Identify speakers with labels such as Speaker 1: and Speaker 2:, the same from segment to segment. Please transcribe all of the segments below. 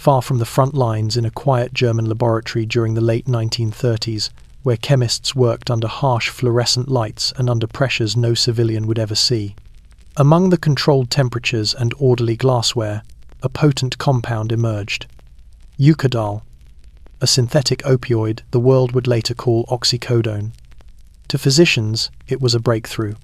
Speaker 1: far from the front lines in a quiet German laboratory during the late 1930s, where chemists worked under harsh fluorescent lights and under pressures no civilian would ever see. Among the controlled temperatures and orderly glassware, a potent compound emerged. Eukodal, a synthetic opioid the world would later call Oxycodone. To physicians, it was a breakthrough.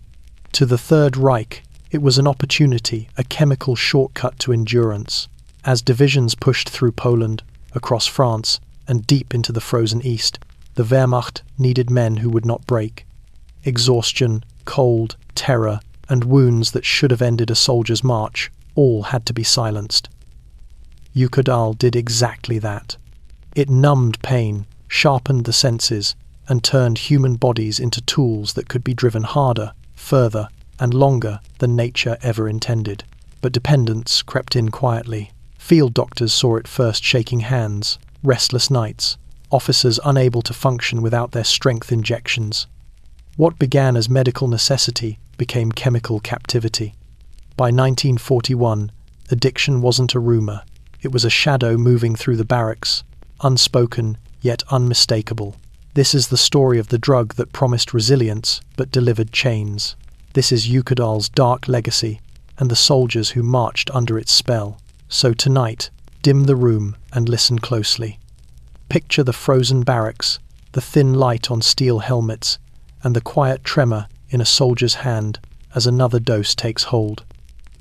Speaker 1: To the Third Reich, it was an opportunity, a chemical shortcut to endurance. As divisions pushed through Poland, across France, and deep into the frozen East, the Wehrmacht needed men who would not break. Exhaustion, cold, terror, and wounds that should have ended a soldier's march all had to be silenced. Eukodal did exactly that. It numbed pain, sharpened the senses, and turned human bodies into tools that could be driven harder, further, and longer than nature ever intended. But dependence crept in quietly. Field doctors saw it first, shaking hands, restless nights, officers unable to function without their strength injections. What began as medical necessity became chemical captivity. By 1941, addiction wasn't a rumor. It was a shadow moving through the barracks, unspoken yet unmistakable. This is the story of the drug that promised resilience but delivered chains. This is Eukodal's dark legacy and the soldiers who marched under its spell. So tonight, dim the room and listen closely. Picture the frozen barracks, the thin light on steel helmets, and the quiet tremor in a soldier's hand as another dose takes hold.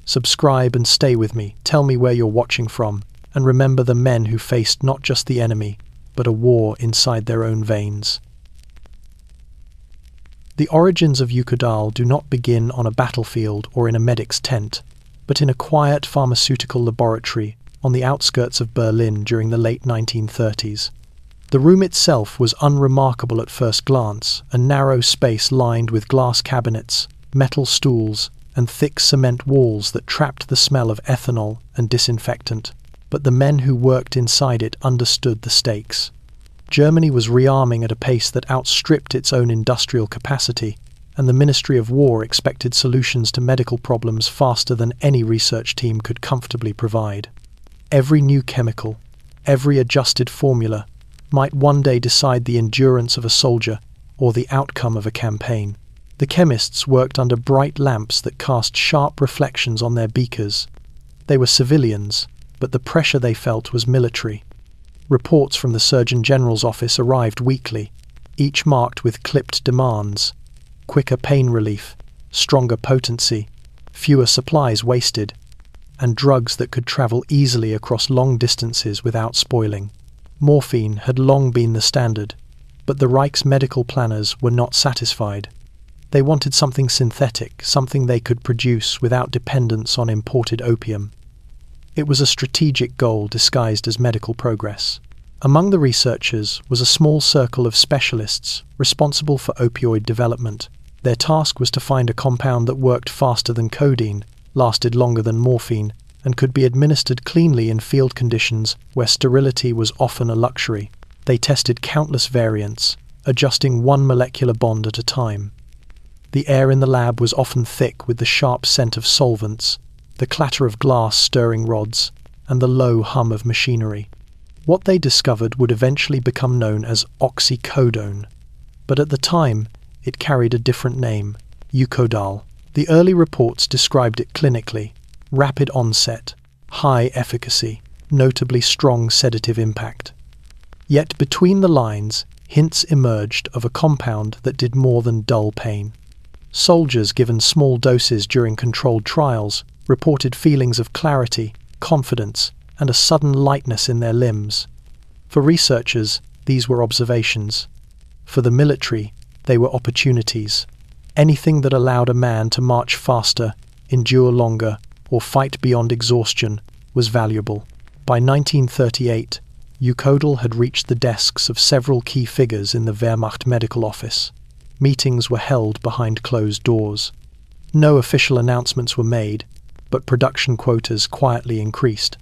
Speaker 1: Subscribe and stay with me. Tell me where you're watching from, and remember the men who faced not just the enemy, but a war inside their own veins. The origins of Eukodal do not begin on a battlefield or in a medic's tent, but in a quiet pharmaceutical laboratory on the outskirts of Berlin during the late 1930s. The room itself was unremarkable at first glance, a narrow space lined with glass cabinets, metal stools, and thick cement walls that trapped the smell of ethanol and disinfectant. But the men who worked inside it understood the stakes. Germany was rearming at a pace that outstripped its own industrial capacity, and the Ministry of War expected solutions to medical problems faster than any research team could comfortably provide. Every new chemical, every adjusted formula, might one day decide the endurance of a soldier or the outcome of a campaign. The chemists worked under bright lamps that cast sharp reflections on their beakers. They were civilians, but the pressure they felt was military. Reports from the Surgeon General's office arrived weekly, each marked with clipped demands: quicker pain relief, stronger potency, fewer supplies wasted, and drugs that could travel easily across long distances without spoiling. Morphine had long been the standard, but the Reich's medical planners were not satisfied. They wanted something synthetic, something they could produce without dependence on imported opium. It was a strategic goal disguised as medical progress. Among the researchers was a small circle of specialists responsible for opioid development. Their task was to find a compound that worked faster than codeine, lasted longer than morphine, and could be administered cleanly in field conditions where sterility was often a luxury. They tested countless variants, adjusting one molecular bond at a time. The air in the lab was often thick with the sharp scent of solvents, the clatter of glass stirring rods, and the low hum of machinery. What they discovered would eventually become known as Oxycodone, but at the time it carried a different name, Eukodal. The early reports described it clinically: rapid onset, high efficacy, notably strong sedative impact. Yet between the lines, hints emerged of a compound that did more than dull pain. Soldiers given small doses during controlled trials reported feelings of clarity, confidence, and a sudden lightness in their limbs. For researchers, these were observations. For the military, they were opportunities. Anything that allowed a man to march faster, endure longer, or fight beyond exhaustion was valuable. By 1938, Eukodal had reached the desks of several key figures in the Wehrmacht medical office. Meetings were held behind closed doors. No official announcements were made, but production quotas quietly increased.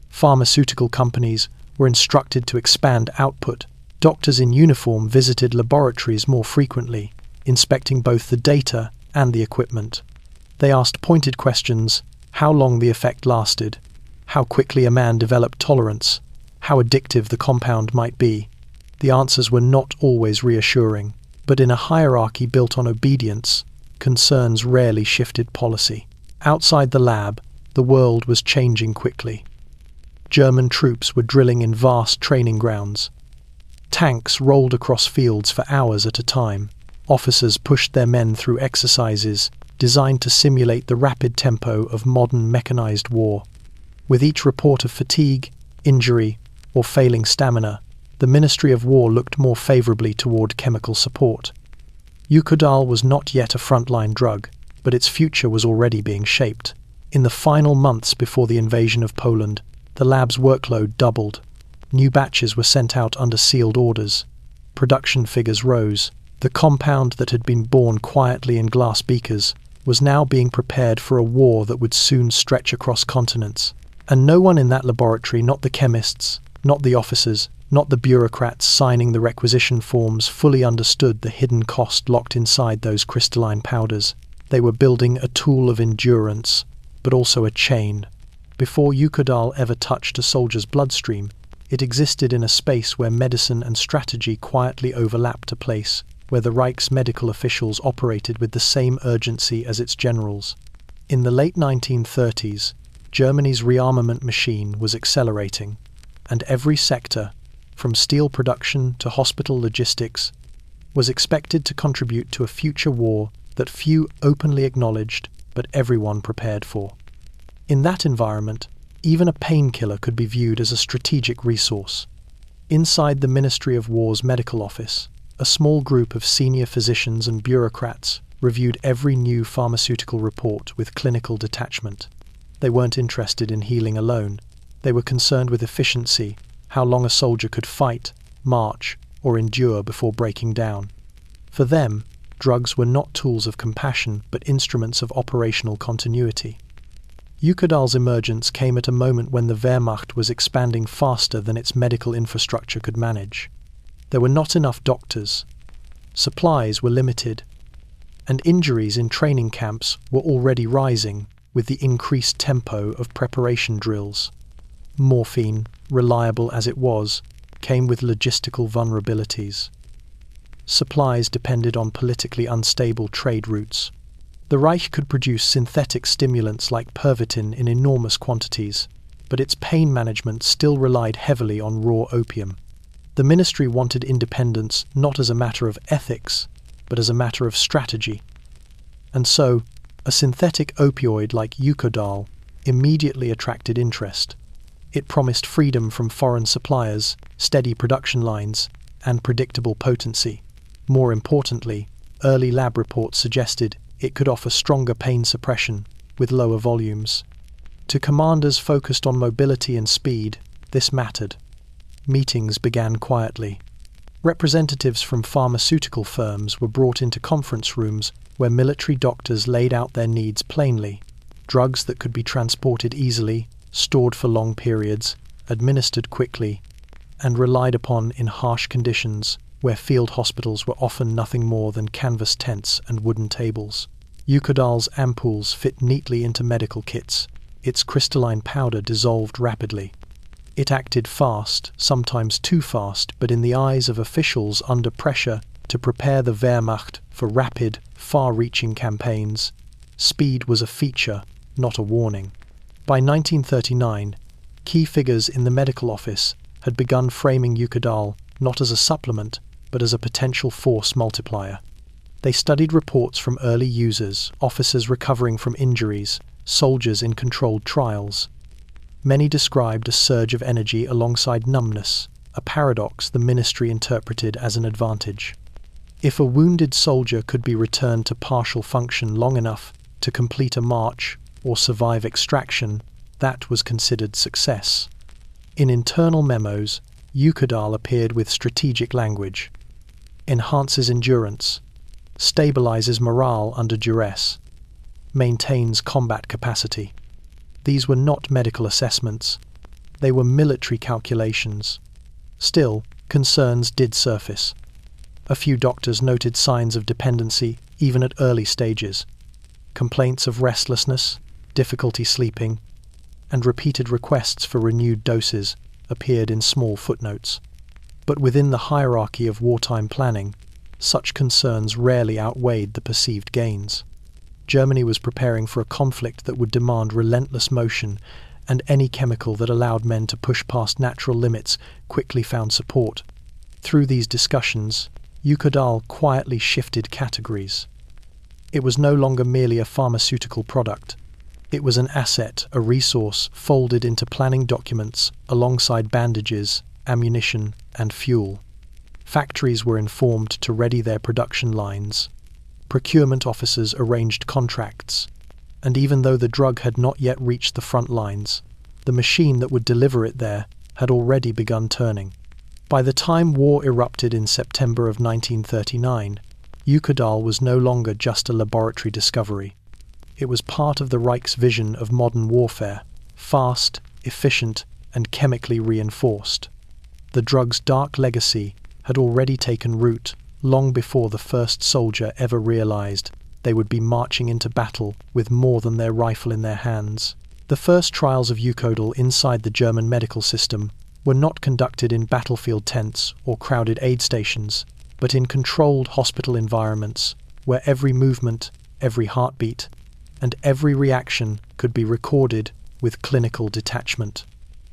Speaker 1: Pharmaceutical companies were instructed to expand output. Doctors in uniform visited laboratories more frequently, inspecting both the data and the equipment. They asked pointed questions: how long the effect lasted, How quickly a man developed tolerance, how addictive the compound might be. The answers were not always reassuring, but in a hierarchy built on obedience, concerns rarely shifted policy. Outside the lab, the world was changing quickly. German troops were drilling in vast training grounds. Tanks rolled across fields for hours at a time. Officers pushed their men through exercises designed to simulate the rapid tempo of modern mechanized war. With each report of fatigue, injury, or failing stamina, the Ministry of War looked more favorably toward chemical support. Eukodal was not yet a frontline drug, but its future was already being shaped. In the final months before the invasion of Poland, the lab's workload doubled. New batches were sent out under sealed orders. Production figures rose. The compound that had been born quietly in glass beakers was now being prepared for a war that would soon stretch across continents. And no one in that laboratory, not the chemists, not the officers, not the bureaucrats signing the requisition forms, fully understood the hidden cost locked inside those crystalline powders. They were building a tool of endurance, but also a chain. Before Eukodal ever touched a soldier's bloodstream, it existed in a space where medicine and strategy quietly overlapped, a place where the Reich's medical officials operated with the same urgency as its generals. In the late 1930s, Germany's rearmament machine was accelerating, and every sector, from steel production to hospital logistics, was expected to contribute to a future war that few openly acknowledged but everyone prepared for. In that environment, even a painkiller could be viewed as a strategic resource. Inside the Ministry of War's medical office, a small group of senior physicians and bureaucrats reviewed every new pharmaceutical report with clinical detachment. They weren't interested in healing alone. They were concerned with efficiency, how long a soldier could fight, march, or endure before breaking down. For them, drugs were not tools of compassion but instruments of operational continuity. Eukodal's emergence came at a moment when the Wehrmacht was expanding faster than its medical infrastructure could manage. There were not enough doctors, supplies were limited, and injuries in training camps were already rising with the increased tempo of preparation drills. Morphine, reliable as it was, came with logistical vulnerabilities. Supplies depended on politically unstable trade routes. The Reich could produce synthetic stimulants like Pervitin in enormous quantities, but its pain management still relied heavily on raw opium. The ministry wanted independence not as a matter of ethics, but as a matter of strategy. And so, a synthetic opioid like Eukodal immediately attracted interest. It promised freedom from foreign suppliers, steady production lines, and predictable potency. More importantly, early lab reports suggested it could offer stronger pain suppression with lower volumes. To commanders focused on mobility and speed, this mattered. Meetings began quietly. Representatives from pharmaceutical firms were brought into conference rooms where military doctors laid out their needs plainly. Drugs that could be transported easily, stored for long periods, administered quickly, and relied upon in harsh conditions where field hospitals were often nothing more than canvas tents and wooden tables. Eukodal's ampoules fit neatly into medical kits. Its crystalline powder dissolved rapidly. It acted fast, sometimes too fast, but in the eyes of officials under pressure to prepare the Wehrmacht for rapid, far-reaching campaigns, speed was a feature, not a warning. By 1939, key figures in the medical office had begun framing Eukodal not as a supplement, but as a potential force multiplier. They studied reports from early users, officers recovering from injuries, soldiers in controlled trials. Many described a surge of energy alongside numbness, a paradox the ministry interpreted as an advantage. If a wounded soldier could be returned to partial function long enough to complete a march or survive extraction, that was considered success. In internal memos, Eukodal appeared with strategic language. Enhances endurance, stabilizes morale under duress, maintains combat capacity. These were not medical assessments, they were military calculations. Still, concerns did surface. A few doctors noted signs of dependency, even at early stages. Complaints of restlessness, difficulty sleeping, and repeated requests for renewed doses appeared in small footnotes. But within the hierarchy of wartime planning, such concerns rarely outweighed the perceived gains. Germany was preparing for a conflict that would demand relentless motion, and any chemical that allowed men to push past natural limits quickly found support. Through these discussions, Eukodal quietly shifted categories. It was no longer merely a pharmaceutical product. It was an asset, a resource folded into planning documents alongside bandages, ammunition, and fuel. Factories were informed to ready their production lines. Procurement officers arranged contracts. And even though the drug had not yet reached the front lines, the machine that would deliver it there had already begun turning. By the time war erupted in September of 1939, Eukodal was no longer just a laboratory discovery. It was part of the Reich's vision of modern warfare, fast, efficient, and chemically reinforced. The drug's dark legacy had already taken root long before the first soldier ever realized they would be marching into battle with more than their rifle in their hands. The first trials of Eukodal inside the German medical system were not conducted in battlefield tents or crowded aid stations, but in controlled hospital environments where every movement, every heartbeat, and every reaction could be recorded with clinical detachment.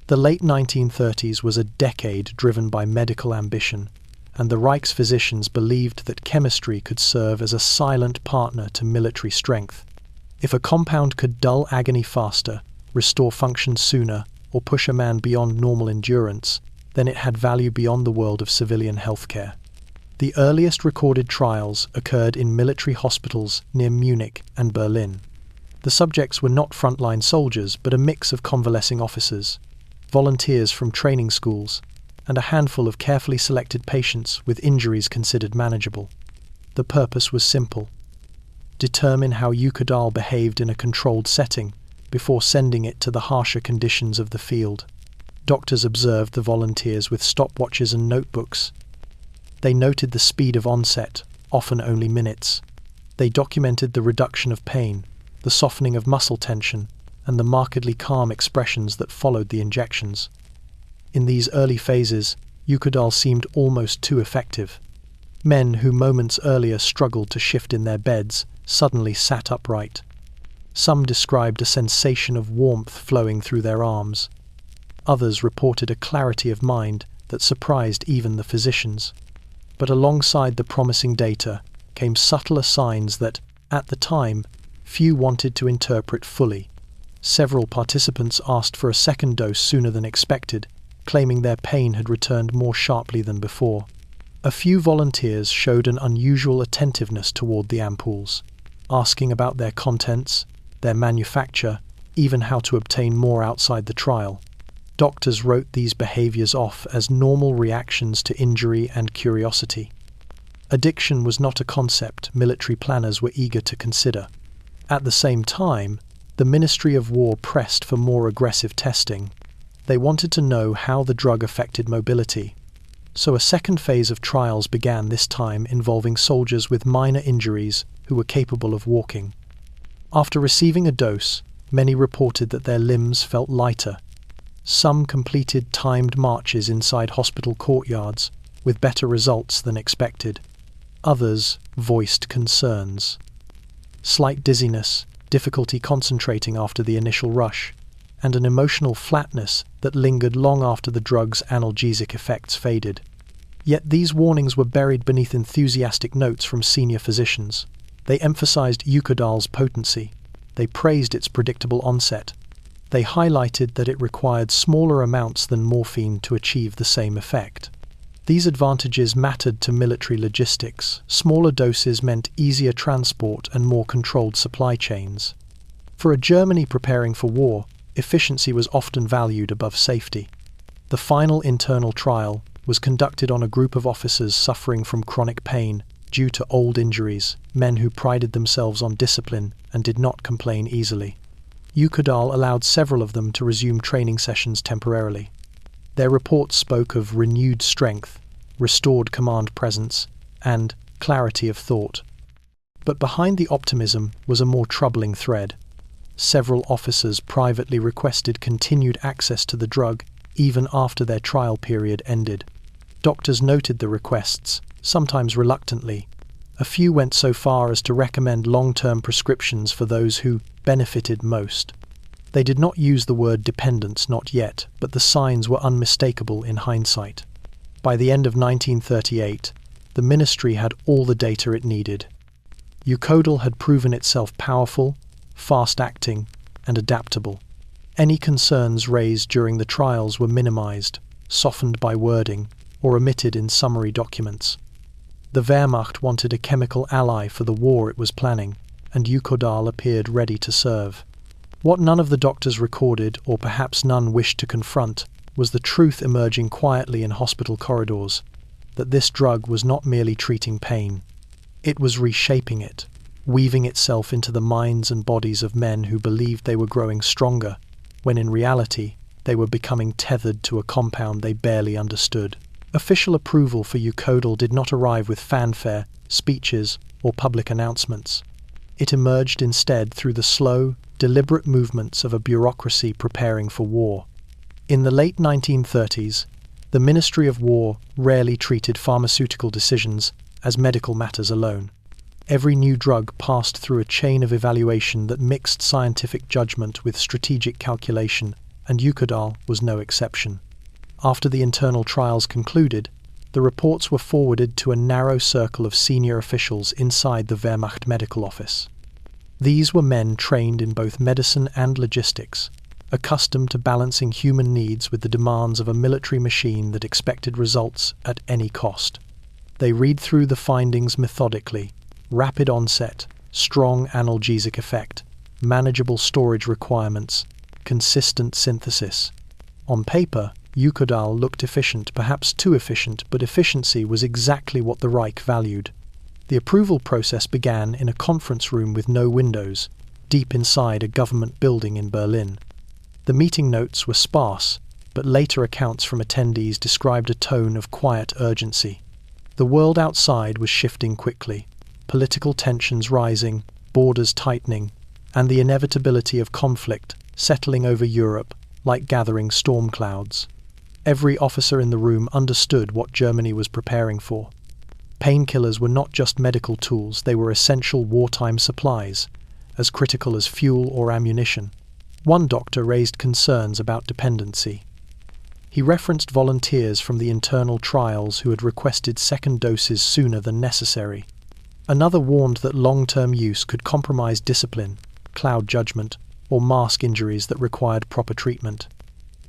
Speaker 1: The late 1930s was a decade driven by medical ambition, and the Reich's physicians believed that chemistry could serve as a silent partner to military strength. If a compound could dull agony faster, restore function sooner, or push a man beyond normal endurance, then it had value beyond the world of civilian healthcare. The earliest recorded trials occurred in military hospitals near Munich and Berlin. The subjects were not frontline soldiers, but a mix of convalescing officers, volunteers from training schools, and a handful of carefully selected patients with injuries considered manageable. The purpose was simple: determine how Eukodal behaved in a controlled setting before sending it to the harsher conditions of the field. Doctors observed the volunteers with stopwatches and notebooks. They noted the speed of onset, often only minutes. They documented the reduction of pain, the softening of muscle tension, and the markedly calm expressions that followed the injections. In these early phases, Eukodal seemed almost too effective. Men who moments earlier struggled to shift in their beds suddenly sat upright. Some described a sensation of warmth flowing through their arms. Others reported a clarity of mind that surprised even the physicians. But alongside the promising data came subtler signs that, at the time, few wanted to interpret fully. Several participants asked for a second dose sooner than expected, claiming their pain had returned more sharply than before. A few volunteers showed an unusual attentiveness toward the ampoules, asking about their contents, their manufacture, even how to obtain more outside the trial. Doctors wrote these behaviors off as normal reactions to injury and curiosity. Addiction was not a concept military planners were eager to consider. At the same time, the Ministry of War pressed for more aggressive testing. They wanted to know how the drug affected mobility. So a second phase of trials began, this time involving soldiers with minor injuries who were capable of walking. After receiving a dose, many reported that their limbs felt lighter. Some completed timed marches inside hospital courtyards with better results than expected. Others voiced concerns. Slight dizziness, difficulty concentrating after the initial rush, and an emotional flatness that lingered long after the drug's analgesic effects faded. Yet these warnings were buried beneath enthusiastic notes from senior physicians. They emphasized Eukodal's potency. They praised its predictable onset. They highlighted that it required smaller amounts than morphine to achieve the same effect. These advantages mattered to military logistics. Smaller doses meant easier transport and more controlled supply chains. For a Germany preparing for war, efficiency was often valued above safety. The final internal trial was conducted on a group of officers suffering from chronic pain due to old injuries, men who prided themselves on discipline and did not complain easily. Eukodal allowed several of them to resume training sessions temporarily. Their reports spoke of renewed strength, restored command presence, and clarity of thought. But behind the optimism was a more troubling thread. several officers privately requested continued access to the drug even after their trial period ended. Doctors noted the requests, sometimes reluctantly. A few went so far as to recommend long-term prescriptions for those who benefited most. They did not use the word dependence, not yet, but the signs were unmistakable in hindsight. By the end of 1938, the ministry had all the data it needed. Eukodal had proven itself powerful, fast-acting, and adaptable. Any concerns raised during the trials were minimized, softened by wording, or omitted in summary documents. The Wehrmacht wanted a chemical ally for the war it was planning, and Eukodal appeared ready to serve. What none of the doctors recorded, or perhaps none wished to confront, was the truth emerging quietly in hospital corridors, that this drug was not merely treating pain. It was reshaping it, weaving itself into the minds and bodies of men who believed they were growing stronger, when in reality they were becoming tethered to a compound they barely understood. Official approval for Eukodal did not arrive with fanfare, speeches, or public announcements. It emerged instead through the slow, deliberate movements of a bureaucracy preparing for war. In the late 1930s, the Ministry of War rarely treated pharmaceutical decisions as medical matters alone. Every new drug passed through a chain of evaluation that mixed scientific judgment with strategic calculation, and Eukodal was no exception. After the internal trials concluded, the reports were forwarded to a narrow circle of senior officials inside the Wehrmacht medical office. These were men trained in both medicine and logistics, accustomed to balancing human needs with the demands of a military machine that expected results at any cost. They read through the findings methodically: rapid onset, strong analgesic effect, manageable storage requirements, consistent synthesis. On paper, Eukodal looked efficient, perhaps too efficient, but efficiency was exactly what the Reich valued. The approval process began in a conference room with no windows, deep inside a government building in Berlin. The meeting notes were sparse, but later accounts from attendees described a tone of quiet urgency. The world outside was shifting quickly, political tensions rising, borders tightening, and the inevitability of conflict settling over Europe like gathering storm clouds. Every officer in the room understood what Germany was preparing for. Painkillers were not just medical tools, they were essential wartime supplies, as critical as fuel or ammunition. One doctor raised concerns about dependency. He referenced volunteers from the internal trials who had requested second doses sooner than necessary. Another warned that long-term use could compromise discipline, cloud judgment, or mask injuries that required proper treatment.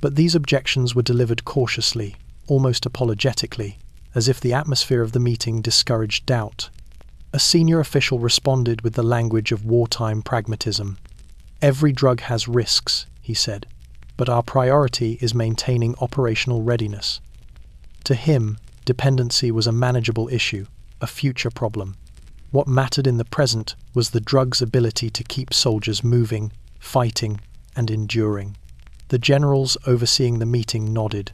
Speaker 1: But these objections were delivered cautiously, almost apologetically, as if the atmosphere of the meeting discouraged doubt. A senior official responded with the language of wartime pragmatism. "Every drug has risks," he said, "but our priority is maintaining operational readiness." To him, dependency was a manageable issue, a future problem. What mattered in the present was the drug's ability to keep soldiers moving, fighting, and enduring. The generals overseeing the meeting nodded.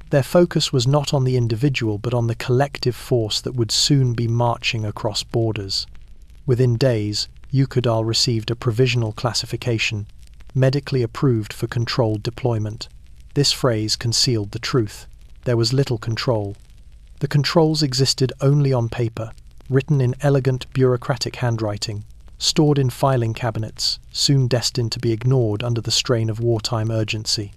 Speaker 1: Their focus was not on the individual but on the collective force that would soon be marching across borders. Within days, Eukodal received a provisional classification, medically approved for controlled deployment. This phrase concealed the truth. There was little control. The controls existed only on paper, written in elegant bureaucratic handwriting, stored in filing cabinets, soon destined to be ignored under the strain of wartime urgency.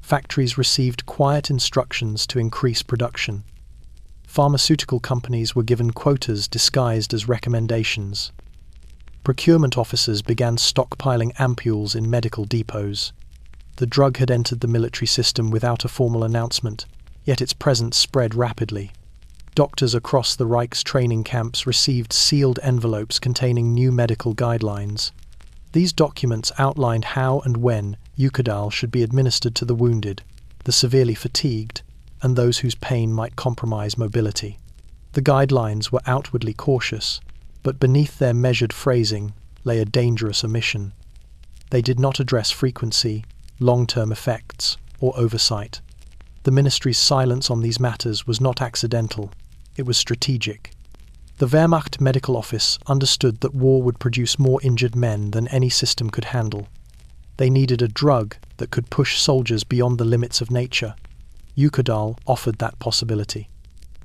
Speaker 1: Factories received quiet instructions to increase production. Pharmaceutical companies were given quotas disguised as recommendations. Procurement officers began stockpiling ampules in medical depots. The drug had entered the military system without a formal announcement, yet its presence spread rapidly. Doctors across the Reich's training camps received sealed envelopes containing new medical guidelines. These documents outlined how and when Eukodal should be administered to the wounded, the severely fatigued, and those whose pain might compromise mobility. The guidelines were outwardly cautious, but beneath their measured phrasing lay a dangerous omission. They did not address frequency, long-term effects, or oversight. The ministry's silence on these matters was not accidental. It was strategic. The Wehrmacht medical office understood that war would produce more injured men than any system could handle, They needed a drug that could push soldiers beyond the limits of nature. Eukodal offered that possibility.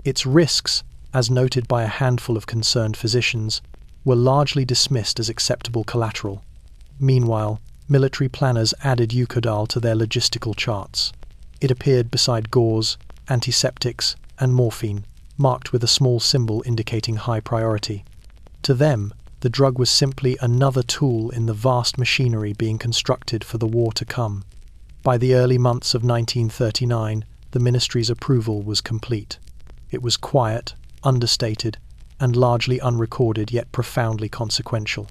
Speaker 1: Its risks, as noted by a handful of concerned physicians, were largely dismissed as acceptable collateral. Meanwhile, military planners added Eukodal to their logistical charts. It appeared beside gauze, antiseptics, and morphine, marked with a small symbol indicating high priority. To them, the drug was simply another tool in the vast machinery being constructed for the war to come. By the early months of 1939, the ministry's approval was complete. It was quiet, understated, and largely unrecorded, yet profoundly consequential.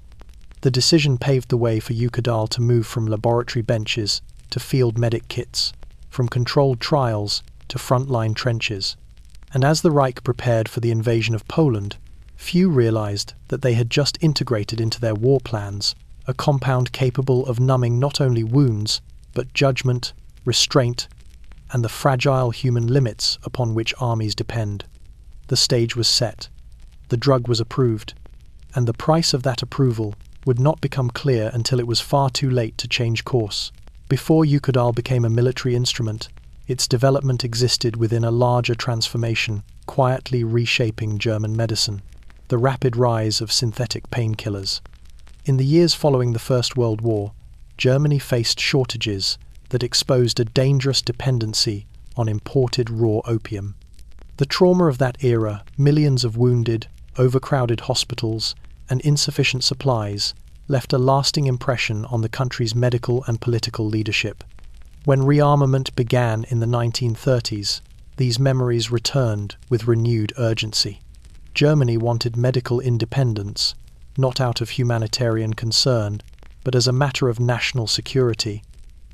Speaker 1: The decision paved the way for Eukodal to move from laboratory benches to field medic kits, from controlled trials to frontline trenches. And as the Reich prepared for the invasion of Poland, few realized that they had just integrated into their war plans a compound capable of numbing not only wounds, but judgment, restraint, and the fragile human limits upon which armies depend. The stage was set. The drug was approved, and the price of that approval would not become clear until it was far too late to change course. Before Eukodal became a military instrument, its development existed within a larger transformation, quietly reshaping German medicine: the rapid rise of synthetic painkillers. In the years following the First World War, Germany faced shortages that exposed a dangerous dependency on imported raw opium. The trauma of that era, millions of wounded, overcrowded hospitals, and insufficient supplies, left a lasting impression on the country's medical and political leadership. When rearmament began in the 1930s, these memories returned with renewed urgency. Germany wanted medical independence, not out of humanitarian concern, but as a matter of national security.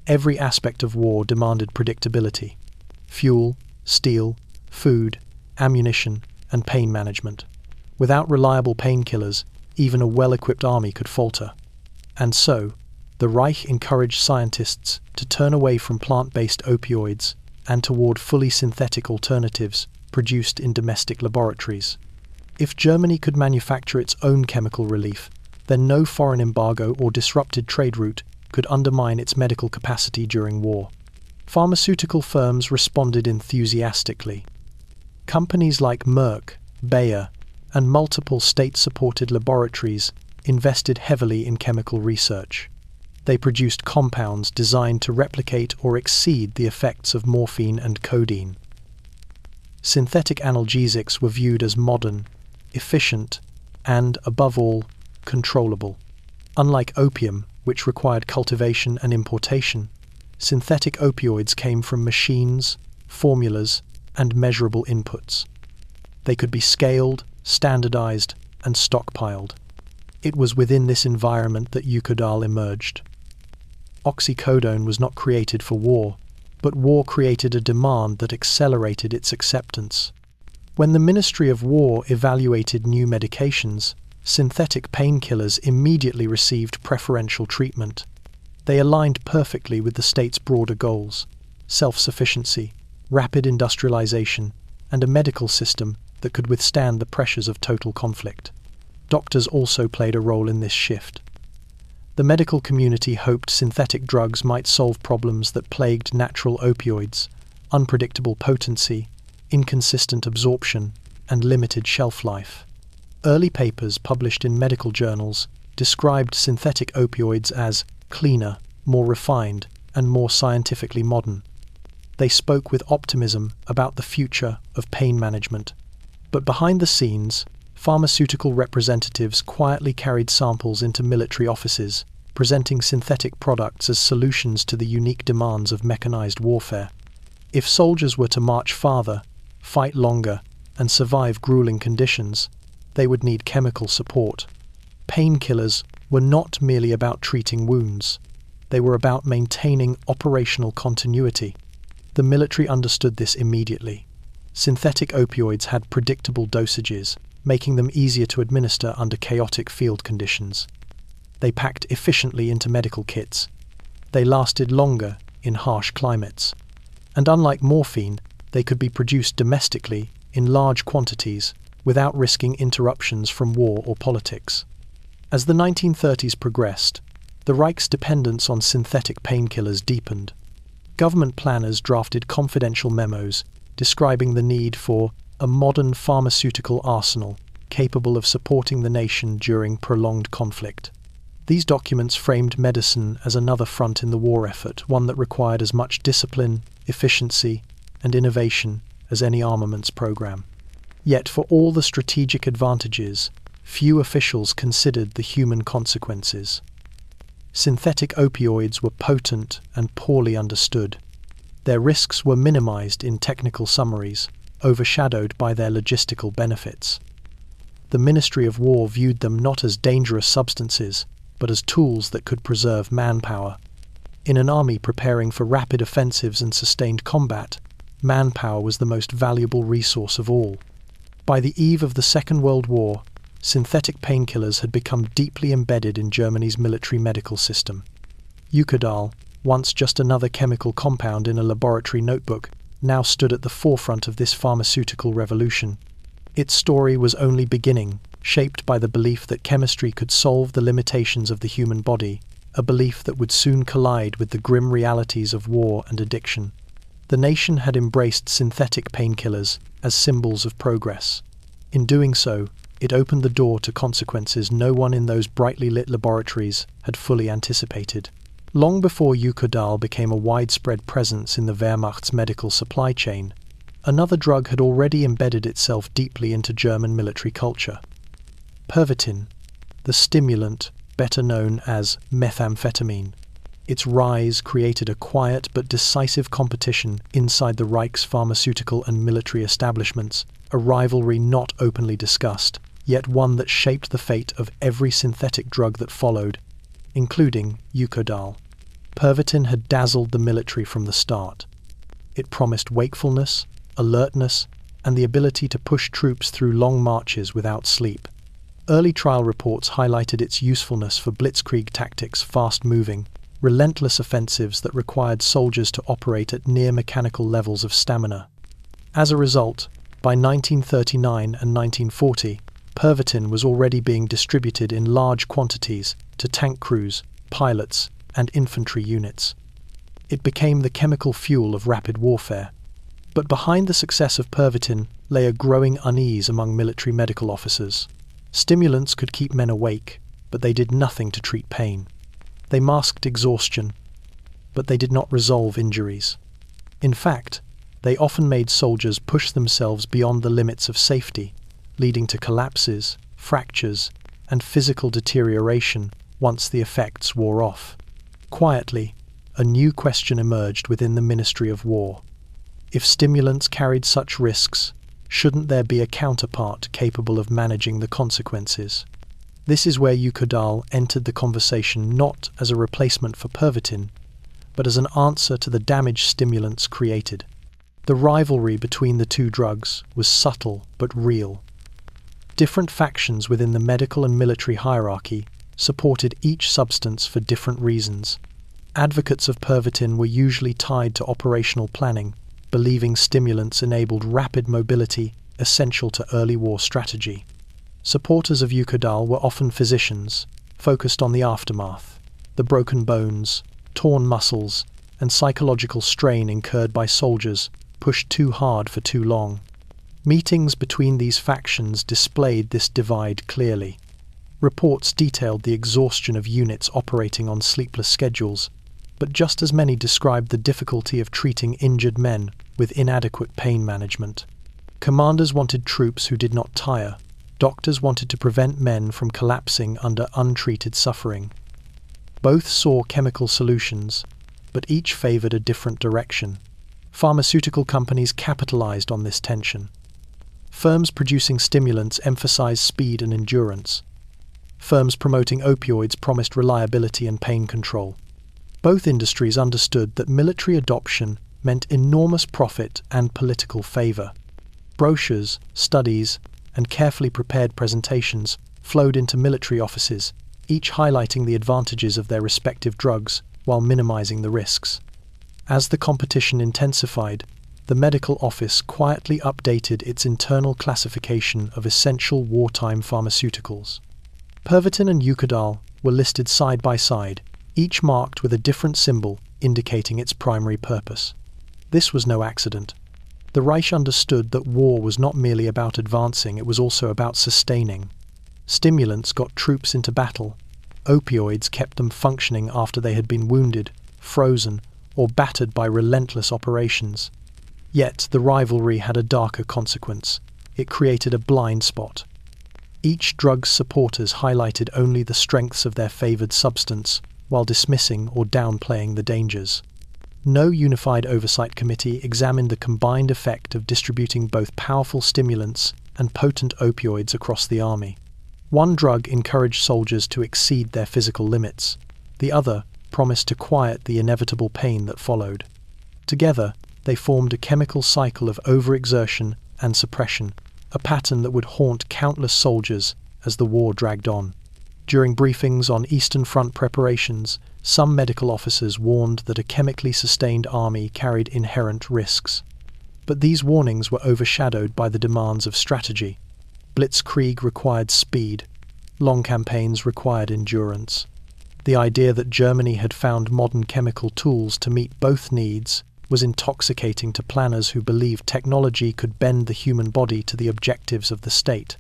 Speaker 1: Every aspect of war demanded predictability: fuel, steel, food, ammunition, and pain management. Without reliable painkillers, even a well-equipped army could falter. And so, the Reich encouraged scientists to turn away from plant-based opioids and toward fully synthetic alternatives produced in domestic laboratories. If Germany could manufacture its own chemical relief, then no foreign embargo or disrupted trade route could undermine its medical capacity during war. Pharmaceutical firms responded enthusiastically. Companies like Merck, Bayer, and multiple state-supported laboratories invested heavily in chemical research. They produced compounds designed to replicate or exceed the effects of morphine and codeine. Synthetic analgesics were viewed as modern, efficient, and, above all, controllable. Unlike opium, which required cultivation and importation, synthetic opioids came from machines, formulas, and measurable inputs. They could be scaled, standardized, and stockpiled. It was within this environment that Eukodal emerged. Oxycodone was not created for war, but war created a demand that accelerated its acceptance. When the Ministry of War evaluated new medications, synthetic painkillers immediately received preferential treatment. They aligned perfectly with the state's broader goals: self-sufficiency, rapid industrialization, and a medical system that could withstand the pressures of total conflict. Doctors also played a role in this shift. The medical community hoped synthetic drugs might solve problems that plagued natural opioids: unpredictable potency, inconsistent absorption, and limited shelf life. Early papers published in medical journals described synthetic opioids as cleaner, more refined, and more scientifically modern. They spoke with optimism about the future of pain management. But behind the scenes, pharmaceutical representatives quietly carried samples into military offices, presenting synthetic products as solutions to the unique demands of mechanized warfare. If soldiers were to march farther, fight longer, and survive grueling conditions, they would need chemical support. Painkillers were not merely about treating wounds. They were about maintaining operational continuity. The military understood this immediately. Synthetic opioids had predictable dosages, making them easier to administer under chaotic field conditions. They packed efficiently into medical kits. They lasted longer in harsh climates. And unlike morphine, they could be produced domestically in large quantities without risking interruptions from war or politics. As the 1930s progressed, the Reich's dependence on synthetic painkillers deepened. Government planners drafted confidential memos describing the need for a modern pharmaceutical arsenal capable of supporting the nation during prolonged conflict. These documents framed medicine as another front in the war effort, one that required as much discipline, efficiency, and innovation as any armaments program. Yet, for all the strategic advantages, few officials considered the human consequences. Synthetic opioids were potent and poorly understood. Their risks were minimized in technical summaries, overshadowed by their logistical benefits. The Ministry of War viewed them not as dangerous substances, but as tools that could preserve manpower. In an army preparing for rapid offensives and sustained combat, manpower was the most valuable resource of all. By the eve of the Second World War, synthetic painkillers had become deeply embedded in Germany's military medical system. Eukodal, once just another chemical compound in a laboratory notebook, now stood at the forefront of this pharmaceutical revolution. Its story was only beginning, shaped by the belief that chemistry could solve the limitations of the human body, a belief that would soon collide with the grim realities of war and addiction. The nation had embraced synthetic painkillers as symbols of progress. In doing so, it opened the door to consequences no one in those brightly lit laboratories had fully anticipated. Long before Eukodal became a widespread presence in the Wehrmacht's medical supply chain, another drug had already embedded itself deeply into German military culture. Pervitin, the stimulant better known as methamphetamine. Its rise created a quiet but decisive competition inside the Reich's pharmaceutical and military establishments, a rivalry not openly discussed, yet one that shaped the fate of every synthetic drug that followed, including Eukodal. Pervitin had dazzled the military from the start. It promised wakefulness, alertness, and the ability to push troops through long marches without sleep. Early trial reports highlighted its usefulness for blitzkrieg tactics, fast-moving, relentless offensives that required soldiers to operate at near-mechanical levels of stamina. As a result, by 1939 and 1940, Pervitin was already being distributed in large quantities to tank crews, pilots, and infantry units. It became the chemical fuel of rapid warfare. But behind the success of Pervitin lay a growing unease among military medical officers. Stimulants could keep men awake, but they did nothing to treat pain. They masked exhaustion, but they did not resolve injuries. In fact, they often made soldiers push themselves beyond the limits of safety, leading to collapses, fractures, and physical deterioration once the effects wore off. Quietly, a new question emerged within the Ministry of War. If stimulants carried such risks, shouldn't there be a counterpart capable of managing the consequences? This is where Eukodal entered the conversation not as a replacement for Pervitin, but as an answer to the damage stimulants created. The rivalry between the two drugs was subtle but real. Different factions within the medical and military hierarchy supported each substance for different reasons. Advocates of Pervitin were usually tied to operational planning, believing stimulants enabled rapid mobility essential to early war strategy. Supporters of Eukodal were often physicians, focused on the aftermath, the broken bones, torn muscles, and psychological strain incurred by soldiers pushed too hard for too long. Meetings between these factions displayed this divide clearly. Reports detailed the exhaustion of units operating on sleepless schedules, but just as many described the difficulty of treating injured men with inadequate pain management. Commanders wanted troops who did not tire. Doctors wanted to prevent men from collapsing under untreated suffering. Both saw chemical solutions, but each favored a different direction. Pharmaceutical companies capitalized on this tension. Firms producing stimulants emphasized speed and endurance. Firms promoting opioids promised reliability and pain control. Both industries understood that military adoption meant enormous profit and political favor. Brochures, studies, and carefully prepared presentations flowed into military offices, each highlighting the advantages of their respective drugs while minimizing the risks. As the competition intensified, the medical office quietly updated its internal classification of essential wartime pharmaceuticals. Pervitin and Eukodal were listed side by side, each marked with a different symbol indicating its primary purpose. This was no accident. The Reich understood that war was not merely about advancing, it was also about sustaining. Stimulants got troops into battle. Opioids kept them functioning after they had been wounded, frozen, or battered by relentless operations. Yet the rivalry had a darker consequence. It created a blind spot. Each drug's supporters highlighted only the strengths of their favored substance, while dismissing or downplaying the dangers. No unified oversight committee examined the combined effect of distributing both powerful stimulants and potent opioids across the army. One drug encouraged soldiers to exceed their physical limits. The other promised to quiet the inevitable pain that followed. Together, they formed a chemical cycle of overexertion and suppression, a pattern that would haunt countless soldiers as the war dragged on. During briefings on Eastern Front preparations, some medical officers warned that a chemically sustained army carried inherent risks. But these warnings were overshadowed by the demands of strategy. Blitzkrieg required speed. Long campaigns required endurance. The idea that Germany had found modern chemical tools to meet both needs was intoxicating to planners who believed technology could bend the human body to the objectives of the state.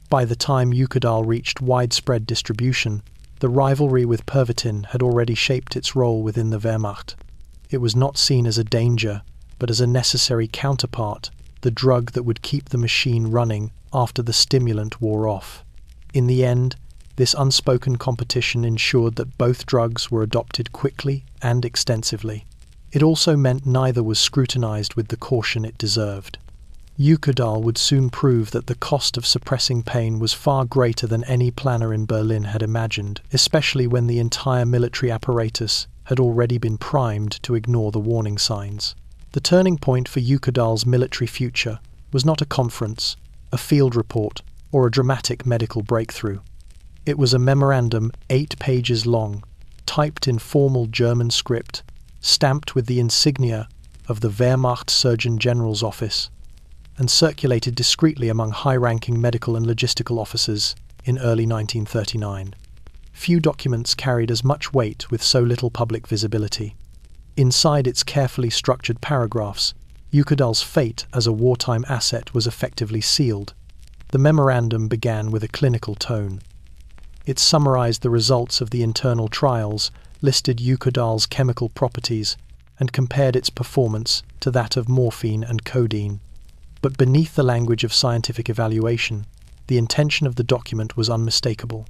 Speaker 1: By the time Eukodal reached widespread distribution, the rivalry with Pervitin had already shaped its role within the Wehrmacht. It was not seen as a danger, but as a necessary counterpart, the drug that would keep the machine running after the stimulant wore off. In the end, this unspoken competition ensured that both drugs were adopted quickly and extensively. It also meant neither was scrutinized with the caution it deserved. Eukodal would soon prove that the cost of suppressing pain was far greater than any planner in Berlin had imagined, especially when the entire military apparatus had already been primed to ignore the warning signs. The turning point for Eukodal's military future was not a conference, a field report, or a dramatic medical breakthrough. It was a memorandum 8 pages long, typed in formal German script, stamped with the insignia of the Wehrmacht Surgeon General's office, and circulated discreetly among high-ranking medical and logistical officers in early 1939. Few documents carried as much weight with so little public visibility. Inside its carefully structured paragraphs, Eukodal's fate as a wartime asset was effectively sealed. The memorandum began with a clinical tone. It summarized the results of the internal trials, listed Eukodal's chemical properties, and compared its performance to that of morphine and codeine. But beneath the language of scientific evaluation, the intention of the document was unmistakable.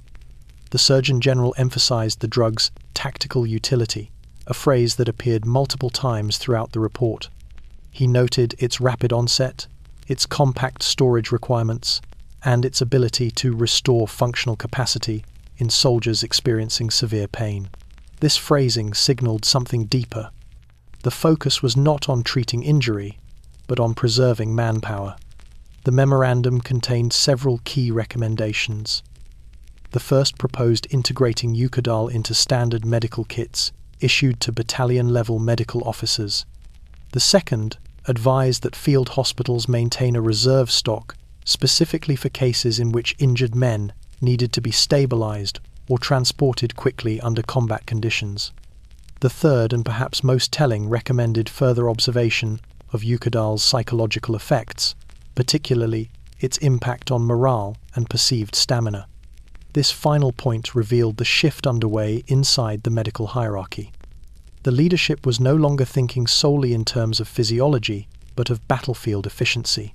Speaker 1: The Surgeon General emphasized the drug's tactical utility, a phrase that appeared multiple times throughout the report. He noted its rapid onset, its compact storage requirements, and its ability to restore functional capacity in soldiers experiencing severe pain. This phrasing signaled something deeper. The focus was not on treating injury, but on preserving manpower. The memorandum contained several key recommendations. The first proposed integrating Eukodal into standard medical kits issued to battalion-level medical officers. The second advised that field hospitals maintain a reserve stock specifically for cases in which injured men needed to be stabilized or transported quickly under combat conditions. The third, and perhaps most telling, recommended further observation of Eukodal's psychological effects, particularly its impact on morale and perceived stamina. This final point revealed the shift underway inside the medical hierarchy. The leadership was no longer thinking solely in terms of physiology, but of battlefield efficiency.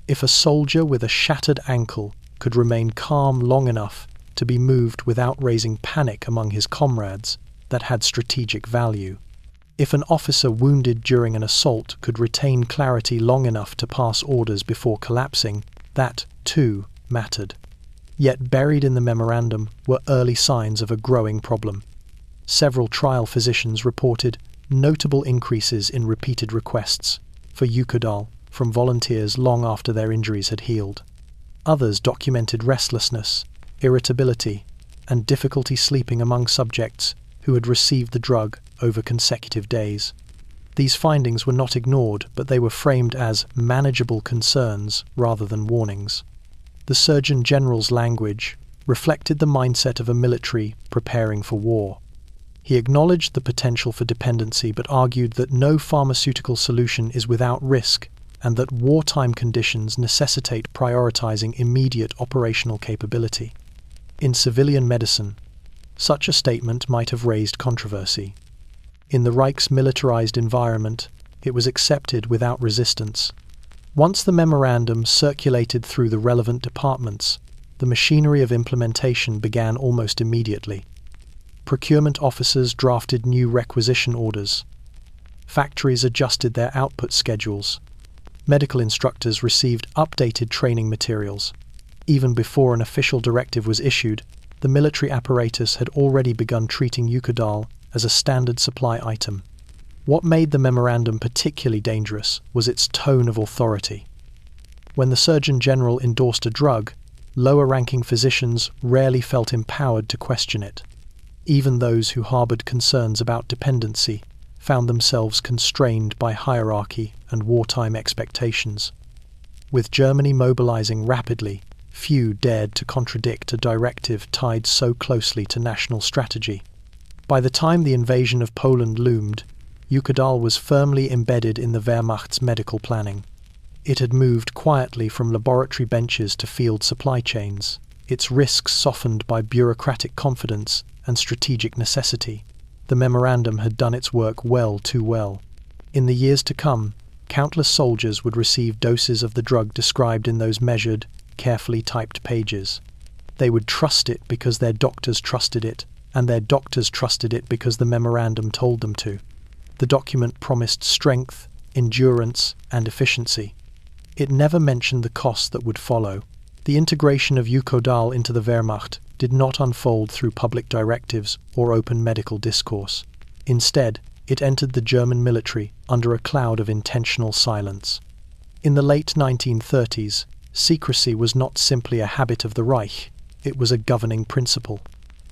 Speaker 1: If a soldier with a shattered ankle could remain calm long enough to be moved without raising panic among his comrades, that had strategic value. If an officer wounded during an assault could retain clarity long enough to pass orders before collapsing, that, too, mattered. Yet buried in the memorandum were early signs of a growing problem. Several trial physicians reported notable increases in repeated requests for Eukodal from volunteers long after their injuries had healed. Others documented restlessness, irritability, and difficulty sleeping among subjects who had received the drug over consecutive days. These findings were not ignored, but they were framed as manageable concerns rather than warnings. The Surgeon General's language reflected the mindset of a military preparing for war. He acknowledged the potential for dependency but argued that no pharmaceutical solution is without risk and that wartime conditions necessitate prioritizing immediate operational capability. In civilian medicine, such a statement might have raised controversy. In the Reich's militarized environment, it was accepted without resistance. Once the memorandum circulated through the relevant departments, the machinery of implementation began almost immediately. Procurement officers drafted new requisition orders. Factories adjusted their output schedules. Medical instructors received updated training materials. Even before an official directive was issued, the military apparatus had already begun treating Eukodal as a standard supply item. What made the memorandum particularly dangerous was its tone of authority. When the Surgeon General endorsed a drug, lower-ranking physicians rarely felt empowered to question it. Even those who harbored concerns about dependency found themselves constrained by hierarchy and wartime expectations. With Germany mobilizing rapidly, few dared to contradict a directive tied so closely to national strategy. By the time the invasion of Poland loomed, Eukodal was firmly embedded in the Wehrmacht's medical planning. It had moved quietly from laboratory benches to field supply chains, its risks softened by bureaucratic confidence and strategic necessity. The memorandum had done its work well too well. In the years to come, countless soldiers would receive doses of the drug described in those measured, carefully typed pages. They would trust it because their doctors trusted it, and their doctors trusted it because the memorandum told them to. The document promised strength, endurance, and efficiency. It never mentioned the costs that would follow. The integration of Eukodal into the Wehrmacht did not unfold through public directives or open medical discourse. Instead, it entered the German military under a cloud of intentional silence. In the late 1930s, secrecy was not simply a habit of the Reich, it was a governing principle.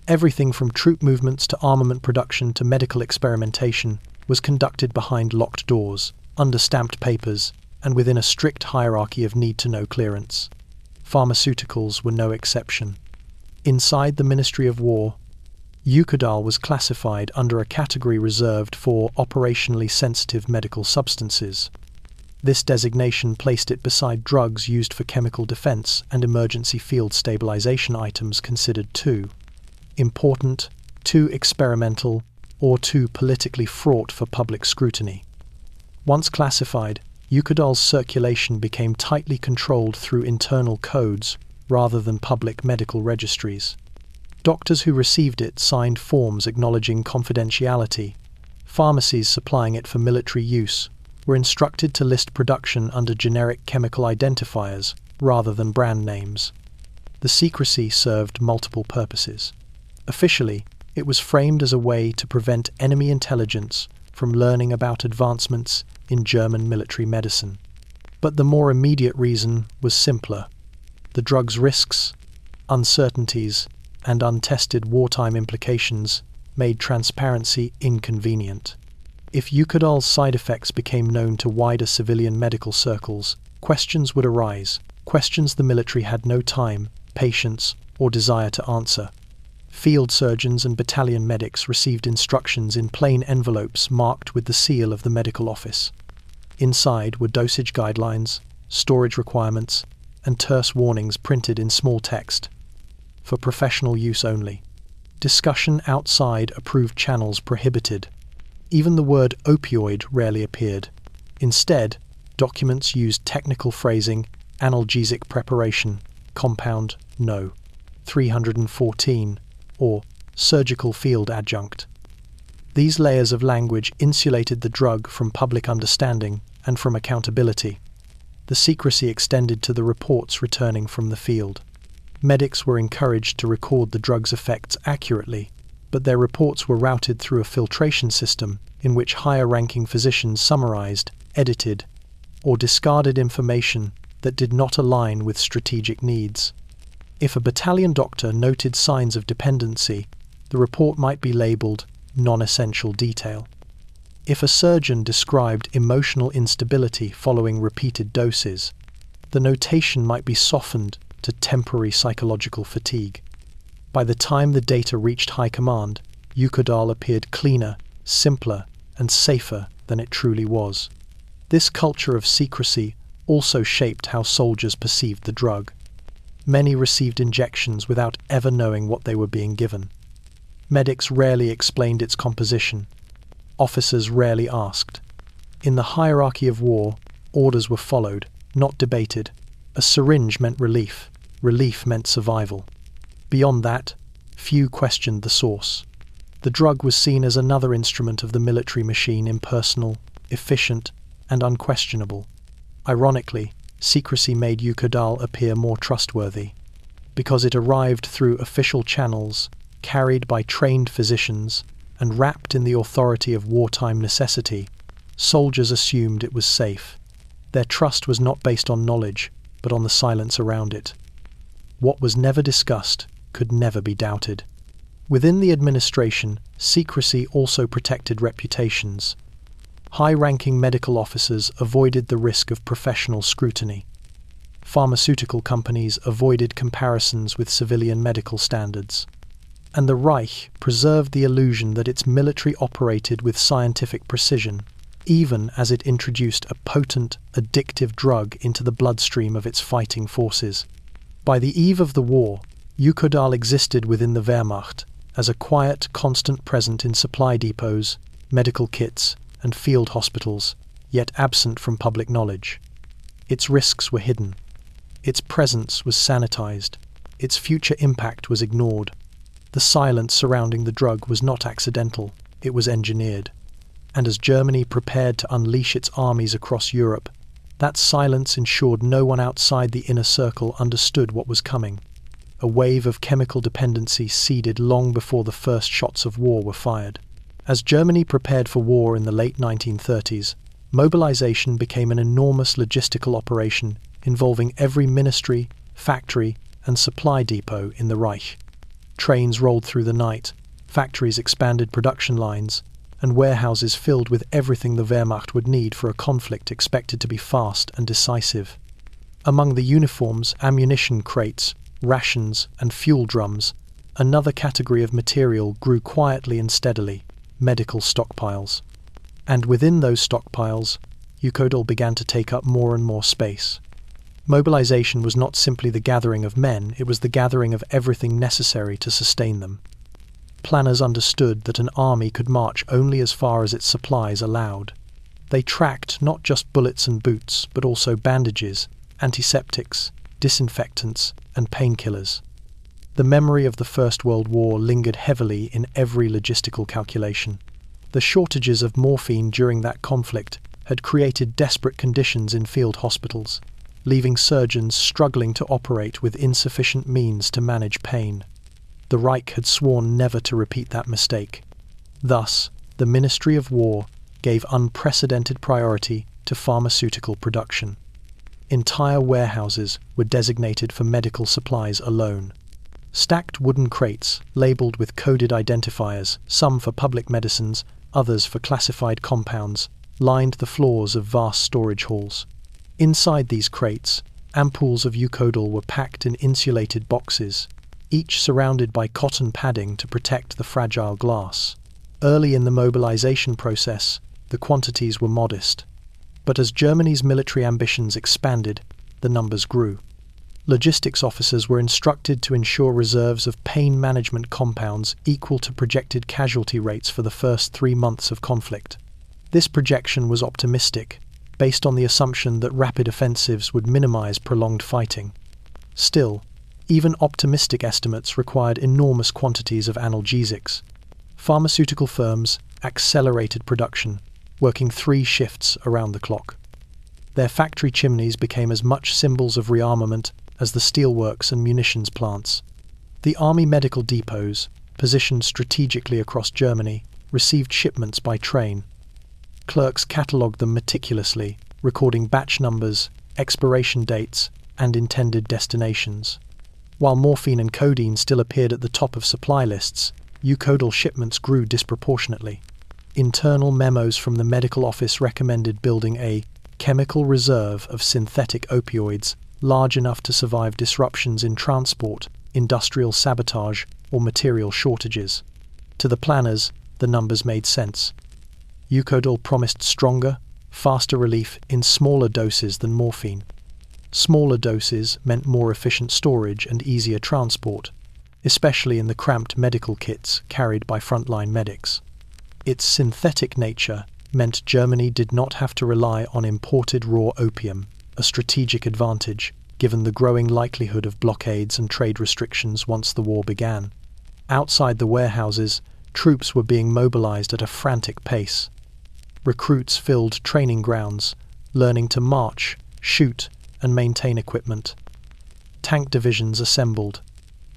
Speaker 1: Everything from troop movements to armament production to medical experimentation was conducted behind locked doors, under stamped papers, and within a strict hierarchy of need-to-know clearance. Pharmaceuticals were no exception. Inside the Ministry of War, Eukodal was classified under a category reserved for operationally sensitive medical substances. This designation placed it beside drugs used for chemical defense and emergency field stabilization items considered too important, too experimental, or too politically fraught for public scrutiny. Once classified, Eukodal's circulation became tightly controlled through internal codes rather than public medical registries. Doctors who received it signed forms acknowledging confidentiality. Pharmacies supplying it for military use were instructed to list production under generic chemical identifiers rather than brand names. The secrecy served multiple purposes. Officially, it was framed as a way to prevent enemy intelligence from learning about advancements in German military medicine. But the more immediate reason was simpler. The drug's risks, uncertainties, and untested wartime implications made transparency inconvenient. If Eukodal's side effects became known to wider civilian medical circles, questions would arise, questions the military had no time, patience, or desire to answer. Field surgeons and battalion medics received instructions in plain envelopes marked with the seal of the medical office. Inside were dosage guidelines, storage requirements, and terse warnings printed in small text. For professional use only. Discussion outside approved channels prohibited. Even the word opioid rarely appeared. Instead, documents used technical phrasing, analgesic preparation, compound, no, 314, or surgical field adjunct. These layers of language insulated the drug from public understanding and from accountability. The secrecy extended to the reports returning from the field. Medics were encouraged to record the drug's effects accurately, but their reports were routed through a filtration system in which higher-ranking physicians summarized, edited, or discarded information that did not align with strategic needs. If a battalion doctor noted signs of dependency, the report might be labeled non-essential detail. If a surgeon described emotional instability following repeated doses, the notation might be softened to temporary psychological fatigue. By the time the data reached high command, Eukodal appeared cleaner, simpler, and safer than it truly was. This culture of secrecy also shaped how soldiers perceived the drug. Many received injections without ever knowing what they were being given. Medics rarely explained its composition. Officers rarely asked. In the hierarchy of war, orders were followed, not debated. A syringe meant relief. Relief meant survival. Beyond that, few questioned the source. The drug was seen as another instrument of the military machine, impersonal, efficient, and unquestionable. Ironically, secrecy made Eukodal appear more trustworthy. Because it arrived through official channels, carried by trained physicians, and wrapped in the authority of wartime necessity, soldiers assumed it was safe. Their trust was not based on knowledge, but on the silence around it. What was never discussed could never be doubted. Within the administration, secrecy also protected reputations. High-ranking medical officers avoided the risk of professional scrutiny. Pharmaceutical companies avoided comparisons with civilian medical standards. And the Reich preserved the illusion that its military operated with scientific precision, even as it introduced a potent, addictive drug into the bloodstream of its fighting forces. By the eve of the war, Eukodal existed within the Wehrmacht as a quiet, constant presence in supply depots, medical kits, and field hospitals, yet absent from public knowledge. Its risks were hidden. Its presence was sanitized. Its future impact was ignored. The silence surrounding the drug was not accidental, it was engineered. And as Germany prepared to unleash its armies across Europe, that silence ensured no one outside the inner circle understood what was coming. A wave of chemical dependency seeded long before the first shots of war were fired. As Germany prepared for war in the late 1930s, mobilization became an enormous logistical operation involving every ministry, factory, and supply depot in the Reich. Trains rolled through the night, factories expanded production lines, and warehouses filled with everything the Wehrmacht would need for a conflict expected to be fast and decisive. Among the uniforms, ammunition crates, rations, and fuel drums, another category of material grew quietly and steadily: medical stockpiles. And within those stockpiles, Eukodal began to take up more and more space. Mobilization was not simply the gathering of men, it was the gathering of everything necessary to sustain them. Planners understood that an army could march only as far as its supplies allowed. They tracked not just bullets and boots, but also bandages, antiseptics, disinfectants, and painkillers. The memory of the First World War lingered heavily in every logistical calculation. The shortages of morphine during that conflict had created desperate conditions in field hospitals, leaving surgeons struggling to operate with insufficient means to manage pain. The Reich had sworn never to repeat that mistake. Thus, the Ministry of War gave unprecedented priority to pharmaceutical production. Entire warehouses were designated for medical supplies alone. Stacked wooden crates, labeled with coded identifiers, some for public medicines, others for classified compounds, lined the floors of vast storage halls. Inside these crates, ampoules of Eukodal were packed in insulated boxes, each surrounded by cotton padding to protect the fragile glass. Early in the mobilization process, the quantities were modest. But as Germany's military ambitions expanded, the numbers grew. Logistics officers were instructed to ensure reserves of pain management compounds equal to projected casualty rates for the first 3 months of conflict. This projection was optimistic, based on the assumption that rapid offensives would minimize prolonged fighting. Still, even optimistic estimates required enormous quantities of analgesics. Pharmaceutical firms accelerated production, working 3 shifts around the clock. Their factory chimneys became as much symbols of rearmament as the steelworks and munitions plants. The army medical depots, positioned strategically across Germany, received shipments by train. Clerks catalogued them meticulously, recording batch numbers, expiration dates, and intended destinations. While morphine and codeine still appeared at the top of supply lists, Eukodal shipments grew disproportionately. Internal memos from the medical office recommended building a chemical reserve of synthetic opioids large enough to survive disruptions in transport, industrial sabotage, or material shortages. To the planners, the numbers made sense. Eukodal promised stronger, faster relief in smaller doses than morphine. Smaller doses meant more efficient storage and easier transport, especially in the cramped medical kits carried by frontline medics. Its synthetic nature meant Germany did not have to rely on imported raw opium, a strategic advantage given the growing likelihood of blockades and trade restrictions once the war began. Outside the warehouses, troops were being mobilized at a frantic pace. Recruits filled training grounds, learning to march, shoot, and maintain equipment. Tank divisions assembled.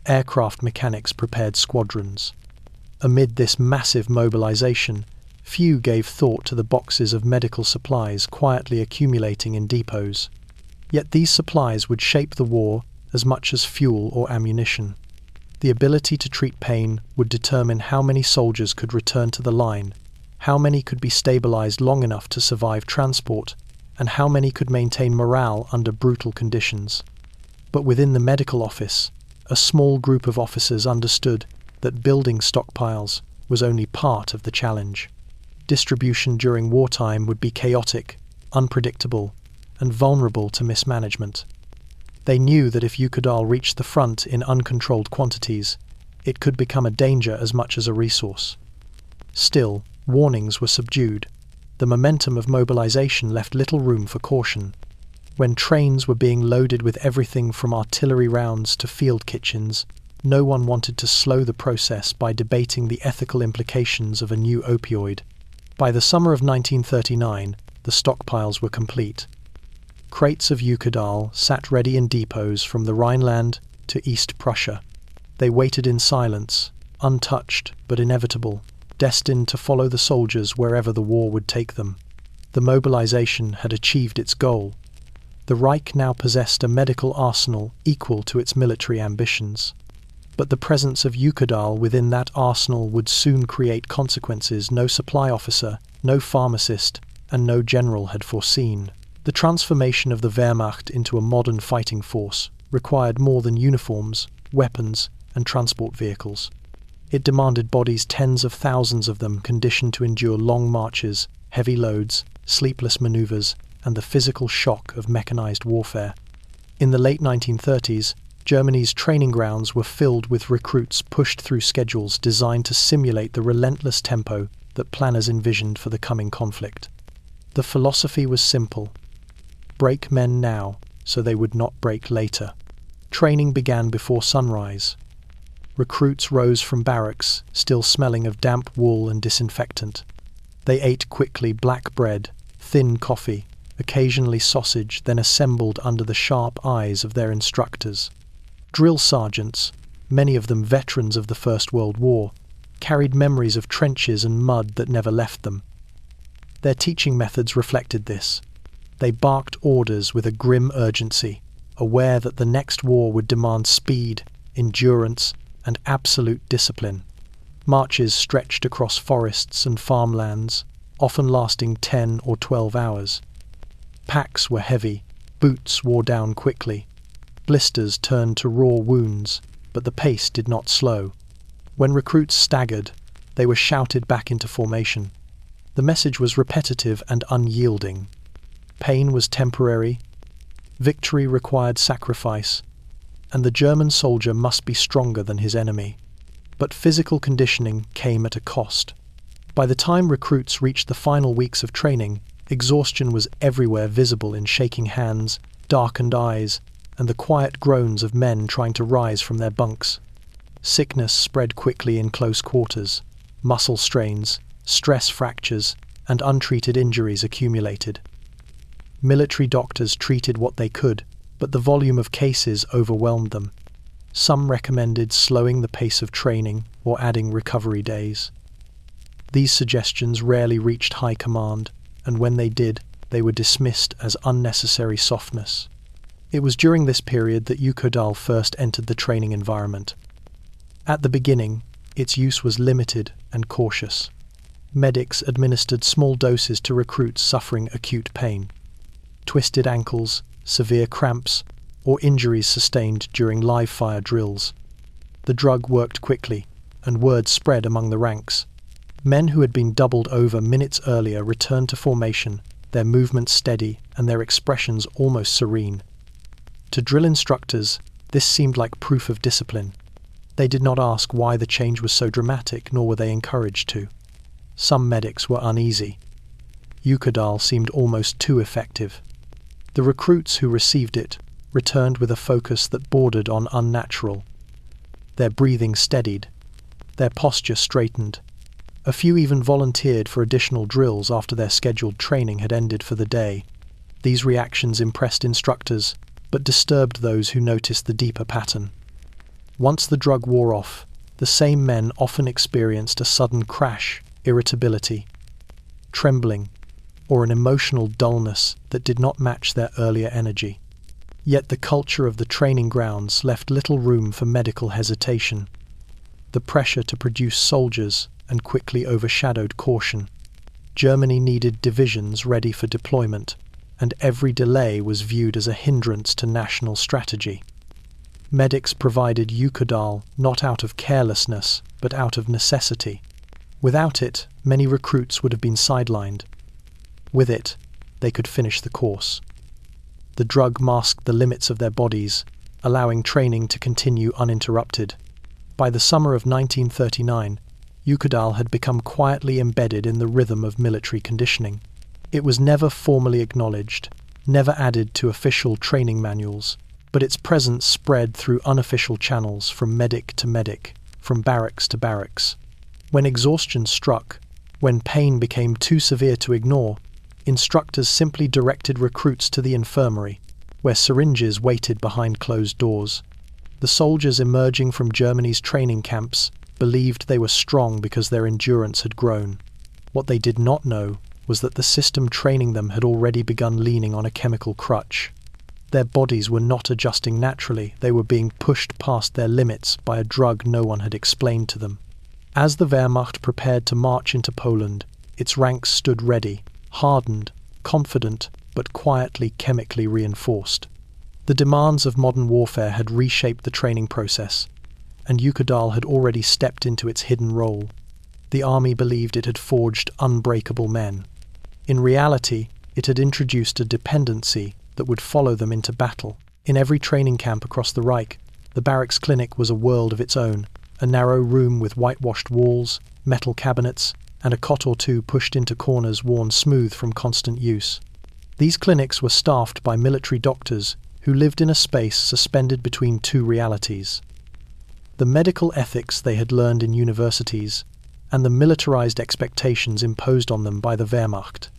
Speaker 1: Aircraft mechanics prepared squadrons. Amid this massive mobilization, few gave thought to the boxes of medical supplies quietly accumulating in depots. Yet these supplies would shape the war as much as fuel or ammunition. The ability to treat pain would determine how many soldiers could return to the line, how many could be stabilized long enough to survive transport, and how many could maintain morale under brutal conditions. But within the medical office, a small group of officers understood that building stockpiles was only part of the challenge. Distribution during wartime would be chaotic, unpredictable, and vulnerable to mismanagement. They knew that if Eukodal reached the front in uncontrolled quantities, it could become a danger as much as a resource. Still, warnings were subdued. The momentum of mobilization left little room for caution. When trains were being loaded with everything from artillery rounds to field kitchens, no one wanted to slow the process by debating the ethical implications of a new opioid. By the summer of 1939, the stockpiles were complete. Crates of Eukodal sat ready in depots from the Rhineland to East Prussia. They waited in silence, untouched but inevitable, destined to follow the soldiers wherever the war would take them. The mobilization had achieved its goal. The Reich now possessed a medical arsenal equal to its military ambitions. But the presence of Eukodal within that arsenal would soon create consequences no supply officer, no pharmacist, and no general had foreseen. The transformation of the Wehrmacht into a modern fighting force required more than uniforms, weapons, and transport vehicles. It demanded bodies, tens of thousands of them, conditioned to endure long marches, heavy loads, sleepless maneuvers, and the physical shock of mechanized warfare. In the late 1930s, Germany's training grounds were filled with recruits pushed through schedules designed to simulate the relentless tempo that planners envisioned for the coming conflict. The philosophy was simple: break men now, so they would not break later. Training began before sunrise. Recruits rose from barracks, still smelling of damp wool and disinfectant. They ate quickly black bread, thin coffee, occasionally sausage, then assembled under the sharp eyes of their instructors. Drill sergeants, many of them veterans of the First World War, carried memories of trenches and mud that never left them. Their teaching methods reflected this. They barked orders with a grim urgency, aware that the next war would demand speed, endurance, and absolute discipline. Marches stretched across forests and farmlands, often lasting 10 or 12 hours. Packs were heavy, boots wore down quickly. Blisters turned to raw wounds, but the pace did not slow. When recruits staggered, they were shouted back into formation. The message was repetitive and unyielding. Pain was temporary, victory required sacrifice, and the German soldier must be stronger than his enemy. But physical conditioning came at a cost. By the time recruits reached the final weeks of training, exhaustion was everywhere visible in shaking hands, darkened eyes, and the quiet groans of men trying to rise from their bunks. Sickness spread quickly in close quarters. Muscle strains, stress fractures, and untreated injuries accumulated. Military doctors treated what they could, but the volume of cases overwhelmed them. Some recommended slowing the pace of training or adding recovery days. These suggestions rarely reached high command, and when they did, they were dismissed as unnecessary softness. It was during this period that Eukodal first entered the training environment. At the beginning, its use was limited and cautious. Medics administered small doses to recruits suffering acute pain. Twisted ankles, severe cramps, or injuries sustained during live-fire drills. The drug worked quickly, and word spread among the ranks. Men who had been doubled over minutes earlier returned to formation, their movements steady and their expressions almost serene. To drill instructors, this seemed like proof of discipline. They did not ask why the change was so dramatic, nor were they encouraged to. Some medics were uneasy. Eukodal seemed almost too effective. The recruits who received it returned with a focus that bordered on unnatural. Their breathing steadied. Their posture straightened. A few even volunteered for additional drills after their scheduled training had ended for the day. These reactions impressed instructors, but disturbed those who noticed the deeper pattern. Once the drug wore off, the same men often experienced a sudden crash, irritability, trembling, or an emotional dullness that did not match their earlier energy. Yet the culture of the training grounds left little room for medical hesitation. The pressure to produce soldiers and quickly overshadowed caution. Germany needed divisions ready for deployment, and every delay was viewed as a hindrance to national strategy. Medics provided Eukodal not out of carelessness, but out of necessity. Without it, many recruits would have been sidelined. With it, they could finish the course. The drug masked the limits of their bodies, allowing training to continue uninterrupted. By the summer of 1939, Eukodal had become quietly embedded in the rhythm of military conditioning. It was never formally acknowledged, never added to official training manuals, but its presence spread through unofficial channels from medic to medic, from barracks to barracks. When exhaustion struck, when pain became too severe to ignore, instructors simply directed recruits to the infirmary, where syringes waited behind closed doors. The soldiers emerging from Germany's training camps believed they were strong because their endurance had grown. What they did not know was that the system training them had already begun leaning on a chemical crutch. Their bodies were not adjusting naturally, they were being pushed past their limits by a drug no one had explained to them. As the Wehrmacht prepared to march into Poland, its ranks stood ready, hardened, confident, but quietly chemically reinforced. The demands of modern warfare had reshaped the training process, and Eukodal had already stepped into its hidden role. The army believed it had forged unbreakable men. In reality, it had introduced a dependency that would follow them into battle. In every training camp across the Reich, the barracks clinic was a world of its own, a narrow room with whitewashed walls, metal cabinets, and a cot or two pushed into corners worn smooth from constant use. These clinics were staffed by military doctors who lived in a space suspended between two realities: the medical ethics they had learned in universities, and the militarized expectations imposed on them by the Wehrmacht.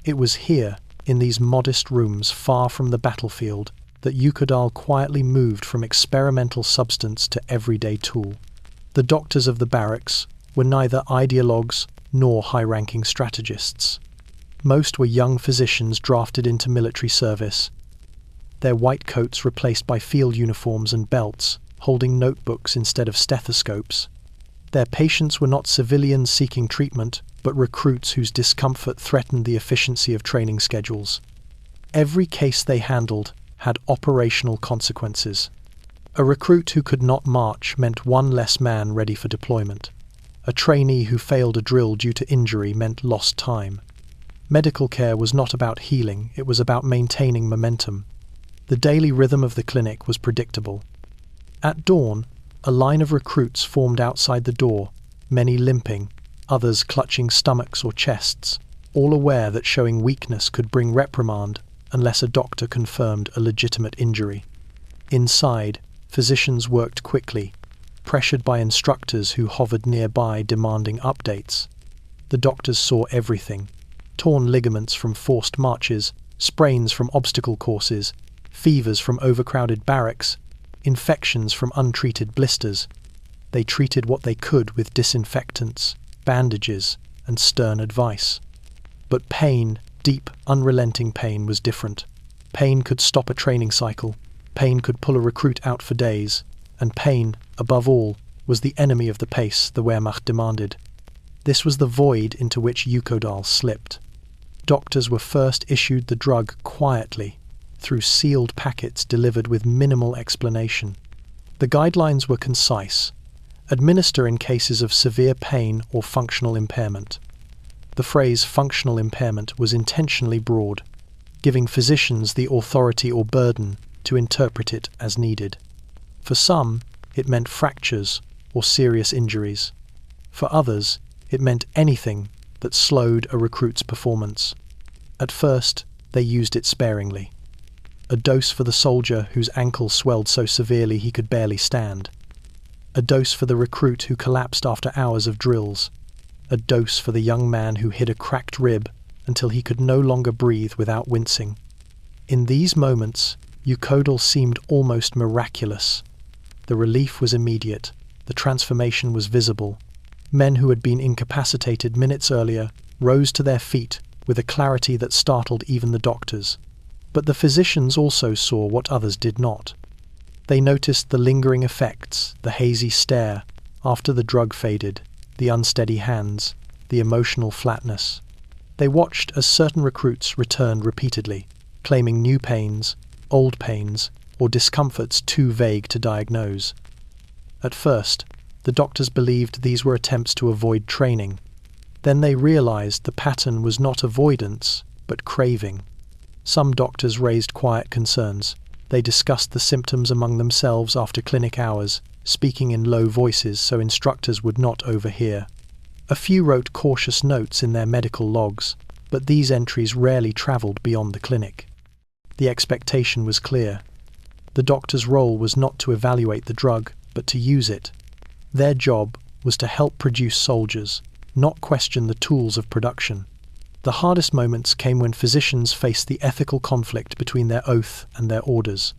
Speaker 1: It was here, in these modest rooms far from the battlefield, that Eukodal quietly moved from experimental substance to everyday tool. The doctors of the barracks were neither ideologues nor high-ranking strategists. Most were young physicians drafted into military service, their white coats replaced by field uniforms and belts, holding notebooks instead of stethoscopes. Their patients were not civilians seeking treatment, but recruits whose discomfort threatened the efficiency of training schedules. Every case they handled had operational consequences. A recruit who could not march meant one less man ready for deployment. A trainee who failed a drill due to injury meant lost time. Medical care was not about healing, it was about maintaining momentum. The daily rhythm of the clinic was predictable. At dawn, a line of recruits formed outside the door, many limping, others clutching stomachs or chests, all aware that showing weakness could bring reprimand unless a doctor confirmed a legitimate injury. Inside, physicians worked quickly, pressured by instructors who hovered nearby demanding updates. The doctors saw everything: torn ligaments from forced marches, sprains from obstacle courses, fevers from overcrowded barracks, infections from untreated blisters. They treated what they could with disinfectants, bandages, and stern advice. But pain, deep, unrelenting pain, was different. Pain could stop a training cycle, pain could pull a recruit out for days, and pain, above all, was the enemy of the pace the Wehrmacht demanded. This was the void into which Eukodal slipped. Doctors were first issued the drug quietly, through sealed packets delivered with minimal explanation. The guidelines were concise: Administer in cases of severe pain or functional impairment. The phrase functional impairment was intentionally broad, giving physicians the authority or burden to interpret it as needed. For some, it meant fractures or serious injuries. For others, it meant anything that slowed a recruit's performance. At first, they used it sparingly. A dose for the soldier whose ankle swelled so severely he could barely stand. A dose for the recruit who collapsed after hours of drills. A dose for the young man who hid a cracked rib until he could no longer breathe without wincing. In these moments, Eukodal seemed almost miraculous. The relief was immediate. The transformation was visible. Men who had been incapacitated minutes earlier rose to their feet with a clarity that startled even the doctors. But the physicians also saw what others did not. They noticed the lingering effects, the hazy stare after the drug faded, the unsteady hands, the emotional flatness. They watched as certain recruits returned repeatedly, claiming new pains, old pains, or discomforts too vague to diagnose. At first, the doctors believed these were attempts to avoid training. Then they realized the pattern was not avoidance, but craving. Some doctors raised quiet concerns. They discussed the symptoms among themselves after clinic hours, speaking in low voices so instructors would not overhear. A few wrote cautious notes in their medical logs, but these entries rarely traveled beyond the clinic. The expectation was clear. The doctor's role was not to evaluate the drug, but to use it. Their job was to help produce soldiers, not question the tools of production. The hardest moments came when physicians faced the ethical conflict between their oath and their orders.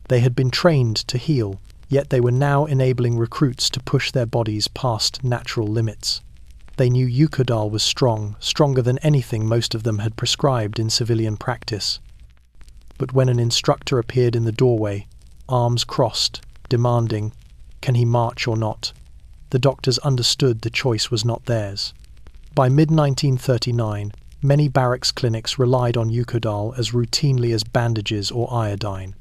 Speaker 1: They had been trained to heal, yet they were now enabling recruits to push their bodies past natural limits. They knew Eukodal was strong, stronger than anything most of them had prescribed in civilian practice. But when an instructor appeared in the doorway, arms crossed, demanding, "Can he march or not?" the doctors understood the choice was not theirs. By mid-1939, many barracks clinics relied on Eukodal as routinely as bandages or iodine.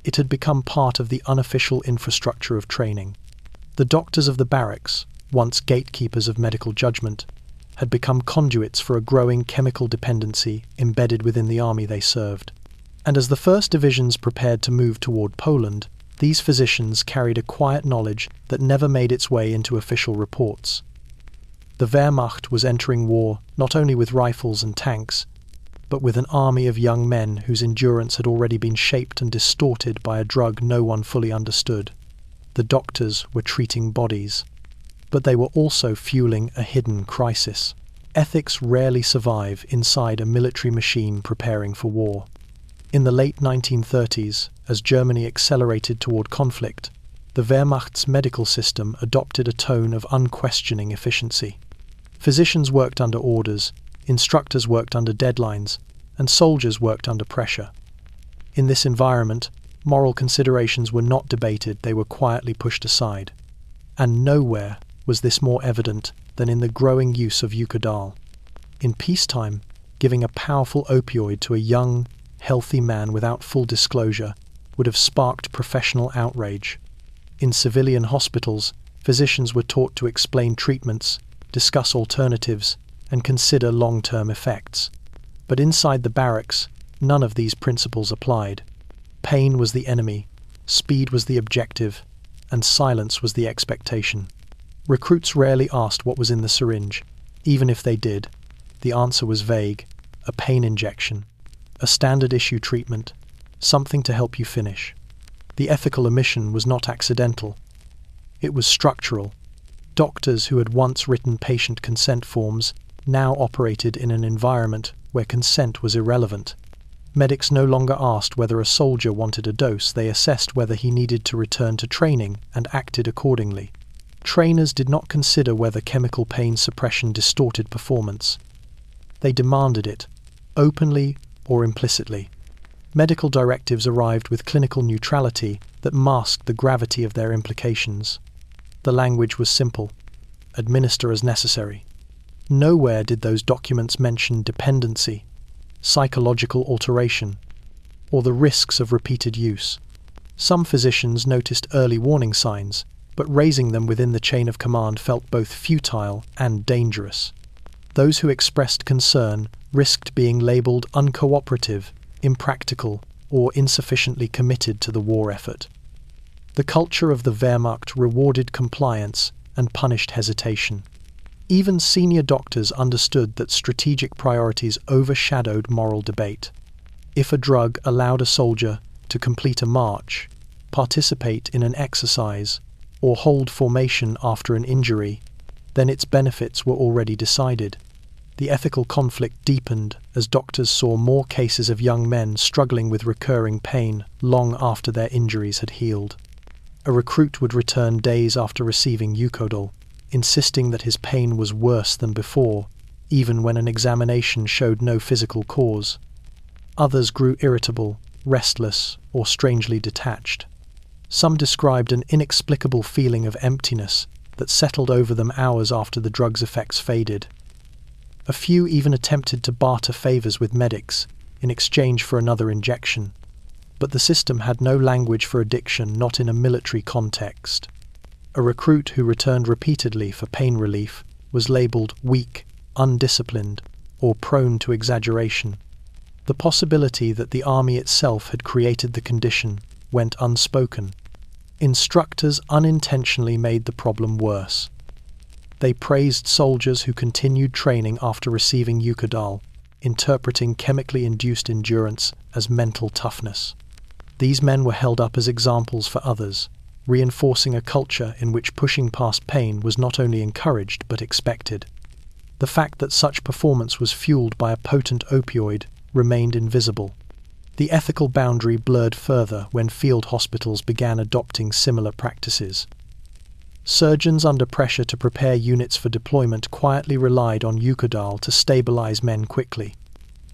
Speaker 1: It had become part of the unofficial infrastructure of training. The doctors of the barracks, once gatekeepers of medical judgment, had become conduits for a growing chemical dependency embedded within the army they served. And as the first divisions prepared to move toward Poland, these physicians carried a quiet knowledge that never made its way into official reports. The Wehrmacht was entering war not only with rifles and tanks, but with an army of young men whose endurance had already been shaped and distorted by a drug no one fully understood. The doctors were treating bodies, but they were also fueling a hidden crisis. Ethics rarely survive inside a military machine preparing for war. In the late 1930s, as Germany accelerated toward conflict, the Wehrmacht's medical system adopted a tone of unquestioning efficiency. Physicians worked under orders, instructors worked under deadlines, and soldiers worked under pressure. In this environment, moral considerations were not debated, they were quietly pushed aside. And nowhere was this more evident than in the growing use of Eukodal. In peacetime, giving a powerful opioid to a young, healthy man without full disclosure would have sparked professional outrage. In civilian hospitals, physicians were taught to explain treatments, discuss alternatives, and consider long-term effects. But inside the barracks, none of these principles applied. Pain was the enemy, speed was the objective, and silence was the expectation. Recruits rarely asked what was in the syringe. Even if they did, the answer was vague: a pain injection, a standard issue treatment, something to help you finish. The ethical omission was not accidental. It was structural. Doctors who had once written patient consent forms now operated in an environment where consent was irrelevant. Medics no longer asked whether a soldier wanted a dose, they assessed whether he needed to return to training and acted accordingly. Trainers did not consider whether chemical pain suppression distorted performance. They demanded it, openly or implicitly. Medical directives arrived with clinical neutrality that masked the gravity of their implications. The language was simple: administer as necessary. Nowhere did those documents mention dependency, psychological alteration, or the risks of repeated use. Some physicians noticed early warning signs, but raising them within the chain of command felt both futile and dangerous. Those who expressed concern risked being labelled uncooperative, impractical, or insufficiently committed to the war effort. The culture of the Wehrmacht rewarded compliance and punished hesitation. Even senior doctors understood that strategic priorities overshadowed moral debate. If a drug allowed a soldier to complete a march, participate in an exercise, or hold formation after an injury, then its benefits were already decided. The ethical conflict deepened as doctors saw more cases of young men struggling with recurring pain long after their injuries had healed. A recruit would return days after receiving Eukodal, insisting that his pain was worse than before, even when an examination showed no physical cause. Others grew irritable, restless, or strangely detached. Some described an inexplicable feeling of emptiness that settled over them hours after the drug's effects faded. A few even attempted to barter favors with medics in exchange for another injection, but the system had no language for addiction, not in a military context. A recruit who returned repeatedly for pain relief was labeled weak, undisciplined, or prone to exaggeration. The possibility that the army itself had created the condition went unspoken. Instructors unintentionally made the problem worse. They praised soldiers who continued training after receiving Eukodal, interpreting chemically induced endurance as mental toughness. These men were held up as examples for others, reinforcing a culture in which pushing past pain was not only encouraged but expected. The fact that such performance was fueled by a potent opioid remained invisible. The ethical boundary blurred further when field hospitals began adopting similar practices. Surgeons under pressure to prepare units for deployment quietly relied on Eukodal to stabilize men quickly.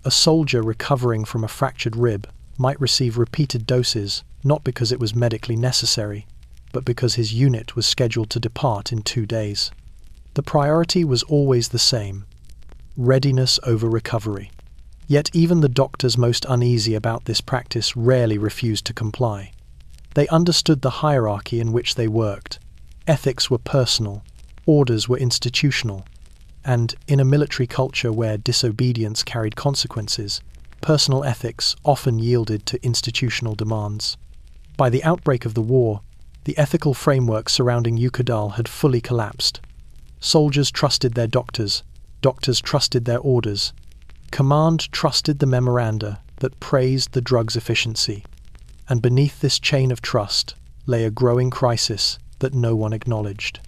Speaker 1: A soldier recovering from a fractured rib might receive repeated doses, not because it was medically necessary, but because his unit was scheduled to depart in 2 days. The priority was always the same: readiness over recovery. Yet even the doctors most uneasy about this practice rarely refused to comply. They understood the hierarchy in which they worked. Ethics were personal, orders were institutional, and in a military culture where disobedience carried consequences, personal ethics often yielded to institutional demands. By the outbreak of the war, the ethical framework surrounding Eukodal had fully collapsed. Soldiers trusted their doctors, doctors trusted their orders. Command trusted the memoranda that praised the drug's efficiency. And beneath this chain of trust lay a growing crisis that no one acknowledged.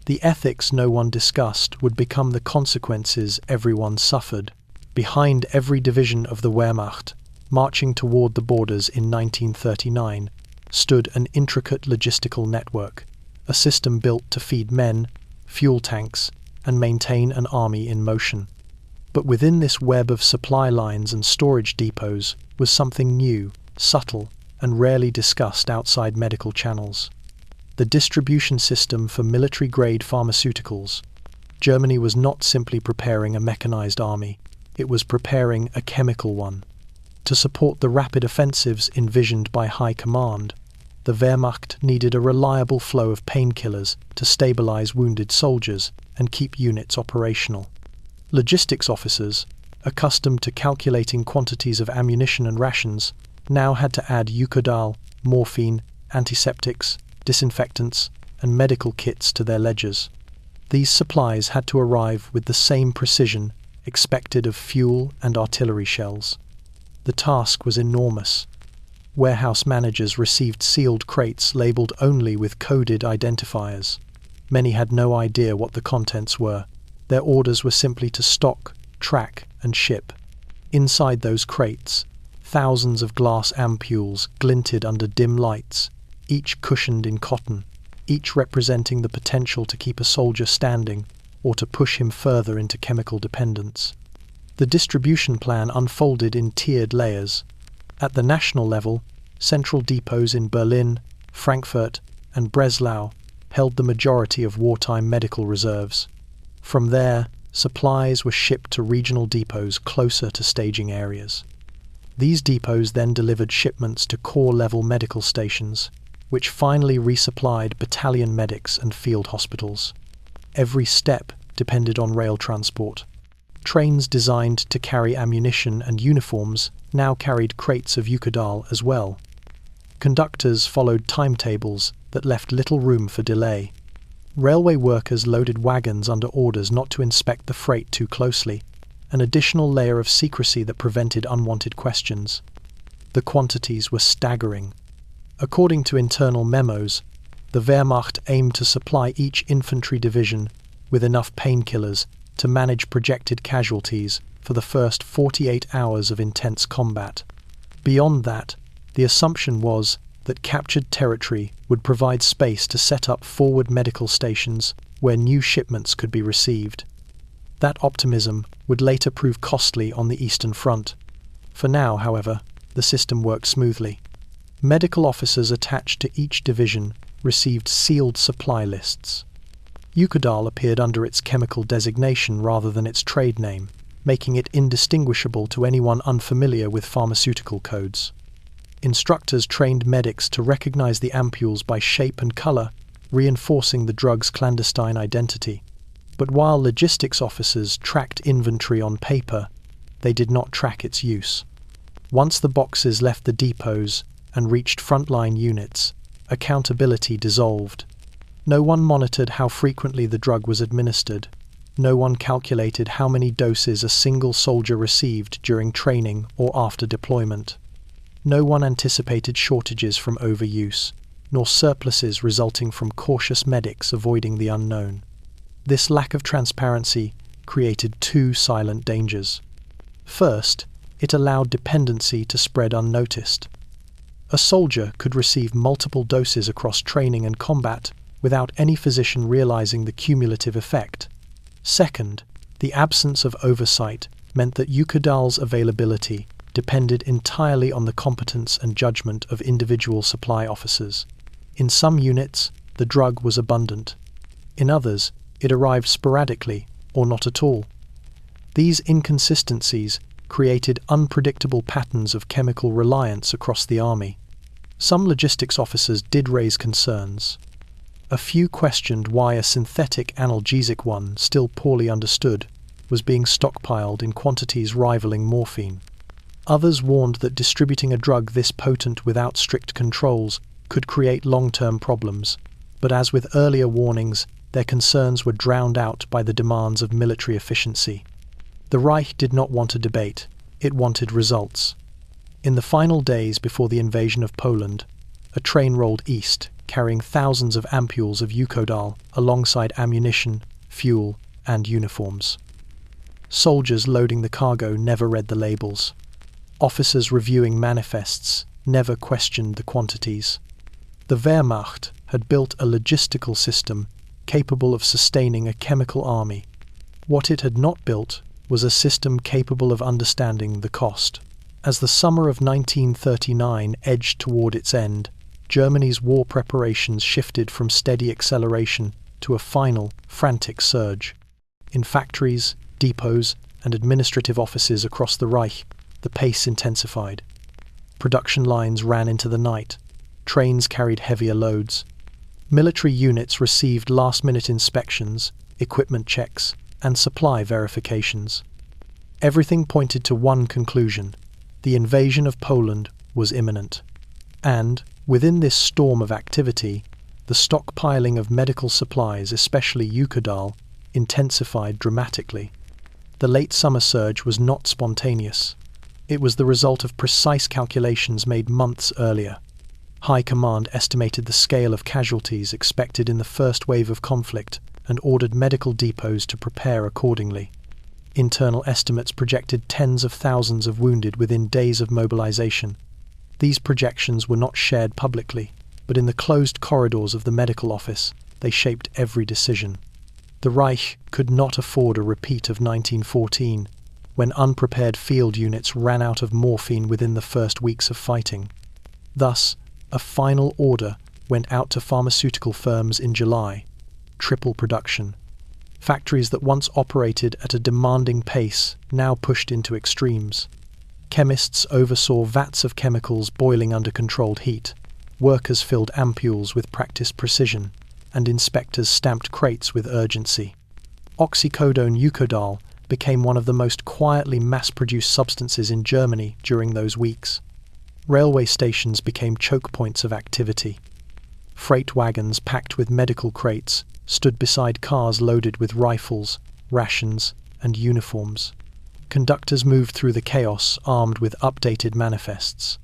Speaker 1: The ethics no one discussed would become the consequences everyone suffered. Behind every division of the Wehrmacht, marching toward the borders in 1939, stood an intricate logistical network, a system built to feed men, fuel tanks, and maintain an army in motion. But within this web of supply lines and storage depots was something new, subtle, and rarely discussed outside medical channels: the distribution system for military-grade pharmaceuticals. Germany was not simply preparing a mechanized army, it was preparing a chemical one. To support the rapid offensives envisioned by High Command, the Wehrmacht needed a reliable flow of painkillers to stabilize wounded soldiers and keep units operational. Logistics officers, accustomed to calculating quantities of ammunition and rations, now had to add Eukodal, morphine, antiseptics, disinfectants, and medical kits to their ledgers. These supplies had to arrive with the same precision expected of fuel and artillery shells. The task was enormous. Warehouse managers received sealed crates labeled only with coded identifiers. Many had no idea what the contents were. Their orders were simply to stock, track, and ship. Inside those crates, thousands of glass ampoules glinted under dim lights, each cushioned in cotton, each representing the potential to keep a soldier standing or to push him further into chemical dependence. The distribution plan unfolded in tiered layers. At the national level, central depots in Berlin, Frankfurt, and Breslau held the majority of wartime medical reserves. From there, supplies were shipped to regional depots closer to staging areas. These depots then delivered shipments to corps-level medical stations, which finally resupplied battalion medics and field hospitals. Every step depended on rail transport. Trains designed to carry ammunition and uniforms now carried crates of Eukodal as well. Conductors followed timetables that left little room for delay. Railway workers loaded wagons under orders not to inspect the freight too closely, an additional layer of secrecy that prevented unwanted questions. The quantities were staggering. According to internal memos, the Wehrmacht aimed to supply each infantry division with enough painkillers to manage projected casualties for the first 48 hours of intense combat. Beyond that, the assumption was that captured territory would provide space to set up forward medical stations where new shipments could be received. That optimism would later prove costly on the Eastern Front. For now, however, the system worked smoothly. Medical officers attached to each division received sealed supply lists. Eukodal appeared under its chemical designation rather than its trade name, making it indistinguishable to anyone unfamiliar with pharmaceutical codes. Instructors trained medics to recognize the ampules by shape and color, reinforcing the drug's clandestine identity. But while logistics officers tracked inventory on paper, they did not track its use. Once the boxes left the depots and reached frontline units, accountability dissolved. No one monitored how frequently the drug was administered. No one calculated how many doses a single soldier received during training or after deployment. No one anticipated shortages from overuse, nor surpluses resulting from cautious medics avoiding the unknown. This lack of transparency created two silent dangers. First, it allowed dependency to spread unnoticed. A soldier could receive multiple doses across training and combat without any physician realizing the cumulative effect. Second, the absence of oversight meant that Eukodal's availability depended entirely on the competence and judgment of individual supply officers. In some units, the drug was abundant. In others, it arrived sporadically or not at all. These inconsistencies created unpredictable patterns of chemical reliance across the army. Some logistics officers did raise concerns. A few questioned why a synthetic analgesic one, still poorly understood, was being stockpiled in quantities rivaling morphine. Others warned that distributing a drug this potent without strict controls could create long-term problems, but as with earlier warnings, their concerns were drowned out by the demands of military efficiency. The Reich did not want a debate, it wanted results. In the final days before the invasion of Poland, a train rolled east, carrying thousands of ampules of Eukodal alongside ammunition, fuel, and uniforms. Soldiers loading the cargo never read the labels. Officers reviewing manifests never questioned the quantities. The Wehrmacht had built a logistical system capable of sustaining a chemical army. What it had not built was a system capable of understanding the cost. As the summer of 1939 edged toward its end, Germany's war preparations shifted from steady acceleration to a final, frantic surge. In factories, depots, and administrative offices across the Reich, the pace intensified. Production lines ran into the night. Trains carried heavier loads. Military units received last-minute inspections, equipment checks, and supply verifications. Everything pointed to one conclusion: the invasion of Poland was imminent. And, within this storm of activity, the stockpiling of medical supplies, especially Eukodal, intensified dramatically. The late summer surge was not spontaneous. It was the result of precise calculations made months earlier. High Command estimated the scale of casualties expected in the first wave of conflict and ordered medical depots to prepare accordingly. Internal estimates projected tens of thousands of wounded within days of mobilization. These projections were not shared publicly, but in the closed corridors of the medical office, they shaped every decision. The Reich could not afford a repeat of 1914, when unprepared field units ran out of morphine within the first weeks of fighting. Thus, a final order went out to pharmaceutical firms in July: triple production. Factories that once operated at a demanding pace now pushed into extremes. Chemists oversaw vats of chemicals boiling under controlled heat. Workers filled ampules with practiced precision, and inspectors stamped crates with urgency. Oxycodone Eukodal became one of the most quietly mass-produced substances in Germany during those weeks. Railway stations became choke points of activity. Freight wagons packed with medical crates stood beside cars loaded with rifles, rations, and uniforms. Conductors moved through the chaos armed with updated manifests.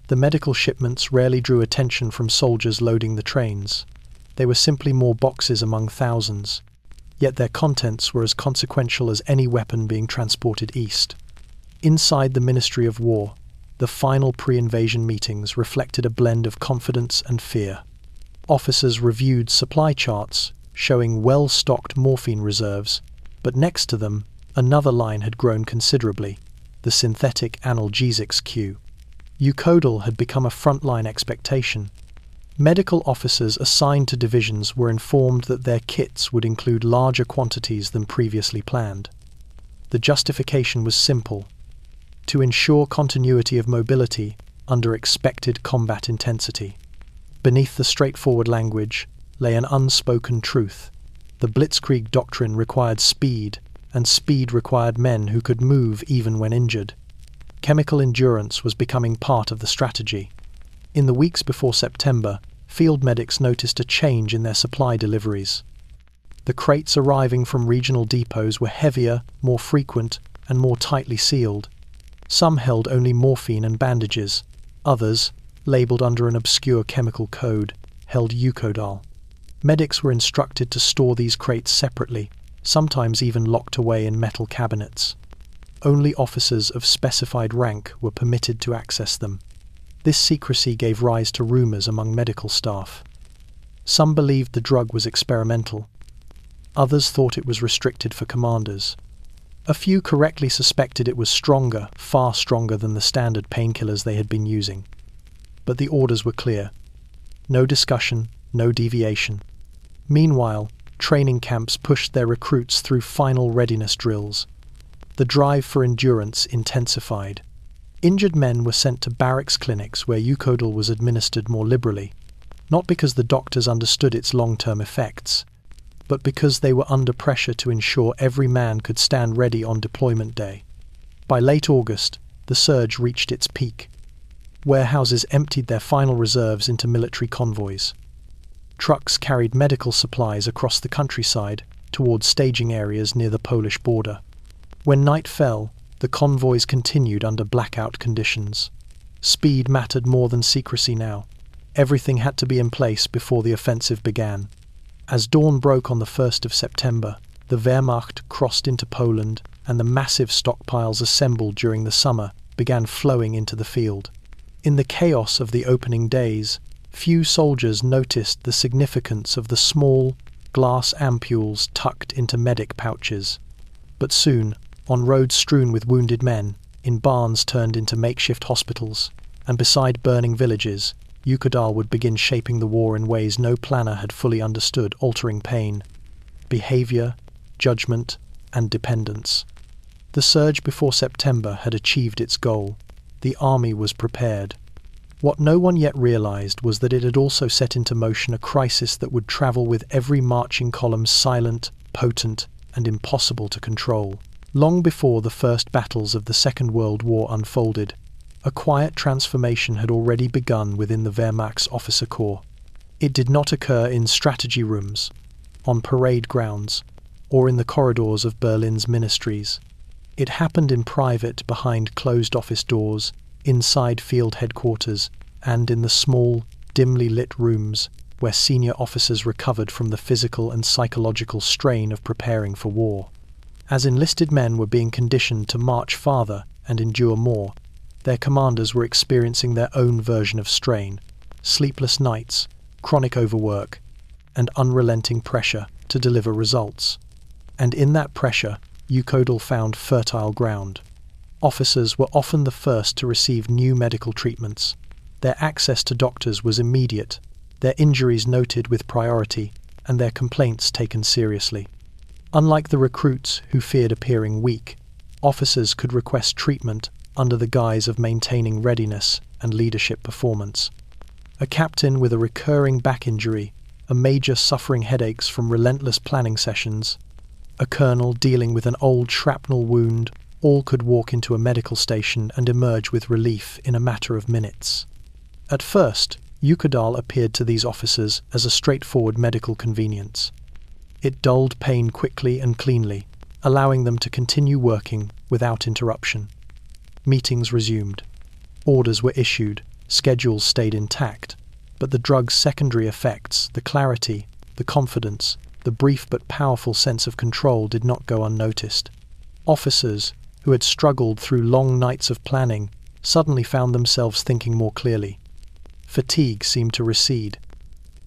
Speaker 1: The medical shipments rarely drew attention from soldiers loading the trains. They were simply more boxes among thousands, yet their contents were as consequential as any weapon being transported east. Inside the Ministry of War, the final pre-invasion meetings reflected a blend of confidence and fear. Officers reviewed supply charts showing well-stocked morphine reserves, but next to them, another line had grown considerably, the synthetic analgesics queue. Eukodal had become a frontline expectation. Medical officers assigned to divisions were informed that their kits would include larger quantities than previously planned. The justification was simple: to ensure continuity of mobility under expected combat intensity. Beneath the straightforward language lay an unspoken truth. The Blitzkrieg doctrine required speed, and speed required men who could move even when injured. Chemical endurance was becoming part of the strategy. In the weeks before September, field medics noticed a change in their supply deliveries. The crates arriving from regional depots were heavier, more frequent, and more tightly sealed. Some held only morphine and bandages. Others, labeled under an obscure chemical code, held Eukodal. Medics were instructed to store these crates separately, sometimes even locked away in metal cabinets. Only officers of specified rank were permitted to access them. This secrecy gave rise to rumors among medical staff. Some believed the drug was experimental. Others thought it was restricted for commanders. A few correctly suspected it was stronger, far stronger than the standard painkillers they had been using. But the orders were clear. No discussion, no deviation. Meanwhile, training camps pushed their recruits through final readiness drills. The drive for endurance intensified. Injured men were sent to barracks clinics where Eukodal was administered more liberally, not because the doctors understood its long-term effects, but because they were under pressure to ensure every man could stand ready on deployment day. By late August, the surge reached its peak. Warehouses emptied their final reserves into military convoys. Trucks carried medical supplies across the countryside towards staging areas near the Polish border. When night fell, the convoys continued under blackout conditions. Speed mattered more than secrecy now. Everything had to be in place before the offensive began. As dawn broke on the 1st of September, the Wehrmacht crossed into Poland, and the massive stockpiles assembled during the summer began flowing into the field. In the chaos of the opening days, few soldiers noticed the significance of the small, glass ampules tucked into medic pouches. But soon, on roads strewn with wounded men, in barns turned into makeshift hospitals, and beside burning villages, Eukodal would begin shaping the war in ways no planner had fully understood, altering pain, behavior, judgment, and dependence. The surge before September had achieved its goal. The army was prepared. What no one yet realized was that it had also set into motion a crisis that would travel with every marching column, silent, potent, and impossible to control. Long before the first battles of the Second World War unfolded, a quiet transformation had already begun within the Wehrmacht's officer corps. It did not occur in strategy rooms, on parade grounds, or in the corridors of Berlin's ministries. It happened in private, behind closed office doors, inside field headquarters, and in the small, dimly lit rooms where senior officers recovered from the physical and psychological strain of preparing for war. As enlisted men were being conditioned to march farther and endure more, their commanders were experiencing their own version of strain: sleepless nights, chronic overwork, and unrelenting pressure to deliver results. And in that pressure, Eukodal found fertile ground. Officers were often the first to receive new medical treatments. Their access to doctors was immediate, their injuries noted with priority, and their complaints taken seriously. Unlike the recruits who feared appearing weak, officers could request treatment under the guise of maintaining readiness and leadership performance. A captain with a recurring back injury, a major suffering headaches from relentless planning sessions, a colonel dealing with an old shrapnel wound, all could walk into a medical station and emerge with relief in a matter of minutes. At first, Eukodal appeared to these officers as a straightforward medical convenience. It dulled pain quickly and cleanly, allowing them to continue working without interruption. Meetings resumed. Orders were issued, schedules stayed intact, but the drug's secondary effects, the clarity, the confidence, the brief but powerful sense of control did not go unnoticed. Officers, who had struggled through long nights of planning, suddenly found themselves thinking more clearly. Fatigue seemed to recede.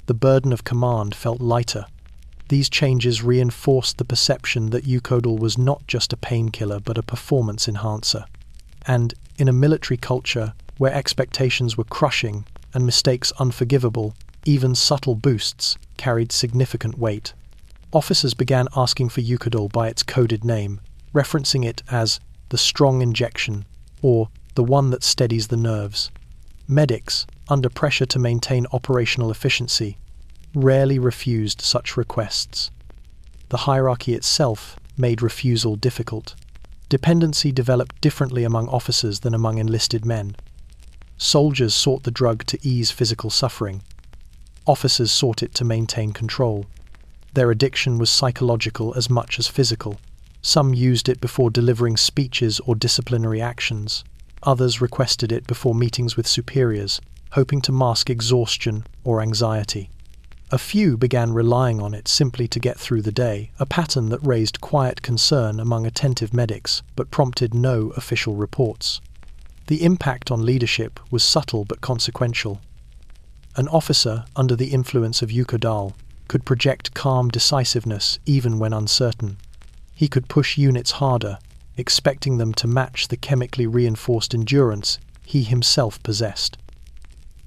Speaker 1: The burden of command felt lighter. These changes reinforced the perception that Eukodal was not just a painkiller but a performance enhancer. And, in a military culture where expectations were crushing and mistakes unforgivable, even subtle boosts carried significant weight. Officers began asking for Eukodal by its coded name, referencing it as the strong injection or the one that steadies the nerves. Medics, under pressure to maintain operational efficiency, rarely refused such requests. The hierarchy itself made refusal difficult. Dependency developed differently among officers than among enlisted men. Soldiers sought the drug to ease physical suffering. Officers sought it to maintain control. Their addiction was psychological as much as physical. Some used it before delivering speeches or disciplinary actions. Others requested it before meetings with superiors, hoping to mask exhaustion or anxiety. A few began relying on it simply to get through the day, a pattern that raised quiet concern among attentive medics but prompted no official reports. The impact on leadership was subtle but consequential. An officer under the influence of Eukodal could project calm decisiveness even when uncertain. He could push units harder, expecting them to match the chemically reinforced endurance he himself possessed.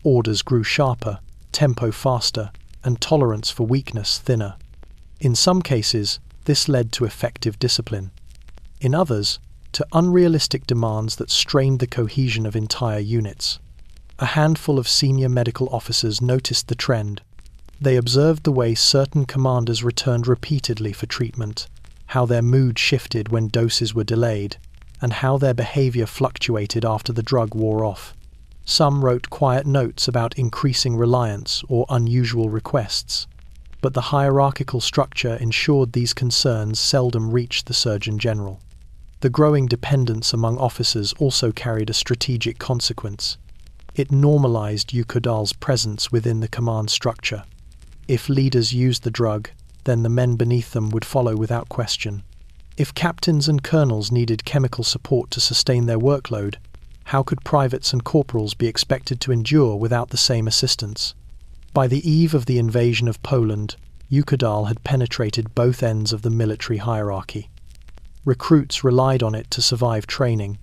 Speaker 1: Orders grew sharper, tempo faster, and tolerance for weakness thinner. In some cases, this led to effective discipline. In others, to unrealistic demands that strained the cohesion of entire units. A handful of senior medical officers noticed the trend. They observed the way certain commanders returned repeatedly for treatment, how their mood shifted when doses were delayed, and how their behavior fluctuated after the drug wore off. Some wrote quiet notes about increasing reliance or unusual requests, but the hierarchical structure ensured these concerns seldom reached the Surgeon General. The growing dependence among officers also carried a strategic consequence. It normalized Eukodal's presence within the command structure. If leaders used the drug, then the men beneath them would follow without question. If captains and colonels needed chemical support to sustain their workload, how could privates and corporals be expected to endure without the same assistance? By the eve of the invasion of Poland, Eukodal had penetrated both ends of the military hierarchy. Recruits relied on it to survive training.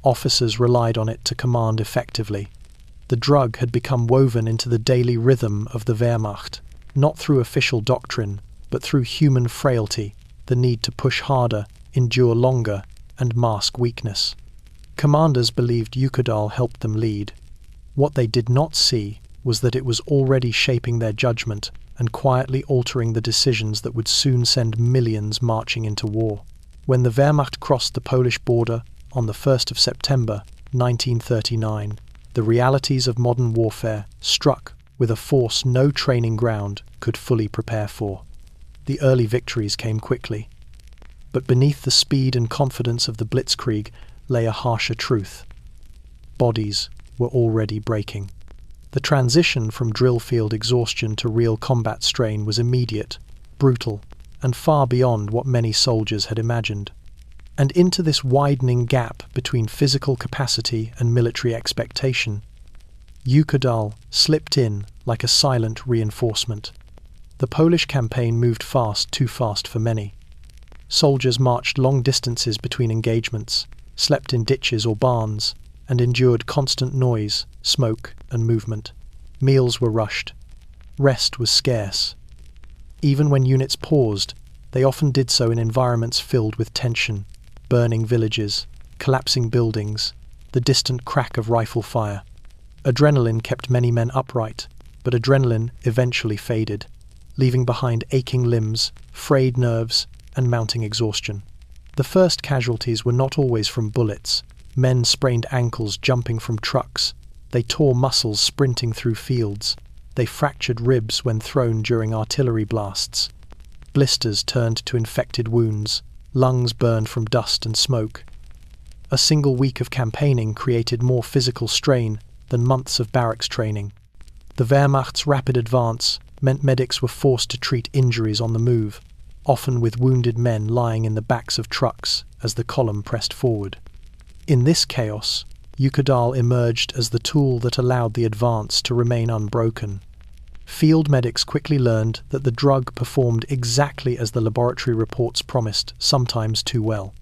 Speaker 1: Officers relied on it to command effectively. The drug had become woven into the daily rhythm of the Wehrmacht, not through official doctrine, but through human frailty, the need to push harder, endure longer, and mask weakness. Commanders believed Eukodal helped them lead. What they did not see was that it was already shaping their judgment and quietly altering the decisions that would soon send millions marching into war. When the Wehrmacht crossed the Polish border on the 1st of September 1939, the realities of modern warfare struck with a force no training ground could fully prepare for. The early victories came quickly. But beneath the speed and confidence of the blitzkrieg lay a harsher truth. Bodies were already breaking. The transition from drill field exhaustion to real combat strain was immediate, brutal, and far beyond what many soldiers had imagined. And into this widening gap between physical capacity and military expectation, Eukodal slipped in like a silent reinforcement. The Polish campaign moved fast, too fast for many. Soldiers marched long distances between engagements, slept in ditches or barns, and endured constant noise, smoke, and movement. Meals were rushed. Rest was scarce. Even when units paused, they often did so in environments filled with tension, burning villages, collapsing buildings, the distant crack of rifle fire. Adrenaline kept many men upright, but adrenaline eventually faded, leaving behind aching limbs, frayed nerves, and mounting exhaustion. The first casualties were not always from bullets. Men sprained ankles jumping from trucks. They tore muscles sprinting through fields. They fractured ribs when thrown during artillery blasts. Blisters turned to infected wounds. Lungs burned from dust and smoke. A single week of campaigning created more physical strain than months of barracks training. The Wehrmacht's rapid advance meant medics were forced to treat injuries on the move, often with wounded men lying in the backs of trucks as the column pressed forward. In this chaos, Eukodal emerged as the tool that allowed the advance to remain unbroken. Field medics quickly learned that the drug performed exactly as the laboratory reports promised, sometimes too well.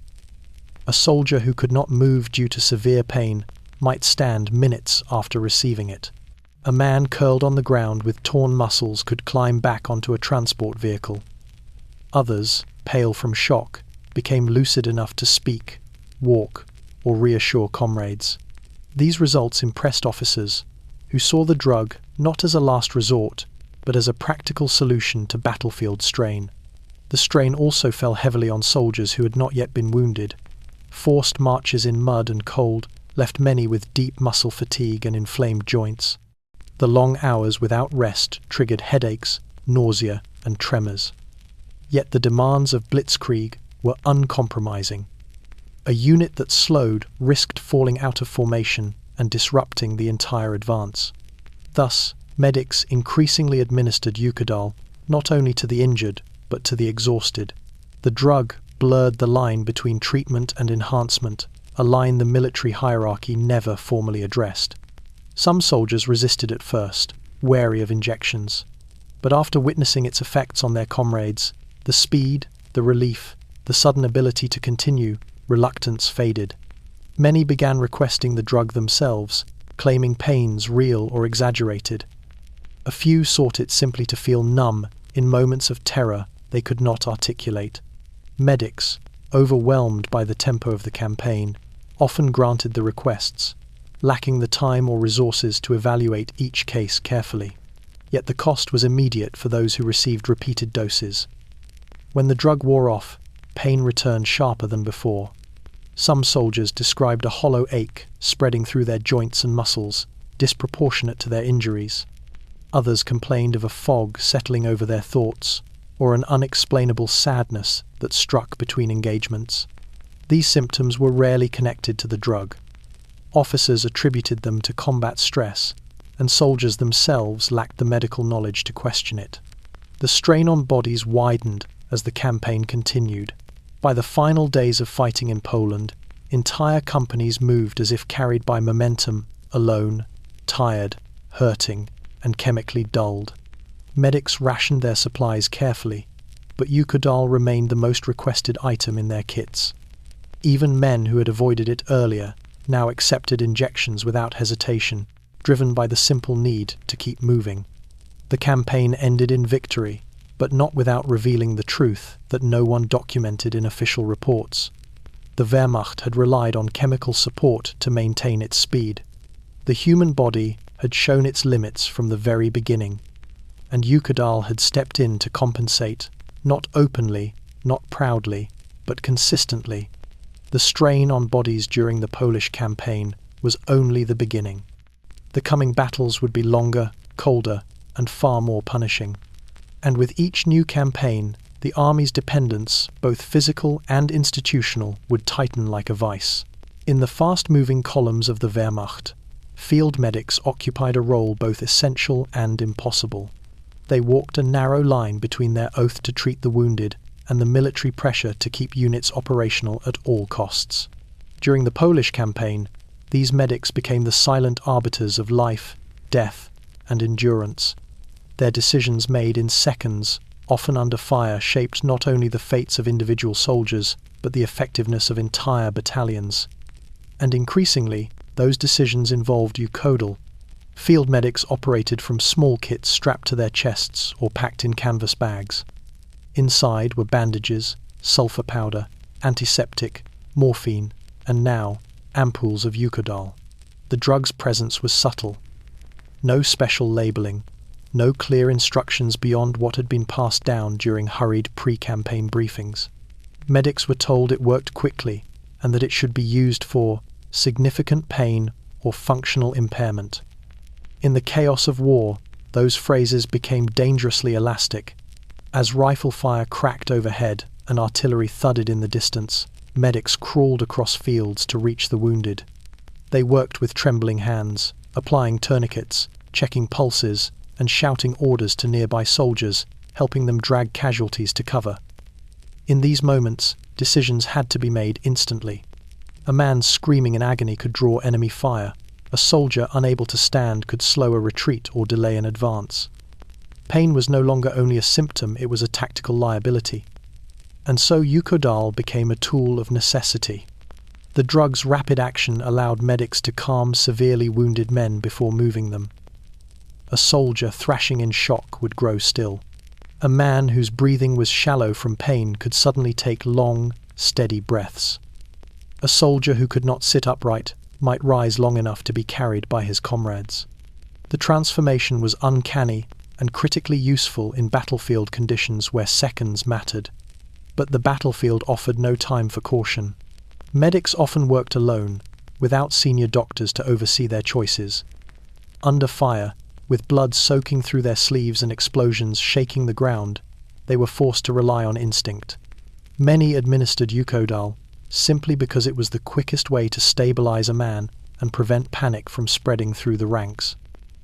Speaker 1: A soldier who could not move due to severe pain might stand minutes after receiving it. A man curled on the ground with torn muscles could climb back onto a transport vehicle. Others, pale from shock, became lucid enough to speak, walk, or reassure comrades. These results impressed officers, who saw the drug not as a last resort, but as a practical solution to battlefield strain. The strain also fell heavily on soldiers who had not yet been wounded. Forced marches in mud and cold left many with deep muscle fatigue and inflamed joints. The long hours without rest triggered headaches, nausea, and tremors. Yet the demands of blitzkrieg were uncompromising. A unit that slowed risked falling out of formation and disrupting the entire advance. Thus, medics increasingly administered Eukodal not only to the injured, but to the exhausted. The drug blurred the line between treatment and enhancement, a line the military hierarchy never formally addressed. Some soldiers resisted at first, wary of injections. But after witnessing its effects on their comrades, the speed, the relief, the sudden ability to continue, reluctance faded. Many began requesting the drug themselves, claiming pains real or exaggerated. A few sought it simply to feel numb in moments of terror they could not articulate. Medics, overwhelmed by the tempo of the campaign, often granted the requests, lacking the time or resources to evaluate each case carefully. Yet the cost was immediate for those who received repeated doses. When the drug wore off, pain returned sharper than before. Some soldiers described a hollow ache spreading through their joints and muscles, disproportionate to their injuries. Others complained of a fog settling over their thoughts, or an unexplainable sadness that struck between engagements. These symptoms were rarely connected to the drug. Officers attributed them to combat stress, and soldiers themselves lacked the medical knowledge to question it. The strain on bodies widened as the campaign continued. By the final days of fighting in Poland, entire companies moved as if carried by momentum, alone, tired, hurting, and chemically dulled. Medics rationed their supplies carefully, but Eukodal remained the most requested item in their kits. Even men who had avoided it earlier now accepted injections without hesitation, driven by the simple need to keep moving. The campaign ended in victory, but not without revealing the truth that no one documented in official reports. The Wehrmacht had relied on chemical support to maintain its speed. The human body had shown its limits from the very beginning, and Eukodal had stepped in to compensate, not openly, not proudly, but consistently. The strain on bodies during the Polish campaign was only the beginning. The coming battles would be longer, colder, and far more punishing. And with each new campaign, the army's dependence, both physical and institutional, would tighten like a vice. In the fast-moving columns of the Wehrmacht, field medics occupied a role both essential and impossible. They walked a narrow line between their oath to treat the wounded and the military pressure to keep units operational at all costs. During the Polish campaign, these medics became the silent arbiters of life, death, and endurance. Their decisions made in seconds, often under fire, shaped not only the fates of individual soldiers, but the effectiveness of entire battalions. And increasingly, those decisions involved Eukodal. Field medics operated from small kits strapped to their chests or packed in canvas bags. Inside were bandages, sulfur powder, antiseptic, morphine, and now, ampoules of Eukodal. The drug's presence was subtle, No special labeling, no clear instructions beyond what had been passed down during hurried pre-campaign briefings. Medics were told it worked quickly and that it should be used for significant pain or functional impairment. In the chaos of war, those phrases became dangerously elastic. As rifle fire cracked overhead and artillery thudded in the distance, medics crawled across fields to reach the wounded. They worked with trembling hands, applying tourniquets, checking pulses, and shouting orders to nearby soldiers, helping them drag casualties to cover. In these moments, decisions had to be made instantly. A man screaming in agony could draw enemy fire. A soldier unable to stand could slow a retreat or delay an advance. Pain was no longer only a symptom, it was a tactical liability. And so Eukodal became a tool of necessity. The drug's rapid action allowed medics to calm severely wounded men before moving them. A soldier thrashing in shock would grow still. A man whose breathing was shallow from pain could suddenly take long, steady breaths. A soldier who could not sit upright might rise long enough to be carried by his comrades. The transformation was uncanny and critically useful in battlefield conditions where seconds mattered. But the battlefield offered no time for caution. Medics often worked alone, without senior doctors to oversee their choices. Under fire, with blood soaking through their sleeves and explosions shaking the ground, they were forced to rely on instinct. Many administered Eukodal simply because it was the quickest way to stabilize a man and prevent panic from spreading through the ranks.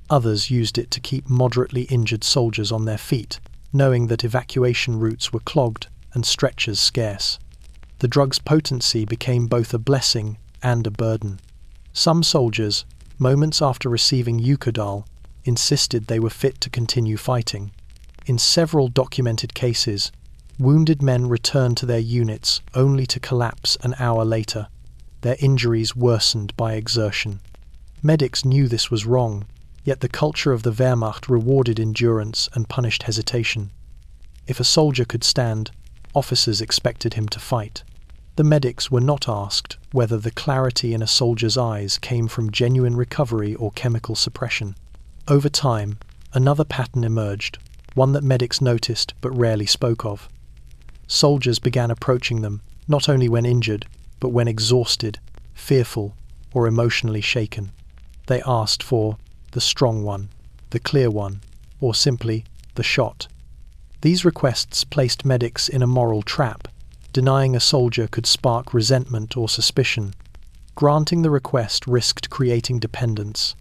Speaker 1: Others used it to keep moderately injured soldiers on their feet, knowing that evacuation routes were clogged and stretchers scarce. The drug's potency became both a blessing and a burden. Some soldiers, moments after receiving Eukodal, insisted they were fit to continue fighting. In several documented cases, wounded men returned to their units only to collapse an hour later, their injuries worsened by exertion. Medics knew this was wrong, yet the culture of the Wehrmacht rewarded endurance and punished hesitation. If a soldier could stand, officers expected him to fight. The medics were not asked whether the clarity in a soldier's eyes came from genuine recovery or chemical suppression. Over time, another pattern emerged, one that medics noticed but rarely spoke of. Soldiers began approaching them, not only when injured, but when exhausted, fearful, or emotionally shaken. They asked for the strong one, the clear one, or simply the shot. These requests placed medics in a moral trap. Denying a soldier could spark resentment or suspicion. Granting the request risked creating dependence.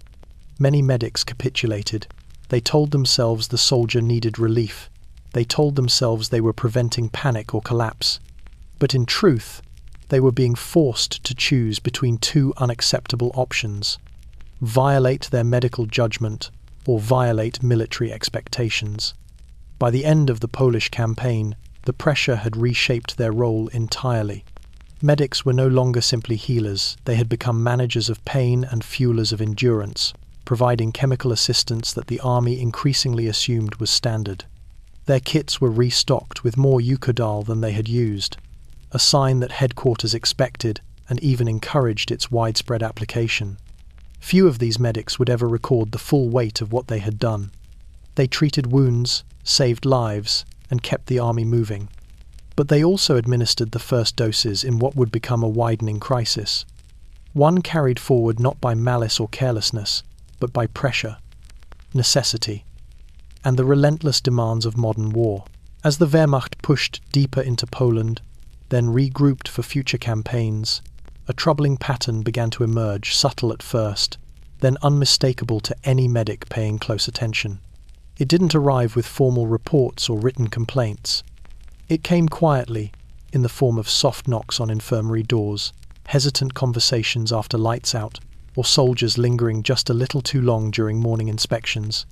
Speaker 1: Many medics capitulated. They told themselves the soldier needed relief. They told themselves they were preventing panic or collapse. But in truth, they were being forced to choose between two unacceptable options: violate their medical judgment or violate military expectations. By the end of the Polish campaign, the pressure had reshaped their role entirely. Medics were no longer simply healers, they had become managers of pain and fuelers of endurance, providing chemical assistance that the army increasingly assumed was standard. Their kits were restocked with more Eukodal than they had used, a sign that headquarters expected and even encouraged its widespread application. Few of these medics would ever record the full weight of what they had done. They treated wounds, saved lives, and kept the army moving. But they also administered the first doses in what would become a widening crisis. One carried forward not by malice or carelessness, but by pressure, necessity, and the relentless demands of modern war. As the Wehrmacht pushed deeper into Poland, then regrouped for future campaigns, a troubling pattern began to emerge, subtle at first, then unmistakable to any medic paying close attention. It didn't arrive with formal reports or written complaints. It came quietly, in the form of soft knocks on infirmary doors, hesitant conversations after lights out, or soldiers lingering just a little too long during morning inspections.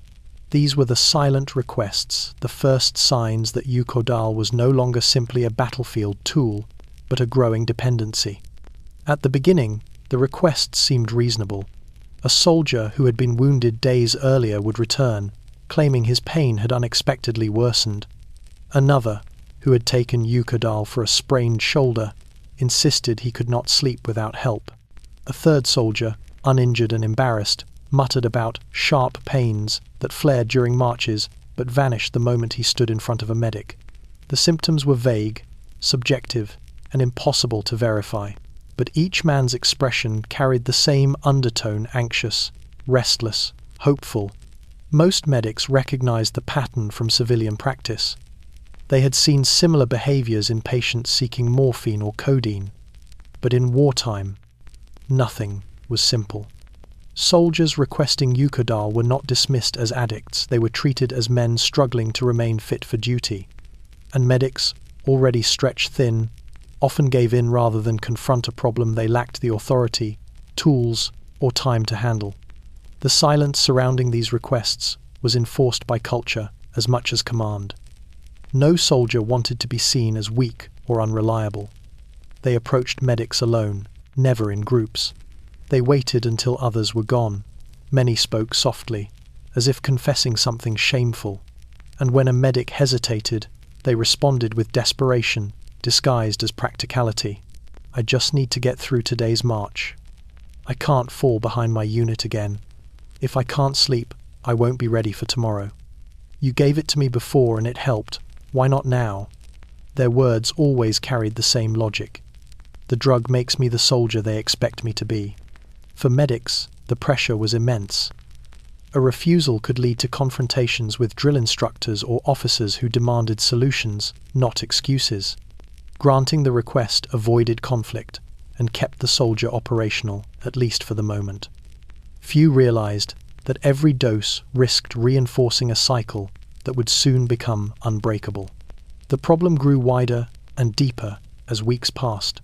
Speaker 1: These were the silent requests, the first signs that Eukodal was no longer simply a battlefield tool, but a growing dependency. At the beginning, the requests seemed reasonable. A soldier who had been wounded days earlier would return, claiming his pain had unexpectedly worsened. Another, who had taken Eukodal for a sprained shoulder, insisted he could not sleep without help. A third soldier, uninjured and embarrassed, muttered about sharp pains that flared during marches but vanished the moment he stood in front of a medic. The symptoms were vague, subjective, and impossible to verify, but each man's expression carried the same undertone: anxious, restless, hopeful. Most medics recognized the pattern from civilian practice. They had seen similar behaviors in patients seeking morphine or codeine. But in wartime, nothing was simple. Soldiers requesting Eukodal were not dismissed as addicts. They were treated as men struggling to remain fit for duty. And medics, already stretched thin, often gave in rather than confront a problem they lacked the authority, tools, or time to handle. The silence surrounding these requests was enforced by culture as much as command. No soldier wanted to be seen as weak or unreliable. They approached medics alone, never in groups. They waited until others were gone. Many spoke softly, as if confessing something shameful. And when a medic hesitated, they responded with desperation, disguised as practicality. "I just need to get through today's march. I can't fall behind my unit again. If I can't sleep, I won't be ready for tomorrow. You gave it to me before and it helped. Why not now?" Their words always carried the same logic. The drug makes me the soldier they expect me to be. For medics, the pressure was immense. A refusal could lead to confrontations with drill instructors or officers who demanded solutions, not excuses. Granting the request avoided conflict and kept the soldier operational, at least for the moment. Few realized that every dose risked reinforcing a cycle that would soon become unbreakable. The problem grew wider and deeper as weeks passed.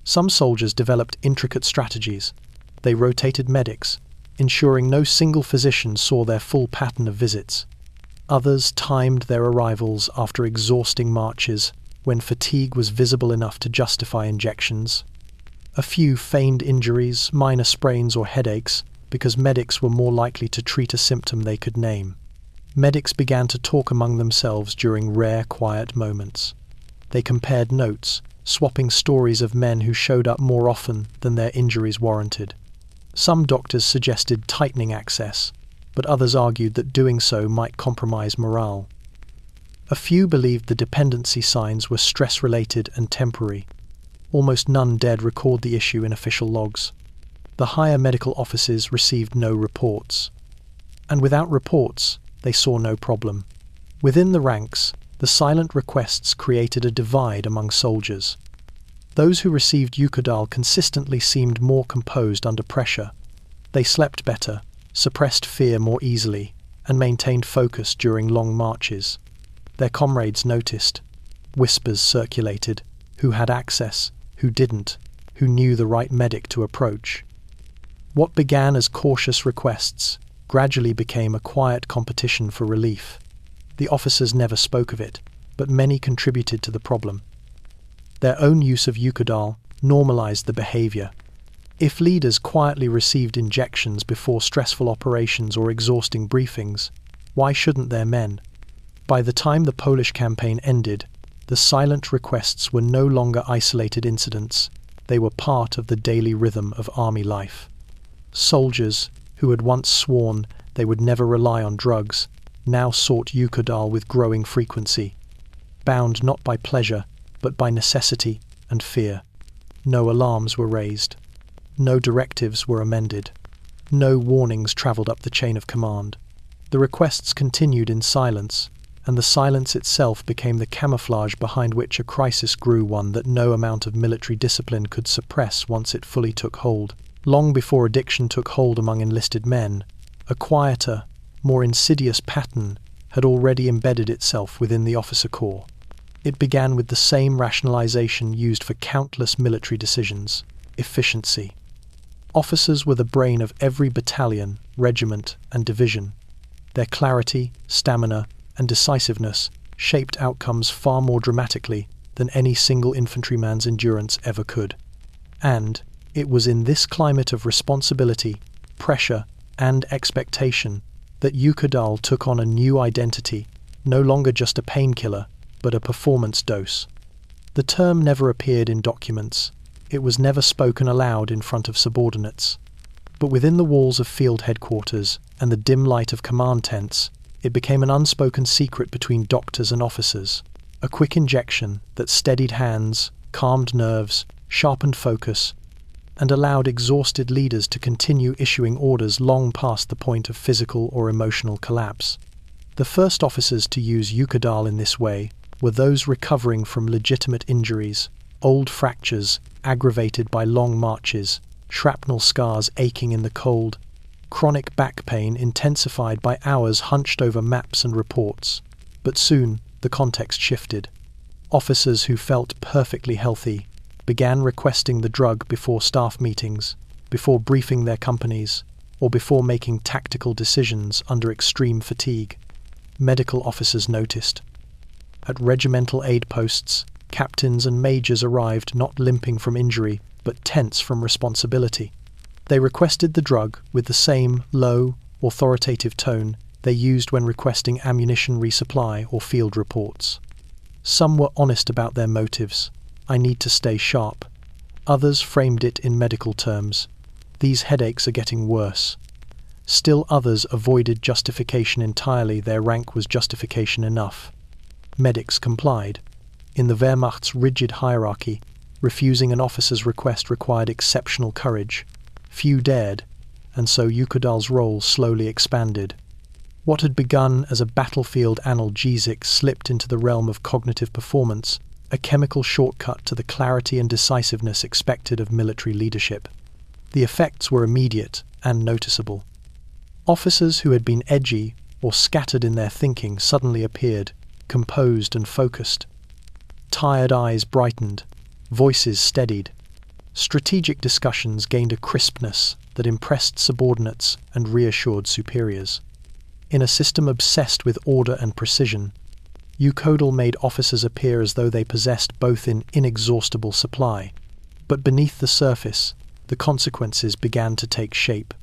Speaker 1: Some soldiers developed intricate strategies. They rotated medics, ensuring no single physician saw their full pattern of visits. Others timed their arrivals after exhausting marches when fatigue was visible enough to justify injections. A few feigned injuries, minor sprains or headaches, because medics were more likely to treat a symptom they could name. Medics began to talk among themselves during rare, quiet moments. They compared notes, swapping stories of men who showed up more often than their injuries warranted. Some doctors suggested tightening access, but others argued that doing so might compromise morale. A few believed the dependency signs were stress-related and temporary. Almost none dared record the issue in official logs. The higher medical offices received no reports. And without reports, they saw no problem. Within the ranks, the silent requests created a divide among soldiers. Those who received Eukodal consistently seemed more composed under pressure. They slept better, suppressed fear more easily, and maintained focus during long marches. Their comrades noticed. Whispers circulated. Who had access? Who didn't? Who knew the right medic to approach? What began as cautious requests gradually became a quiet competition for relief. The officers never spoke of it, but many contributed to the problem. Their own use of Eukodal normalized the behavior. If leaders quietly received injections before stressful operations or exhausting briefings, why shouldn't their men? By the time the Polish campaign ended, the silent requests were no longer isolated incidents. They were part of the daily rhythm of army life. Soldiers, who had once sworn they would never rely on drugs, now sought Eukodal with growing frequency, bound not by pleasure, but by necessity and fear. No alarms were raised. No directives were amended. No warnings travelled up the chain of command. The requests continued in silence, and the silence itself became the camouflage behind which a crisis grew, one that no amount of military discipline could suppress once it fully took hold. Long before addiction took hold among enlisted men, a quieter, more insidious pattern had already embedded itself within the officer corps. It began with the same rationalization used for countless military decisions: efficiency. Officers were the brain of every battalion, regiment, and division. Their clarity, stamina, and decisiveness shaped outcomes far more dramatically than any single infantryman's endurance ever could. And it was in this climate of responsibility, pressure, and expectation that Eukodal took on a new identity, no longer just a painkiller, but a performance dose. The term never appeared in documents. It was never spoken aloud in front of subordinates. But within the walls of field headquarters and the dim light of command tents, it became an unspoken secret between doctors and officers. A quick injection that steadied hands, calmed nerves, sharpened focus, and allowed exhausted leaders to continue issuing orders long past the point of physical or emotional collapse. The first officers to use Eukodal in this way were those recovering from legitimate injuries, old fractures aggravated by long marches, shrapnel scars aching in the cold, chronic back pain intensified by hours hunched over maps and reports. But soon, the context shifted. Officers who felt perfectly healthy began requesting the drug before staff meetings, before briefing their companies, or before making tactical decisions under extreme fatigue. Medical officers noticed. At regimental aid posts, captains and majors arrived not limping from injury, but tense from responsibility. They requested the drug with the same low, authoritative tone they used when requesting ammunition resupply or field reports. Some were honest about their motives. I need to stay sharp. Others framed it in medical terms. These headaches are getting worse. Still others avoided justification entirely. Their rank was justification enough. Medics complied. In the Wehrmacht's rigid hierarchy, refusing an officer's request required exceptional courage. Few dared, and so Eukodal's role slowly expanded. What had begun as a battlefield analgesic slipped into the realm of cognitive performance, a chemical shortcut to the clarity and decisiveness expected of military leadership. The effects were immediate and noticeable. Officers who had been edgy or scattered in their thinking suddenly appeared, composed and focused. Tired eyes brightened, voices steadied. Strategic discussions gained a crispness that impressed subordinates and reassured superiors. In a system obsessed with order and precision, Eukodal made officers appear as though they possessed both in inexhaustible supply. But beneath the surface, the consequences began to take shape.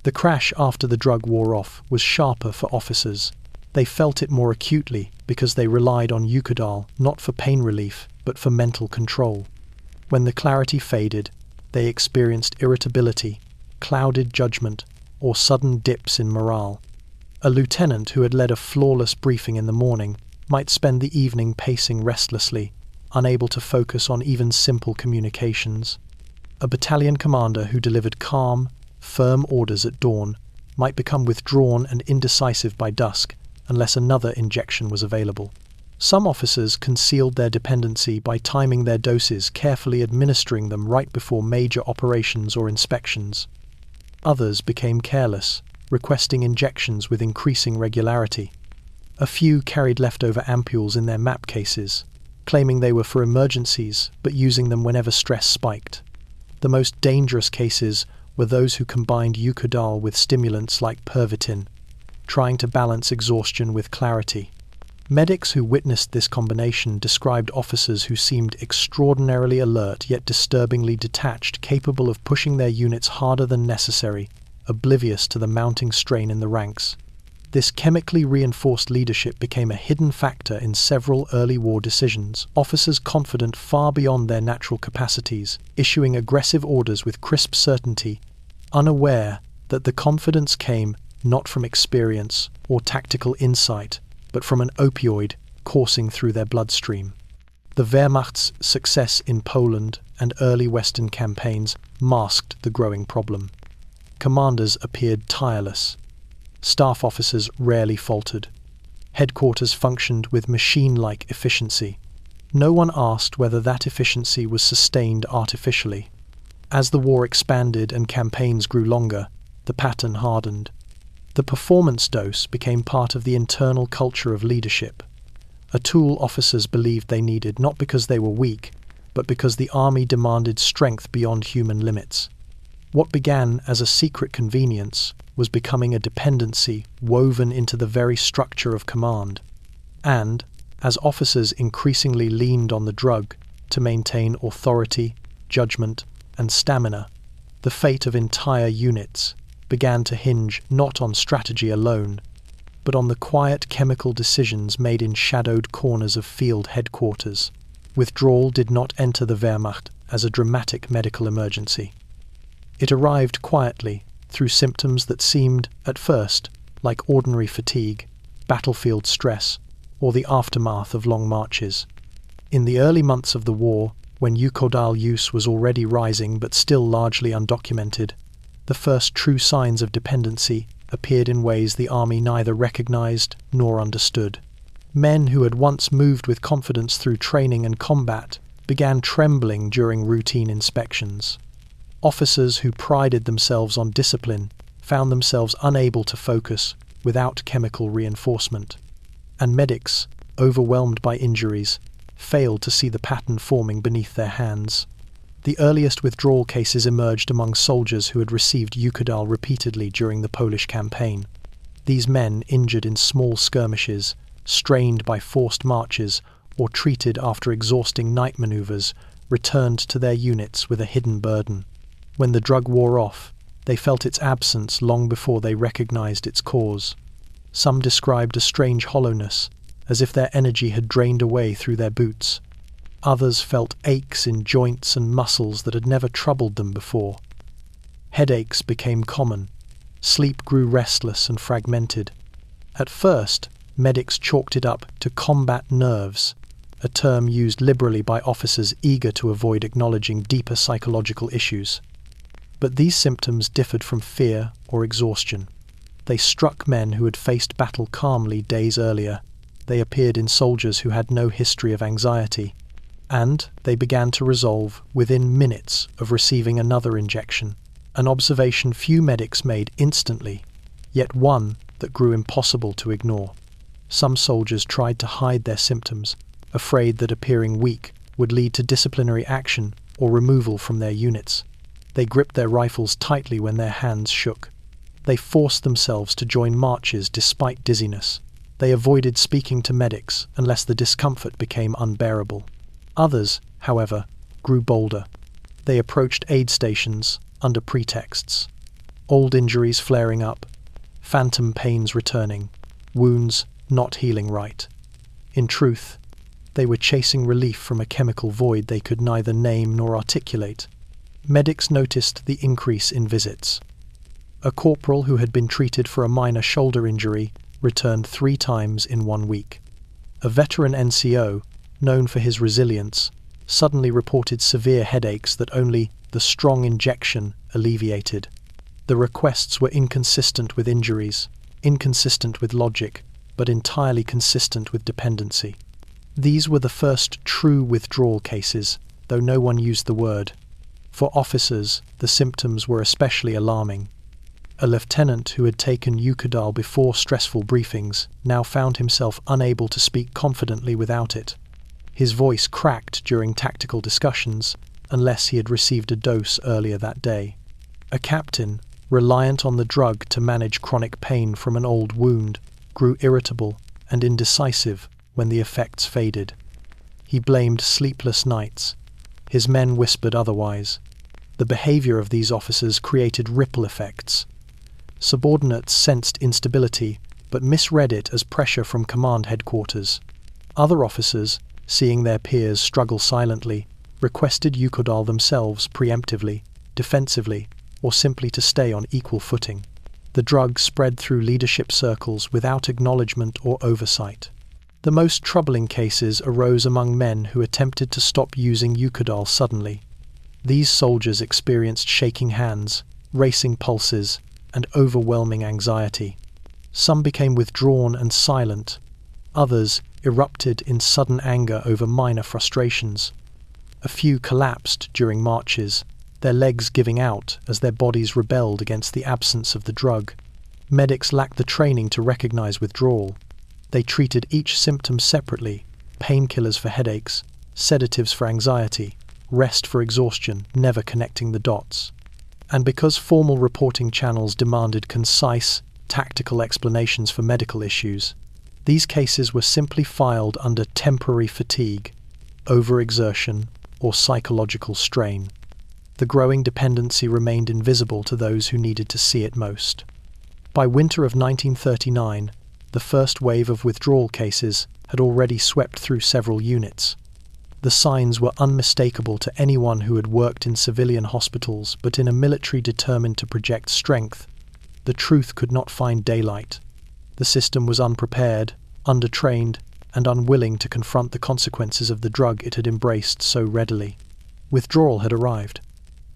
Speaker 1: The crash after the drug wore off was sharper for officers. They felt it more acutely because they relied on Eukodal not for pain relief, but for mental control. When the clarity faded, they experienced irritability, clouded judgment, or sudden dips in morale. A lieutenant who had led a flawless briefing in the morning might spend the evening pacing restlessly, unable to focus on even simple communications. A battalion commander who delivered calm, firm orders at dawn might become withdrawn and indecisive by dusk unless another injection was available. Some officers concealed their dependency by timing their doses, carefully administering them right before major operations or inspections. Others became careless, requesting injections with increasing regularity. A few carried leftover ampules in their map cases, claiming they were for emergencies but using them whenever stress spiked. The most dangerous cases were those who combined Eukodal with stimulants like Pervitin, trying to balance exhaustion with clarity. Medics who witnessed this combination described officers who seemed extraordinarily alert yet disturbingly detached, capable of pushing their units harder than necessary, oblivious to the mounting strain in the ranks. This chemically reinforced leadership became a hidden factor in several early war decisions. Officers confident far beyond their natural capacities, issuing aggressive orders with crisp certainty, unaware that the confidence came not from experience or tactical insight, but from an opioid coursing through their bloodstream. The Wehrmacht's success in Poland and early Western campaigns masked the growing problem. Commanders appeared tireless. Staff officers rarely faltered. Headquarters functioned with machine-like efficiency. No one asked whether that efficiency was sustained artificially. As the war expanded and campaigns grew longer, the pattern hardened. The performance dose became part of the internal culture of leadership, a tool officers believed they needed not because they were weak, but because the army demanded strength beyond human limits. What began as a secret convenience was becoming a dependency woven into the very structure of command. And, as officers increasingly leaned on the drug to maintain authority, judgment, and stamina, the fate of entire units began to hinge not on strategy alone, but on the quiet chemical decisions made in shadowed corners of field headquarters. Withdrawal did not enter the Wehrmacht as a dramatic medical emergency. It arrived quietly, through symptoms that seemed, at first, like ordinary fatigue, battlefield stress, or the aftermath of long marches. In the early months of the war, when Eukodal use was already rising but still largely undocumented, the first true signs of dependency appeared in ways the army neither recognized nor understood. Men who had once moved with confidence through training and combat began trembling during routine inspections. Officers who prided themselves on discipline found themselves unable to focus without chemical reinforcement. And medics, overwhelmed by injuries, failed to see the pattern forming beneath their hands. The earliest withdrawal cases emerged among soldiers who had received Eukodal repeatedly during the Polish campaign. These men, injured in small skirmishes, strained by forced marches, or treated after exhausting night maneuvers, returned to their units with a hidden burden. When the drug wore off, they felt its absence long before they recognized its cause. Some described a strange hollowness, as if their energy had drained away through their boots. Others felt aches in joints and muscles that had never troubled them before. Headaches became common. Sleep grew restless and fragmented. At first, medics chalked it up to combat nerves, a term used liberally by officers eager to avoid acknowledging deeper psychological issues. But these symptoms differed from fear or exhaustion. They struck men who had faced battle calmly days earlier. They appeared in soldiers who had no history of anxiety. And they began to resolve within minutes of receiving another injection, an observation few medics made instantly, yet one that grew impossible to ignore. Some soldiers tried to hide their symptoms, afraid that appearing weak would lead to disciplinary action or removal from their units. They gripped their rifles tightly when their hands shook. They forced themselves to join marches despite dizziness. They avoided speaking to medics unless the discomfort became unbearable. Others, however, grew bolder. They approached aid stations under pretexts. Old injuries flaring up, phantom pains returning, wounds not healing right. In truth, they were chasing relief from a chemical void they could neither name nor articulate. Medics noticed the increase in visits. A corporal who had been treated for a minor shoulder injury returned 3 times in 1 week. A veteran NCO, known for his resilience, suddenly reported severe headaches that only the strong injection alleviated. The requests were inconsistent with injuries, inconsistent with logic, but entirely consistent with dependency. These were the first true withdrawal cases, though no one used the word. For officers, the symptoms were especially alarming. A lieutenant who had taken Eukodal before stressful briefings now found himself unable to speak confidently without it. His voice cracked during tactical discussions, unless he had received a dose earlier that day. A captain, reliant on the drug to manage chronic pain from an old wound, grew irritable and indecisive when the effects faded. He blamed sleepless nights. His men whispered otherwise. The behavior of these officers created ripple effects. Subordinates sensed instability, but misread it as pressure from command headquarters. Other officers, seeing their peers struggle silently, requested Eukodal themselves preemptively, defensively, or simply to stay on equal footing. The drug spread through leadership circles without acknowledgement or oversight. The most troubling cases arose among men who attempted to stop using Eukodal suddenly. These soldiers experienced shaking hands, racing pulses, and overwhelming anxiety. Some became withdrawn and silent. Others erupted in sudden anger over minor frustrations. A few collapsed during marches, their legs giving out as their bodies rebelled against the absence of the drug. Medics lacked the training to recognize withdrawal. They treated each symptom separately: painkillers for headaches, sedatives for anxiety, rest for exhaustion, never connecting the dots. And because formal reporting channels demanded concise, tactical explanations for medical issues, these cases were simply filed under temporary fatigue, overexertion, or psychological strain. The growing dependency remained invisible to those who needed to see it most. By winter of 1939, the first wave of withdrawal cases had already swept through several units. The signs were unmistakable to anyone who had worked in civilian hospitals, but in a military determined to project strength, the truth could not find daylight. The system was unprepared, undertrained, and unwilling to confront the consequences of the drug it had embraced so readily. Withdrawal had arrived.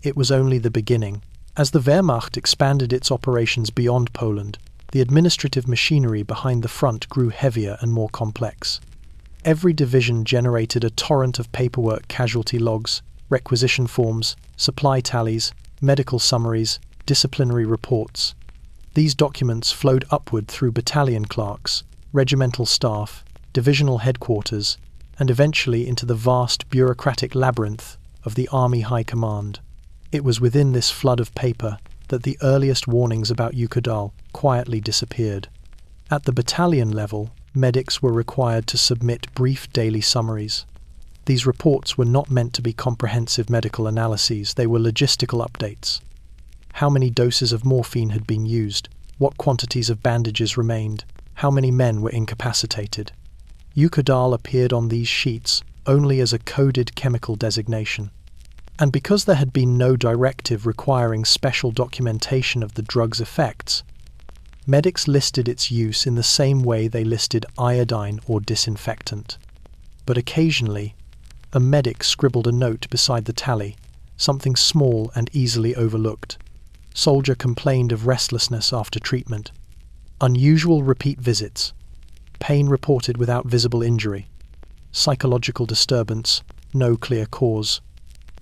Speaker 1: It was only the beginning. As the Wehrmacht expanded its operations beyond Poland, the administrative machinery behind the front grew heavier and more complex. Every division generated a torrent of paperwork: casualty logs, requisition forms, supply tallies, medical summaries, disciplinary reports. These documents flowed upward through battalion clerks, regimental staff, divisional headquarters, and eventually into the vast bureaucratic labyrinth of the Army High Command. It was within this flood of paper that the earliest warnings about Eukodal quietly disappeared. At the battalion level, medics were required to submit brief daily summaries. These reports were not meant to be comprehensive medical analyses, they were logistical updates. How many doses of morphine had been used, what quantities of bandages remained, how many men were incapacitated. Eukodal appeared on these sheets only as a coded chemical designation. And because there had been no directive requiring special documentation of the drug's effects, medics listed its use in the same way they listed iodine or disinfectant. But occasionally, a medic scribbled a note beside the tally, something small and easily overlooked. Soldier complained of restlessness after treatment. Unusual repeat visits. Pain reported without visible injury. Psychological disturbance, no clear cause.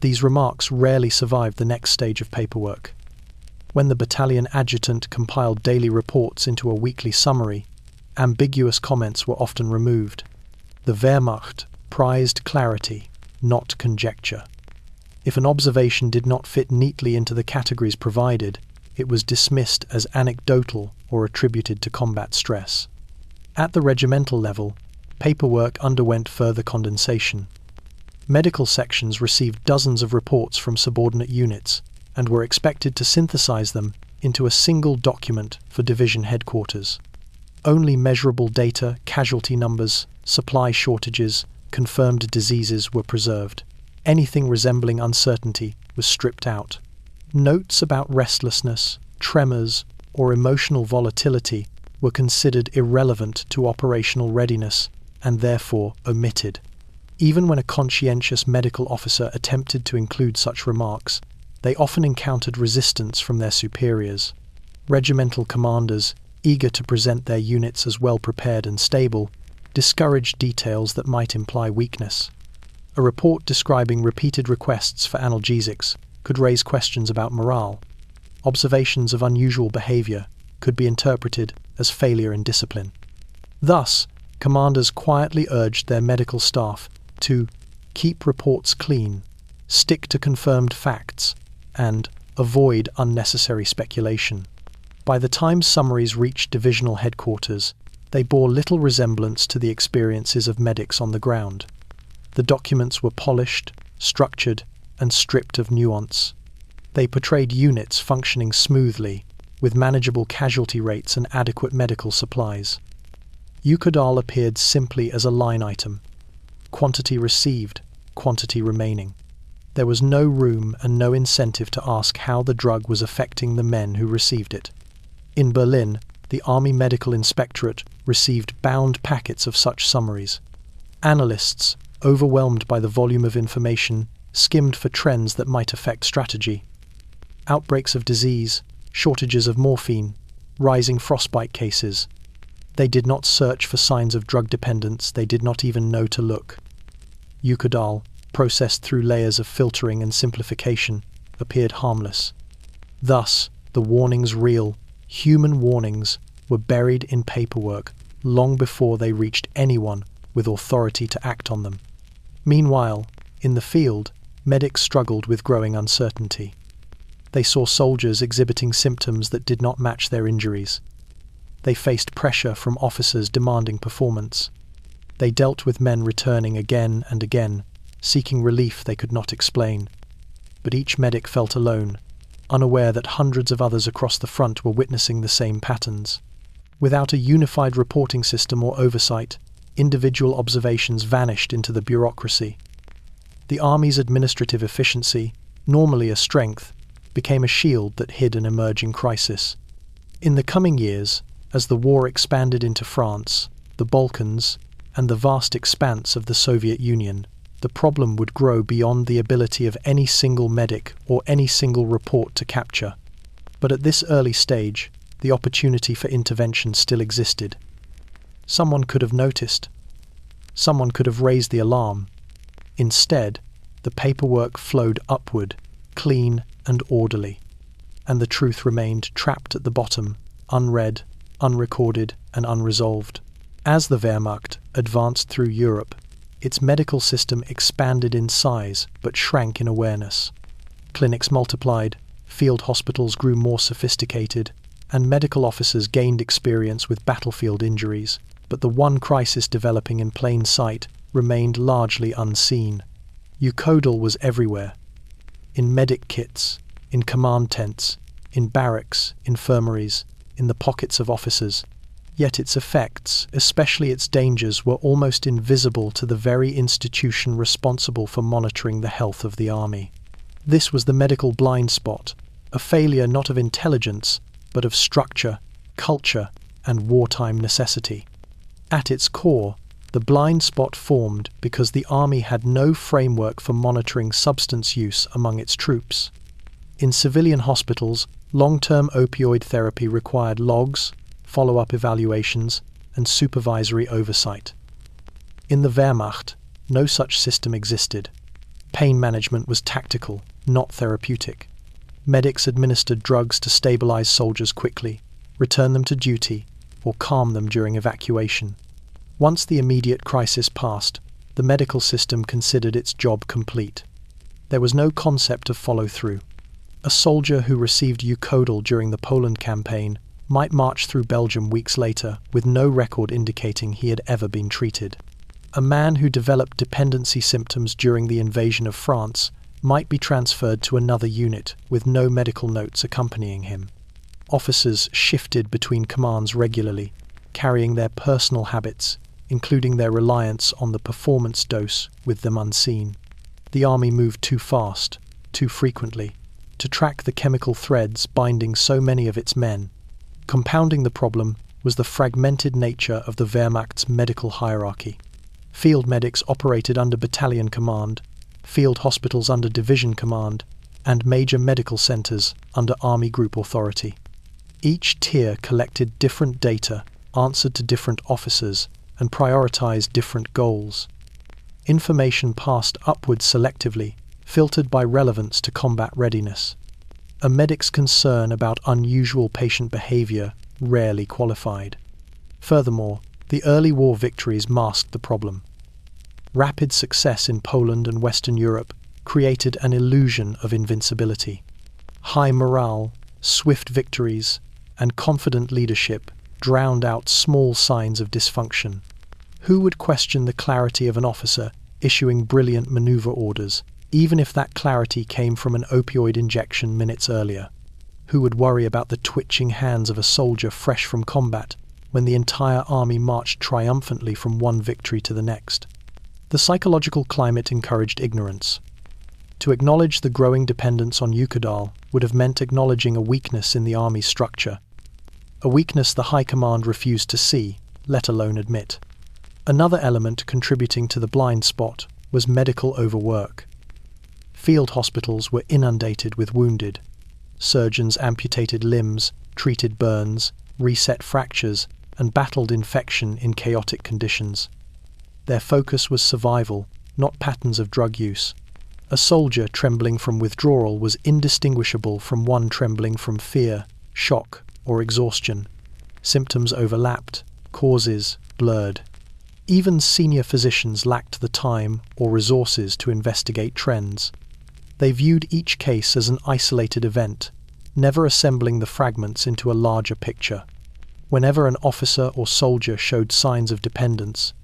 Speaker 1: These remarks rarely survived the next stage of paperwork. When the battalion adjutant compiled daily reports into a weekly summary, ambiguous comments were often removed. The Wehrmacht prized clarity, not conjecture. If an observation did not fit neatly into the categories provided, it was dismissed as anecdotal or attributed to combat stress. At the regimental level, paperwork underwent further condensation. Medical sections received dozens of reports from subordinate units and were expected to synthesize them into a single document for division headquarters. Only measurable data, casualty numbers, supply shortages, confirmed diseases were preserved. Anything resembling uncertainty was stripped out. Notes about restlessness, tremors, or emotional volatility were considered irrelevant to operational readiness and therefore omitted. Even when a conscientious medical officer attempted to include such remarks, they often encountered resistance from their superiors. Regimental commanders, eager to present their units as well prepared and stable, discouraged details that might imply weakness. A report describing repeated requests for analgesics could raise questions about morale. Observations of unusual behavior could be interpreted as failure in discipline. Thus, commanders quietly urged their medical staff to keep reports clean, stick to confirmed facts, and avoid unnecessary speculation. By the time summaries reached divisional headquarters, they bore little resemblance to the experiences of medics on the ground. The documents were polished, structured, and stripped of nuance. They portrayed units functioning smoothly, with manageable casualty rates and adequate medical supplies. Eukodal appeared simply as a line item. Quantity received, quantity remaining. There was no room and no incentive to ask how the drug was affecting the men who received it. In Berlin, the Army Medical Inspectorate received bound packets of such summaries. Analysts, overwhelmed by the volume of information, skimmed for trends that might affect strategy. Outbreaks of disease, shortages of morphine, rising frostbite cases. They did not search for signs of drug dependence, they did not even know to look. Eukodal, processed through layers of filtering and simplification, appeared harmless. Thus, the warnings, real, human warnings, were buried in paperwork long before they reached anyone with authority to act on them. Meanwhile, in the field, medics struggled with growing uncertainty. They saw soldiers exhibiting symptoms that did not match their injuries. They faced pressure from officers demanding performance. They dealt with men returning again and again, seeking relief they could not explain. But each medic felt alone, unaware that hundreds of others across the front were witnessing the same patterns. Without a unified reporting system or oversight, individual observations vanished into the bureaucracy. The army's administrative efficiency, normally a strength, became a shield that hid an emerging crisis. In the coming years, as the war expanded into France, the Balkans, and the vast expanse of the Soviet Union, the problem would grow beyond the ability of any single medic or any single report to capture. But at this early stage, the opportunity for intervention still existed. Someone could have noticed. Someone could have raised the alarm. Instead, the paperwork flowed upward, clean and orderly, and the truth remained trapped at the bottom, unread, unrecorded, and unresolved. As the Wehrmacht advanced through Europe, its medical system expanded in size but shrank in awareness. Clinics multiplied, field hospitals grew more sophisticated, and medical officers gained experience with battlefield injuries, but the one crisis developing in plain sight remained largely unseen. Eukodal was everywhere. In medic kits, in command tents, in barracks, infirmaries, in the pockets of officers. Yet its effects, especially its dangers, were almost invisible to the very institution responsible for monitoring the health of the army. This was the medical blind spot, a failure not of intelligence, but of structure, culture, and wartime necessity. At its core, the blind spot formed because the army had no framework for monitoring substance use among its troops. In civilian hospitals, long-term opioid therapy required logs, follow-up evaluations, and supervisory oversight. In the Wehrmacht, no such system existed. Pain management was tactical, not therapeutic. Medics administered drugs to stabilize soldiers quickly, return them to duty, or calm them during evacuation. Once the immediate crisis passed, the medical system considered its job complete. There was no concept of follow-through. A soldier who received Eukodal during the Poland campaign might march through Belgium weeks later with no record indicating he had ever been treated. A man who developed dependency symptoms during the invasion of France might be transferred to another unit with no medical notes accompanying him. Officers shifted between commands regularly, carrying their personal habits, including their reliance on the performance dose, with them unseen. The army moved too fast, too frequently, to track the chemical threads binding so many of its men. Compounding the problem was the fragmented nature of the Wehrmacht's medical hierarchy. Field medics operated under battalion command, field hospitals under division command, and major medical centers under army group authority. Each tier collected different data, answered to different officers, and prioritized different goals. Information passed upward selectively, filtered by relevance to combat readiness. A medic's concern about unusual patient behavior rarely qualified. Furthermore, the early war victories masked the problem. Rapid success in Poland and Western Europe created an illusion of invincibility. High morale, swift victories, and confident leadership drowned out small signs of dysfunction. Who would question the clarity of an officer issuing brilliant maneuver orders, even if that clarity came from an opioid injection minutes earlier? Who would worry about the twitching hands of a soldier fresh from combat when the entire army marched triumphantly from one victory to the next? The psychological climate encouraged ignorance. To acknowledge the growing dependence on Eukodal would have meant acknowledging a weakness in the army's structure, a weakness the high command refused to see, let alone admit. Another element contributing to the blind spot was medical overwork. Field hospitals were inundated with wounded. Surgeons amputated limbs, treated burns, reset fractures, and battled infection in chaotic conditions. Their focus was survival, not patterns of drug use. A soldier trembling from withdrawal was indistinguishable from one trembling from fear, shock, or exhaustion. Symptoms overlapped, causes blurred. Even senior physicians lacked the time or resources to investigate trends. They viewed each case as an isolated event, never assembling the fragments into a larger picture. Whenever an officer or soldier showed signs of dependence,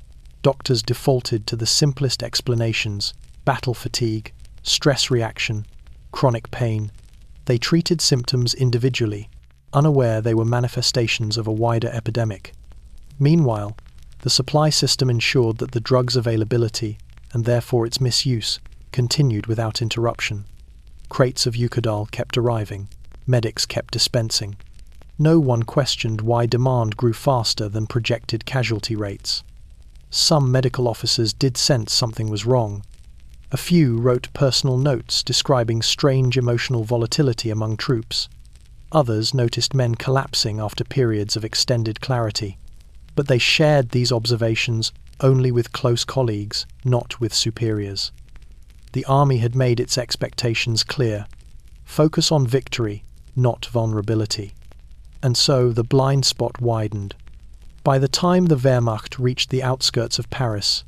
Speaker 1: doctors defaulted to the simplest explanations: battle fatigue, stress reaction, chronic pain. They treated symptoms individually, unaware they were manifestations of a wider epidemic. Meanwhile, the supply system ensured that the drug's availability, and therefore its misuse, continued without interruption. Crates of Eukodal kept arriving. Medics kept dispensing. No one questioned why demand grew faster than projected casualty rates. Some medical officers did sense something was wrong. A few wrote personal notes describing strange emotional volatility among troops. Others noticed men collapsing after periods of extended clarity. But they shared these observations only with close colleagues, not with superiors. The army had made its expectations clear. Focus on victory, not vulnerability. And so the blind spot widened. By the time the Wehrmacht reached the outskirts of Paris,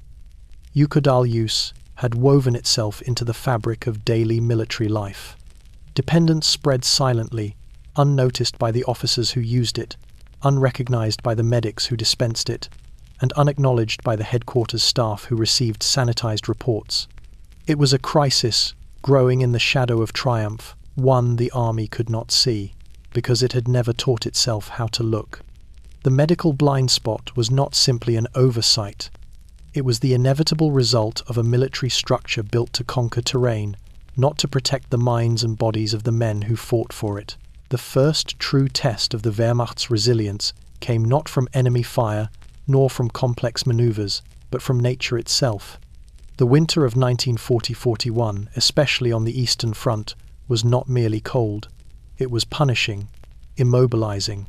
Speaker 1: Eukodal use had woven itself into the fabric of daily military life. Dependence spread silently, unnoticed by the officers who used it, unrecognized by the medics who dispensed it, and unacknowledged by the headquarters staff who received sanitized reports. It was a crisis, growing in the shadow of triumph, one the army could not see, because it had never taught itself how to look. The medical blind spot was not simply an oversight. It was the inevitable result of a military structure built to conquer terrain, not to protect the minds and bodies of the men who fought for it. The first true test of the Wehrmacht's resilience came not from enemy fire, nor from complex maneuvers, but from nature itself. The winter of 1940-41, especially on the Eastern Front, was not merely cold. It was punishing, immobilizing,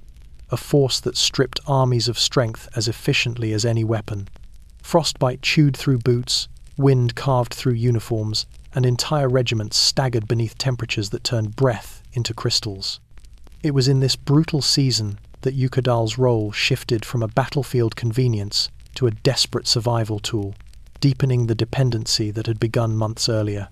Speaker 1: a force that stripped armies of strength as efficiently as any weapon. Frostbite chewed through boots, wind carved through uniforms, and entire regiments staggered beneath temperatures that turned breath into crystals. It was in this brutal season that Eukodal's role shifted from a battlefield convenience to a desperate survival tool, deepening the dependency that had begun months earlier.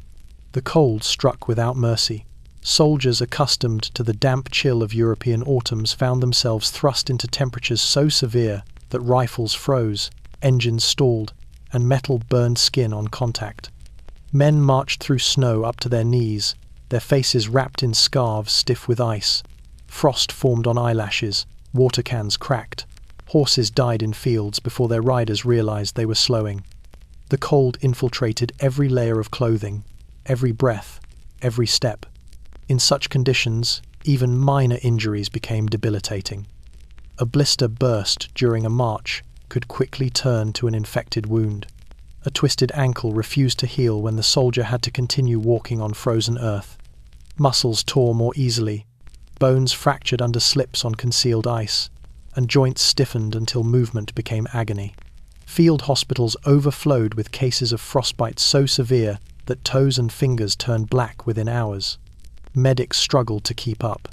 Speaker 1: The cold struck without mercy. Soldiers accustomed to the damp chill of European autumns found themselves thrust into temperatures so severe that rifles froze, engines stalled, and metal burned skin on contact. Men marched through snow up to their knees, their faces wrapped in scarves stiff with ice. Frost formed on eyelashes, water cans cracked. Horses died in fields before their riders realized they were slowing. The cold infiltrated every layer of clothing, every breath, every step. In such conditions, even minor injuries became debilitating. A blister burst during a march could quickly turn to an infected wound. A twisted ankle refused to heal when the soldier had to continue walking on frozen earth. Muscles tore more easily, bones fractured under slips on concealed ice, and joints stiffened until movement became agony. Field hospitals overflowed with cases of frostbite so severe that toes and fingers turned black within hours. Medics struggled to keep up.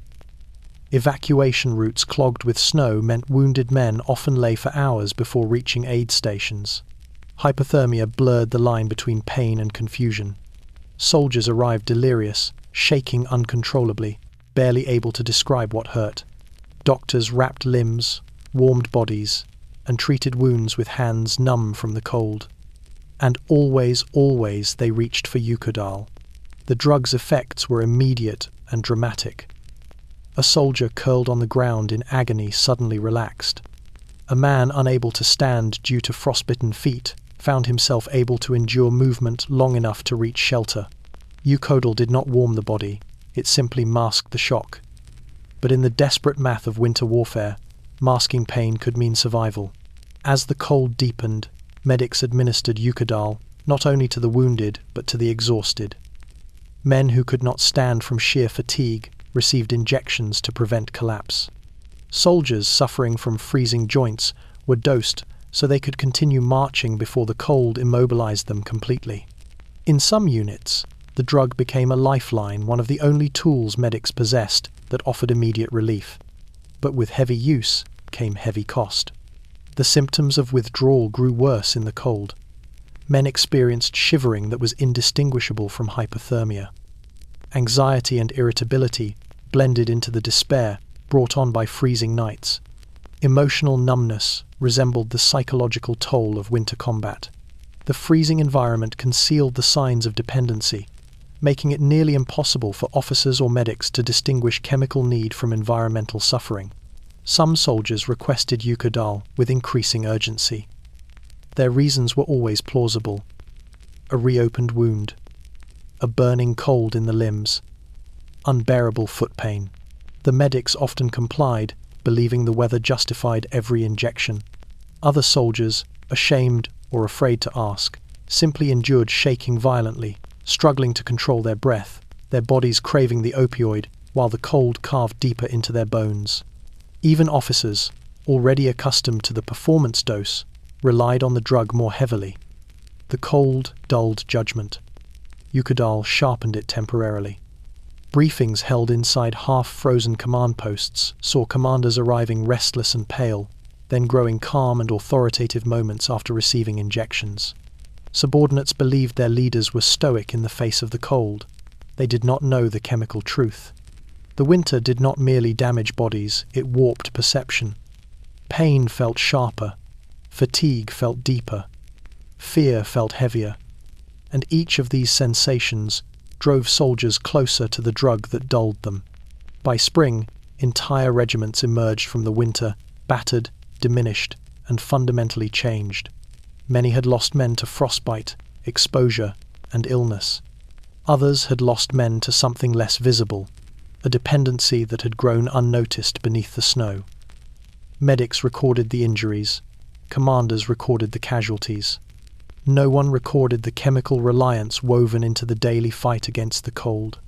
Speaker 1: Evacuation routes clogged with snow meant wounded men often lay for hours before reaching aid stations. Hypothermia blurred the line between pain and confusion. Soldiers arrived delirious, shaking uncontrollably, barely able to describe what hurt. Doctors wrapped limbs, warmed bodies, and treated wounds with hands numb from the cold. And always they reached for Eukodal. The drug's effects were immediate and dramatic. A soldier curled on the ground in agony suddenly relaxed. A man unable to stand due to frostbitten feet found himself able to endure movement long enough to reach shelter. Eukodal did not warm the body, it simply masked the shock. But in the desperate math of winter warfare, masking pain could mean survival. As the cold deepened, medics administered Eukodal not only to the wounded but to the exhausted. Men who could not stand from sheer fatigue received injections to prevent collapse. Soldiers suffering from freezing joints were dosed so they could continue marching before the cold immobilized them completely. In some units, the drug became a lifeline, one of the only tools medics possessed that offered immediate relief. But with heavy use came heavy cost. The symptoms of withdrawal grew worse in the cold. Men experienced shivering that was indistinguishable from hypothermia. Anxiety and irritability blended into the despair brought on by freezing nights. Emotional numbness resembled the psychological toll of winter combat. The freezing environment concealed the signs of dependency, making it nearly impossible for officers or medics to distinguish chemical need from environmental suffering. Some soldiers requested Eukodal with increasing urgency. Their reasons were always plausible. A reopened wound, a burning cold in the limbs, unbearable foot pain. The medics often complied, believing the weather justified every injection. Other soldiers, ashamed or afraid to ask, simply endured shaking violently, struggling to control their breath, their bodies craving the opioid while the cold carved deeper into their bones. Even officers, already accustomed to the performance dose, relied on the drug more heavily. The cold dulled judgment. Eukodal sharpened it temporarily. Briefings held inside half-frozen command posts saw commanders arriving restless and pale, then growing calm and authoritative moments after receiving injections. Subordinates believed their leaders were stoic in the face of the cold. They did not know the chemical truth. The winter did not merely damage bodies, it warped perception. Pain felt sharper, fatigue felt deeper, fear felt heavier, and each of these sensations drove soldiers closer to the drug that dulled them. By spring, entire regiments emerged from the winter, battered, diminished, and fundamentally changed. Many had lost men to frostbite, exposure, and illness. Others had lost men to something less visible, a dependency that had grown unnoticed beneath the snow. Medics recorded the injuries, commanders recorded the casualties. No one recorded the chemical reliance woven into the daily fight against the cold.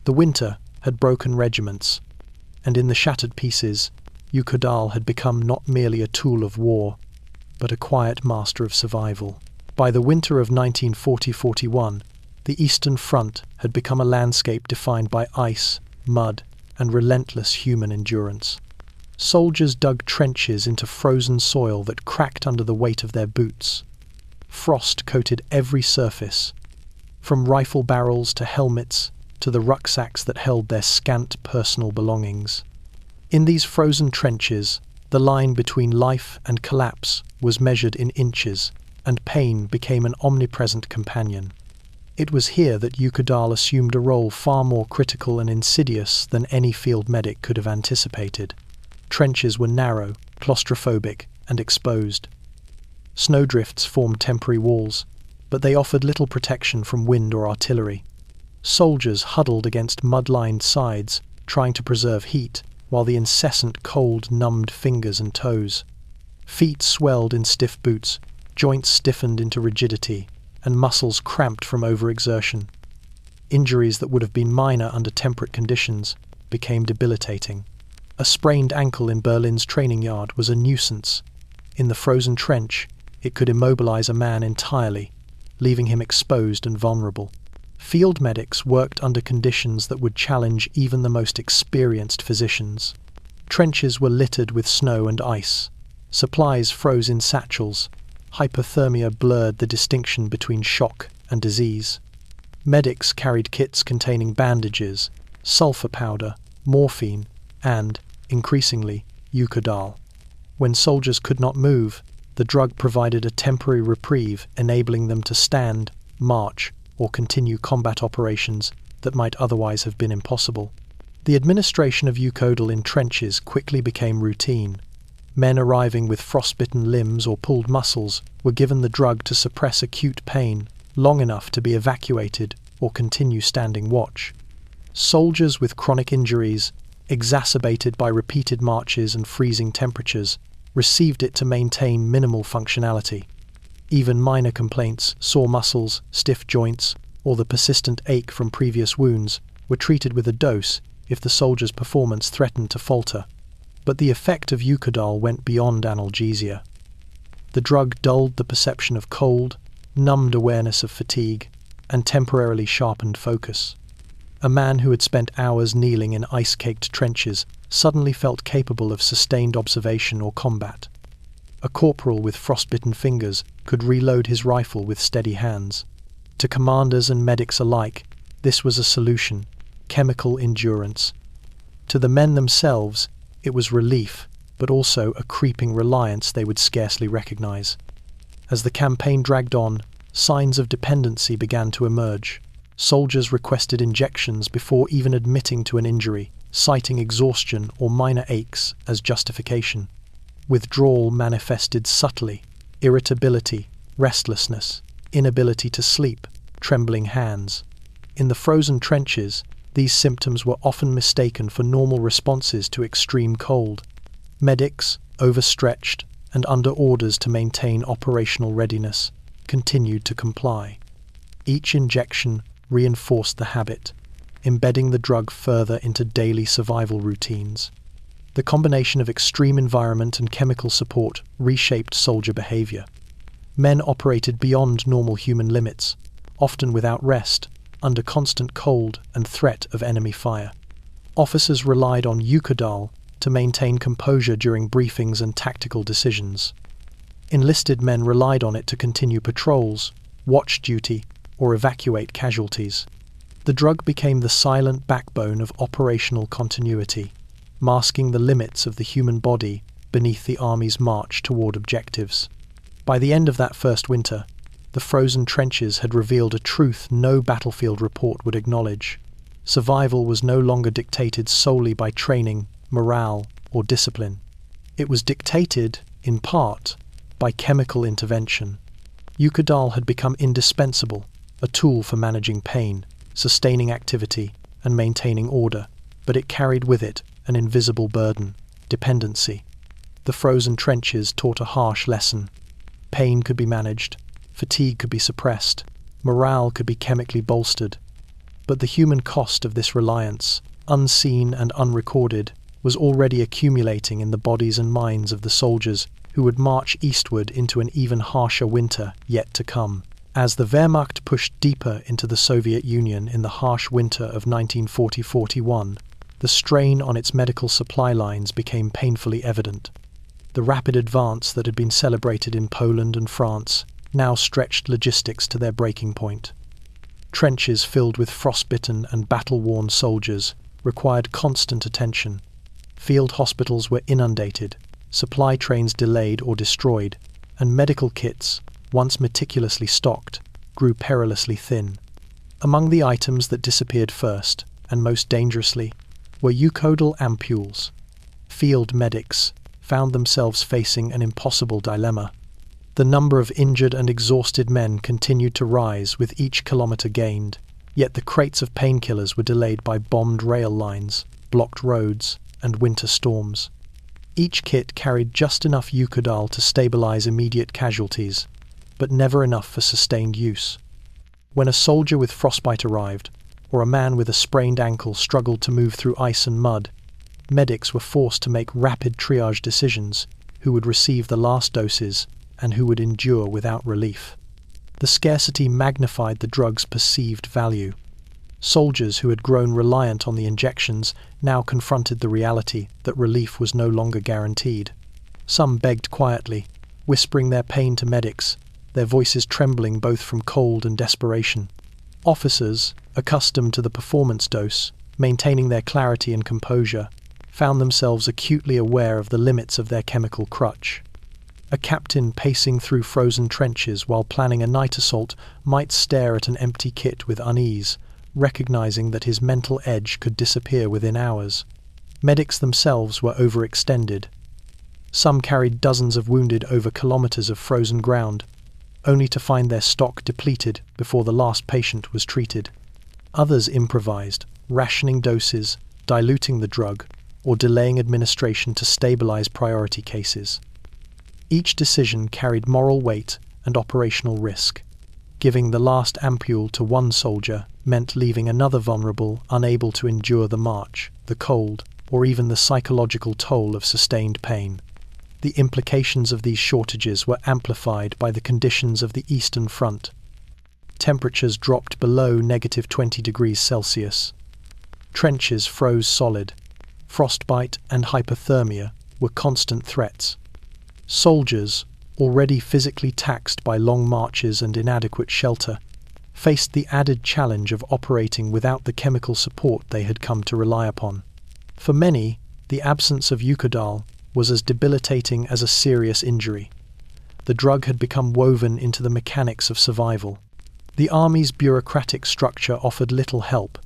Speaker 1: The winter had broken regiments, and in the shattered pieces, Eukodal had become not merely a tool of war, but a quiet master of survival. By the winter of 1940-41, the Eastern Front had become a landscape defined by ice, mud, and relentless human endurance. Soldiers dug trenches into frozen soil that cracked under the weight of their boots. Frost coated every surface, from rifle barrels to helmets to the rucksacks that held their scant personal belongings. In these frozen trenches, the line between life and collapse was measured in inches, and pain became an omnipresent companion. It was here that Eukodal assumed a role far more critical and insidious than any field medic could have anticipated. Trenches were narrow, claustrophobic, and exposed. Snowdrifts formed temporary walls, but they offered little protection from wind or artillery. Soldiers huddled against mud-lined sides, trying to preserve heat, while the incessant cold numbed fingers and toes. Feet swelled in stiff boots, joints stiffened into rigidity, and muscles cramped from overexertion. Injuries that would have been minor under temperate conditions became debilitating. A sprained ankle in Berlin's training yard was a nuisance. In the frozen trench, it could immobilize a man entirely, leaving him exposed and vulnerable. Field medics worked under conditions that would challenge even the most experienced physicians. Trenches were littered with snow and ice. Supplies froze in satchels. Hypothermia blurred the distinction between shock and disease. Medics carried kits containing bandages, sulfur powder, morphine, and, increasingly, Eukodal. When soldiers could not move, the drug provided a temporary reprieve, enabling them to stand, march, or continue combat operations that might otherwise have been impossible. The administration of Eukodal in trenches quickly became routine. Men arriving with frostbitten limbs or pulled muscles were given the drug to suppress acute pain long enough to be evacuated or continue standing watch. Soldiers with chronic injuries, exacerbated by repeated marches and freezing temperatures, received it to maintain minimal functionality. Even minor complaints, sore muscles, stiff joints, or the persistent ache from previous wounds were treated with a dose if the soldier's performance threatened to falter. But the effect of Eukodal went beyond analgesia. The drug dulled the perception of cold, numbed awareness of fatigue, and temporarily sharpened focus. A man who had spent hours kneeling in ice-caked trenches suddenly felt capable of sustained observation or combat. A corporal with frostbitten fingers could reload his rifle with steady hands. To commanders and medics alike, this was a solution: chemical endurance. To the men themselves, it was relief, but also a creeping reliance they would scarcely recognize. As the campaign dragged on, signs of dependency began to emerge. Soldiers requested injections before even admitting to an injury, citing exhaustion or minor aches as justification. Withdrawal manifested subtly: irritability, restlessness, inability to sleep, trembling hands. In the frozen trenches, these symptoms were often mistaken for normal responses to extreme cold. Medics, overstretched and under orders to maintain operational readiness, continued to comply. Each injection reinforced the habit, embedding the drug further into daily survival routines. The combination of extreme environment and chemical support reshaped soldier behavior. Men operated beyond normal human limits, often without rest, under constant cold and threat of enemy fire. Officers relied on Eukodal to maintain composure during briefings and tactical decisions. Enlisted men relied on it to continue patrols, watch duty, or evacuate casualties. The drug became the silent backbone of operational continuity, masking the limits of the human body beneath the Army's march toward objectives. By the end of that first winter, the frozen trenches had revealed a truth no battlefield report would acknowledge. Survival was no longer dictated solely by training, morale, or discipline. It was dictated, in part, by chemical intervention. Eukodal had become indispensable, a tool for managing pain, sustaining activity, and maintaining order, but it carried with it an invisible burden: dependency. The frozen trenches taught a harsh lesson. Pain could be managed, fatigue could be suppressed, morale could be chemically bolstered. But the human cost of this reliance, unseen and unrecorded, was already accumulating in the bodies and minds of the soldiers who would march eastward into an even harsher winter yet to come. As the Wehrmacht pushed deeper into the Soviet Union in the harsh winter of 1940-41, the strain on its medical supply lines became painfully evident. The rapid advance that had been celebrated in Poland and France now stretched logistics to their breaking point. Trenches filled with frostbitten and battle-worn soldiers required constant attention. Field hospitals were inundated, supply trains delayed or destroyed, and medical kits, once meticulously stocked, grew perilously thin. Among the items that disappeared first, and most dangerously, were Eukodal ampules. Field medics found themselves facing an impossible dilemma. The number of injured and exhausted men continued to rise with each kilometre gained, yet the crates of painkillers were delayed by bombed rail lines, blocked roads, and winter storms. Each kit carried just enough Eukodal to stabilise immediate casualties, but never enough for sustained use. When a soldier with frostbite arrived, or a man with a sprained ankle struggled to move through ice and mud, medics were forced to make rapid triage decisions: who would receive the last doses and who would endure without relief. The scarcity magnified the drug's perceived value. Soldiers who had grown reliant on the injections now confronted the reality that relief was no longer guaranteed. Some begged quietly, whispering their pain to medics, their voices trembling both from cold and desperation. Officers, accustomed to the performance dose, maintaining their clarity and composure, found themselves acutely aware of the limits of their chemical crutch. A captain pacing through frozen trenches while planning a night assault might stare at an empty kit with unease, recognizing that his mental edge could disappear within hours. Medics themselves were overextended. Some carried dozens of wounded over kilometers of frozen ground, only to find their stock depleted before the last patient was treated. Others improvised, rationing doses, diluting the drug, or delaying administration to stabilize priority cases. Each decision carried moral weight and operational risk. Giving the last ampule to one soldier meant leaving another vulnerable, unable to endure the march, the cold, or even the psychological toll of sustained pain. The implications of these shortages were amplified by the conditions of the Eastern Front. Temperatures dropped below -20 degrees Celsius. Trenches froze solid. Frostbite and hypothermia were constant threats. Soldiers, already physically taxed by long marches and inadequate shelter, faced the added challenge of operating without the chemical support they had come to rely upon. For many, the absence of Eukodal was as debilitating as a serious injury. The drug had become woven into the mechanics of survival. The Army's bureaucratic structure offered little help.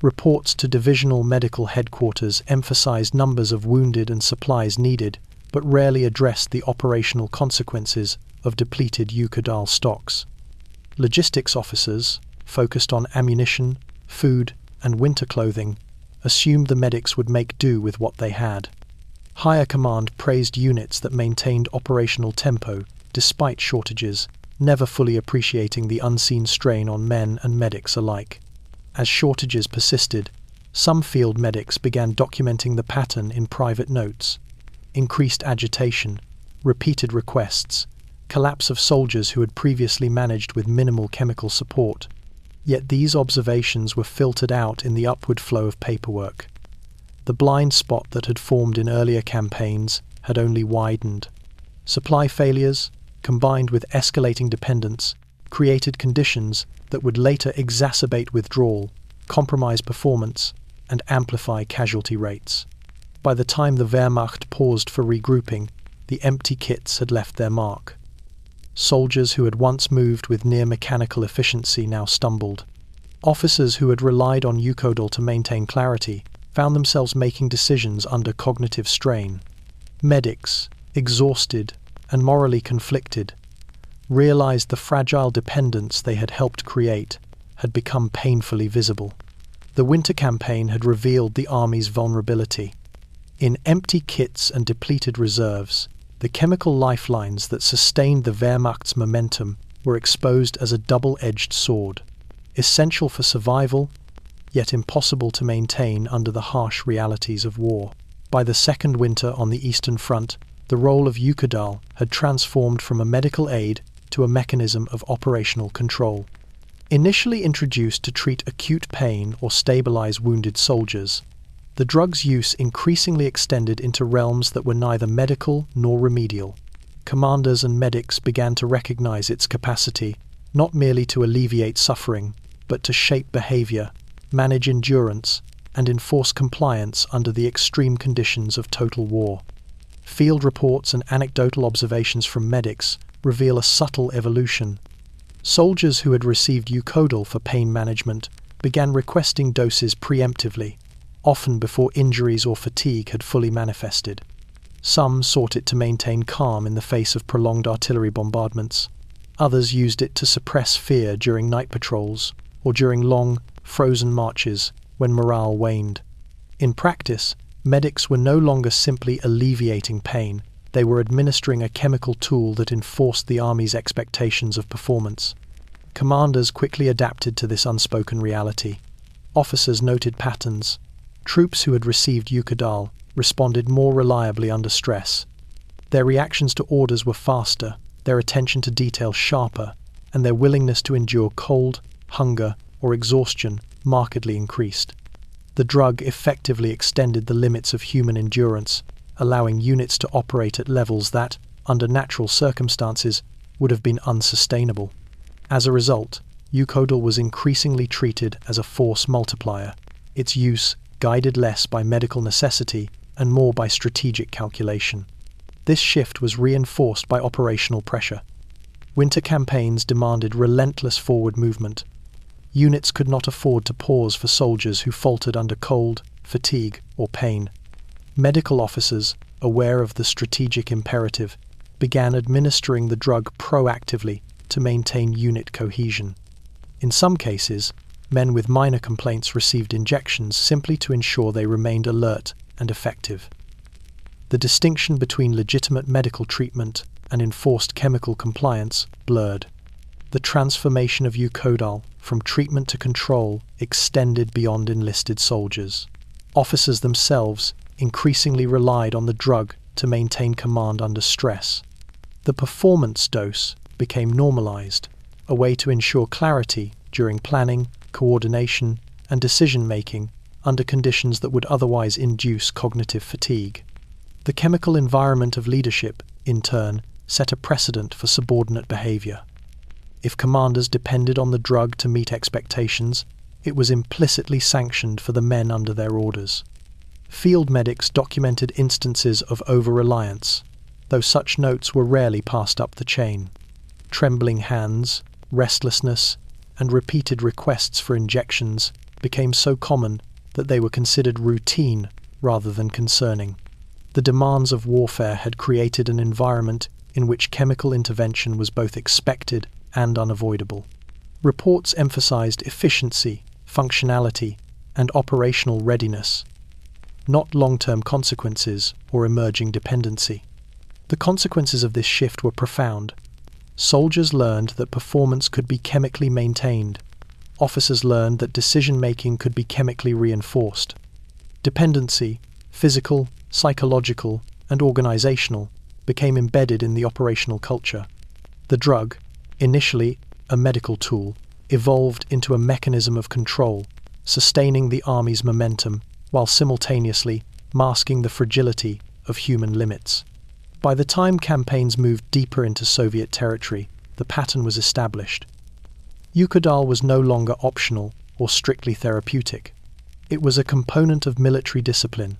Speaker 1: Reports to divisional medical headquarters emphasized numbers of wounded and supplies needed, but rarely addressed the operational consequences of depleted Eukodal stocks. Logistics officers, focused on ammunition, food, and winter clothing, assumed the medics would make do with what they had. Higher command praised units that maintained operational tempo despite shortages, never fully appreciating the unseen strain on men and medics alike. As shortages persisted, some field medics began documenting the pattern in private notes. Increased agitation, repeated requests, collapse of soldiers who had previously managed with minimal chemical support. Yet these observations were filtered out in the upward flow of paperwork. The blind spot that had formed in earlier campaigns had only widened. Supply failures, combined with escalating dependence, created conditions that would later exacerbate withdrawal, compromise performance, and amplify casualty rates. By the time the Wehrmacht paused for regrouping, the empty kits had left their mark. Soldiers who had once moved with near-mechanical efficiency now stumbled. Officers who had relied on Eukodal to maintain clarity found themselves making decisions under cognitive strain. Medics, exhausted and morally conflicted, realized the fragile dependence they had helped create had become painfully visible. The winter campaign had revealed the army's vulnerability. In empty kits and depleted reserves, the chemical lifelines that sustained the Wehrmacht's momentum were exposed as a double-edged sword, essential for survival, yet impossible to maintain under the harsh realities of war. By the second winter on the Eastern Front, the role of Eukodal had transformed from a medical aid to a mechanism of operational control. Initially introduced to treat acute pain or stabilize wounded soldiers, the drug's use increasingly extended into realms that were neither medical nor remedial. Commanders and medics began to recognize its capacity not merely to alleviate suffering, but to shape behavior, manage endurance, and enforce compliance under the extreme conditions of total war. Field reports and anecdotal observations from medics reveal a subtle evolution. Soldiers who had received Eukodal for pain management began requesting doses preemptively, often before injuries or fatigue had fully manifested. Some sought it to maintain calm in the face of prolonged artillery bombardments. Others used it to suppress fear during night patrols or during long, frozen marches when morale waned. In practice, medics were no longer simply alleviating pain, they were administering a chemical tool that enforced the army's expectations of performance. Commanders quickly adapted to this unspoken reality. Officers noted patterns. Troops who had received Eukodal responded more reliably under stress. Their reactions to orders were faster, their attention to detail sharper, and their willingness to endure cold, hunger, or exhaustion markedly increased. The drug effectively extended the limits of human endurance, allowing units to operate at levels that, under natural circumstances, would have been unsustainable. As a result, Eukodal was increasingly treated as a force multiplier, its use guided less by medical necessity and more by strategic calculation. This shift was reinforced by operational pressure. Winter campaigns demanded relentless forward movement. Units could not afford to pause for soldiers who faltered under cold, fatigue, or pain. Medical officers, aware of the strategic imperative, began administering the drug proactively to maintain unit cohesion. In some cases, men with minor complaints received injections simply to ensure they remained alert and effective. The distinction between legitimate medical treatment and enforced chemical compliance blurred. The transformation of Eukodal from treatment to control extended beyond enlisted soldiers. Officers themselves increasingly relied on the drug to maintain command under stress. The performance dose became normalized, a way to ensure clarity during planning, coordination, and decision-making under conditions that would otherwise induce cognitive fatigue. The chemical environment of leadership, in turn, set a precedent for subordinate behavior. If commanders depended on the drug to meet expectations, it was implicitly sanctioned for the men under their orders. Field medics documented instances of over-reliance, though such notes were rarely passed up the chain. Trembling hands, restlessness, and repeated requests for injections became so common that they were considered routine rather than concerning. The demands of warfare had created an environment in which chemical intervention was both expected and unavoidable. Reports emphasized efficiency, functionality, and operational readiness, not long-term consequences or emerging dependency. The consequences of this shift were profound. Soldiers learned that performance could be chemically maintained. Officers learned that decision-making could be chemically reinforced. Dependency, physical, psychological, and organizational, became embedded in the operational culture. The drug, initially a medical tool, evolved into a mechanism of control, sustaining the army's momentum while simultaneously masking the fragility of human limits. By the time campaigns moved deeper into Soviet territory, the pattern was established. Eukodal was no longer optional or strictly therapeutic. It was a component of military discipline,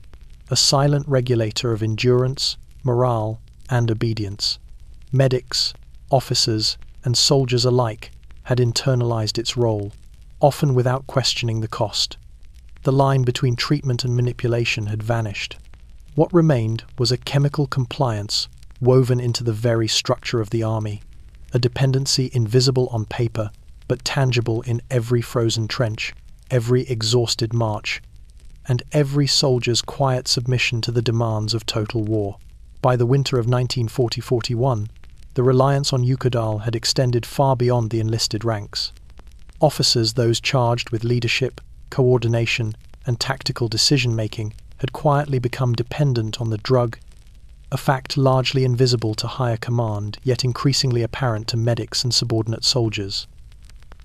Speaker 1: a silent regulator of endurance, morale, and obedience. Medics, officers, and soldiers alike had internalized its role, often without questioning the cost. The line between treatment and manipulation had vanished. What remained was a chemical compliance woven into the very structure of the army, a dependency invisible on paper but tangible in every frozen trench, every exhausted march, and every soldier's quiet submission to the demands of total war. By the winter of 1940-41, the reliance on Eukodal had extended far beyond the enlisted ranks. Officers, those charged with leadership, coordination, and tactical decision-making, had quietly become dependent on the drug, a fact largely invisible to higher command, yet increasingly apparent to medics and subordinate soldiers.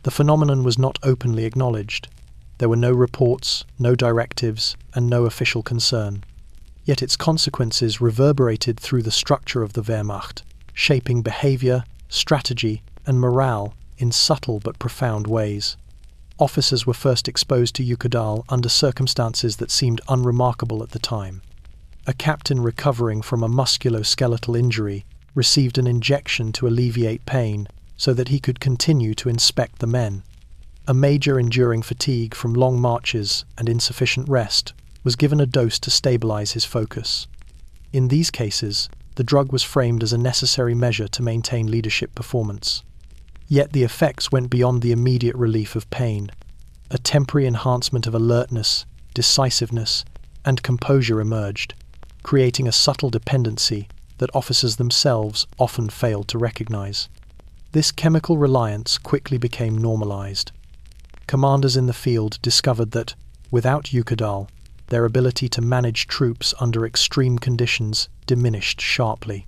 Speaker 1: The phenomenon was not openly acknowledged. There were no reports, no directives, and no official concern. Yet its consequences reverberated through the structure of the Wehrmacht, shaping behavior, strategy, and morale in subtle but profound ways. Officers were first exposed to Eukodal under circumstances that seemed unremarkable at the time. A captain recovering from a musculoskeletal injury received an injection to alleviate pain so that he could continue to inspect the men. A major enduring fatigue from long marches and insufficient rest was given a dose to stabilize his focus. In these cases, the drug was framed as a necessary measure to maintain leadership performance. Yet the effects went beyond the immediate relief of pain. A temporary enhancement of alertness, decisiveness, and composure emerged, creating a subtle dependency that officers themselves often failed to recognize. This chemical reliance quickly became normalized. Commanders in the field discovered that, without Eukodal, their ability to manage troops under extreme conditions diminished sharply.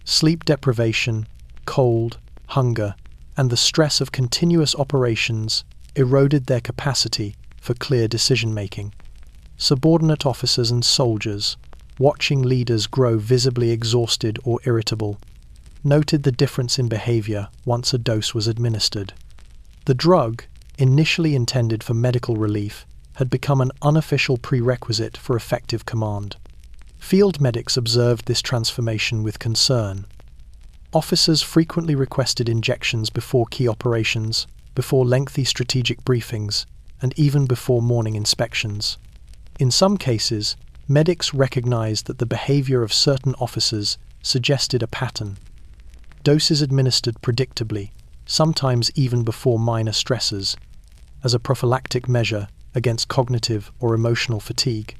Speaker 1: Sleep deprivation, cold, hunger, and the stress of continuous operations eroded their capacity for clear decision-making. Subordinate officers and soldiers, watching leaders grow visibly exhausted or irritable, noted the difference in behavior once a dose was administered. The drug, initially intended for medical relief, had become an unofficial prerequisite for effective command. Field medics observed this transformation with concern. Officers frequently requested injections before key operations, before lengthy strategic briefings, and even before morning inspections. In some cases, medics recognized that the behavior of certain officers suggested a pattern. Doses administered predictably, sometimes even before minor stressors, as a prophylactic measure against cognitive or emotional fatigue.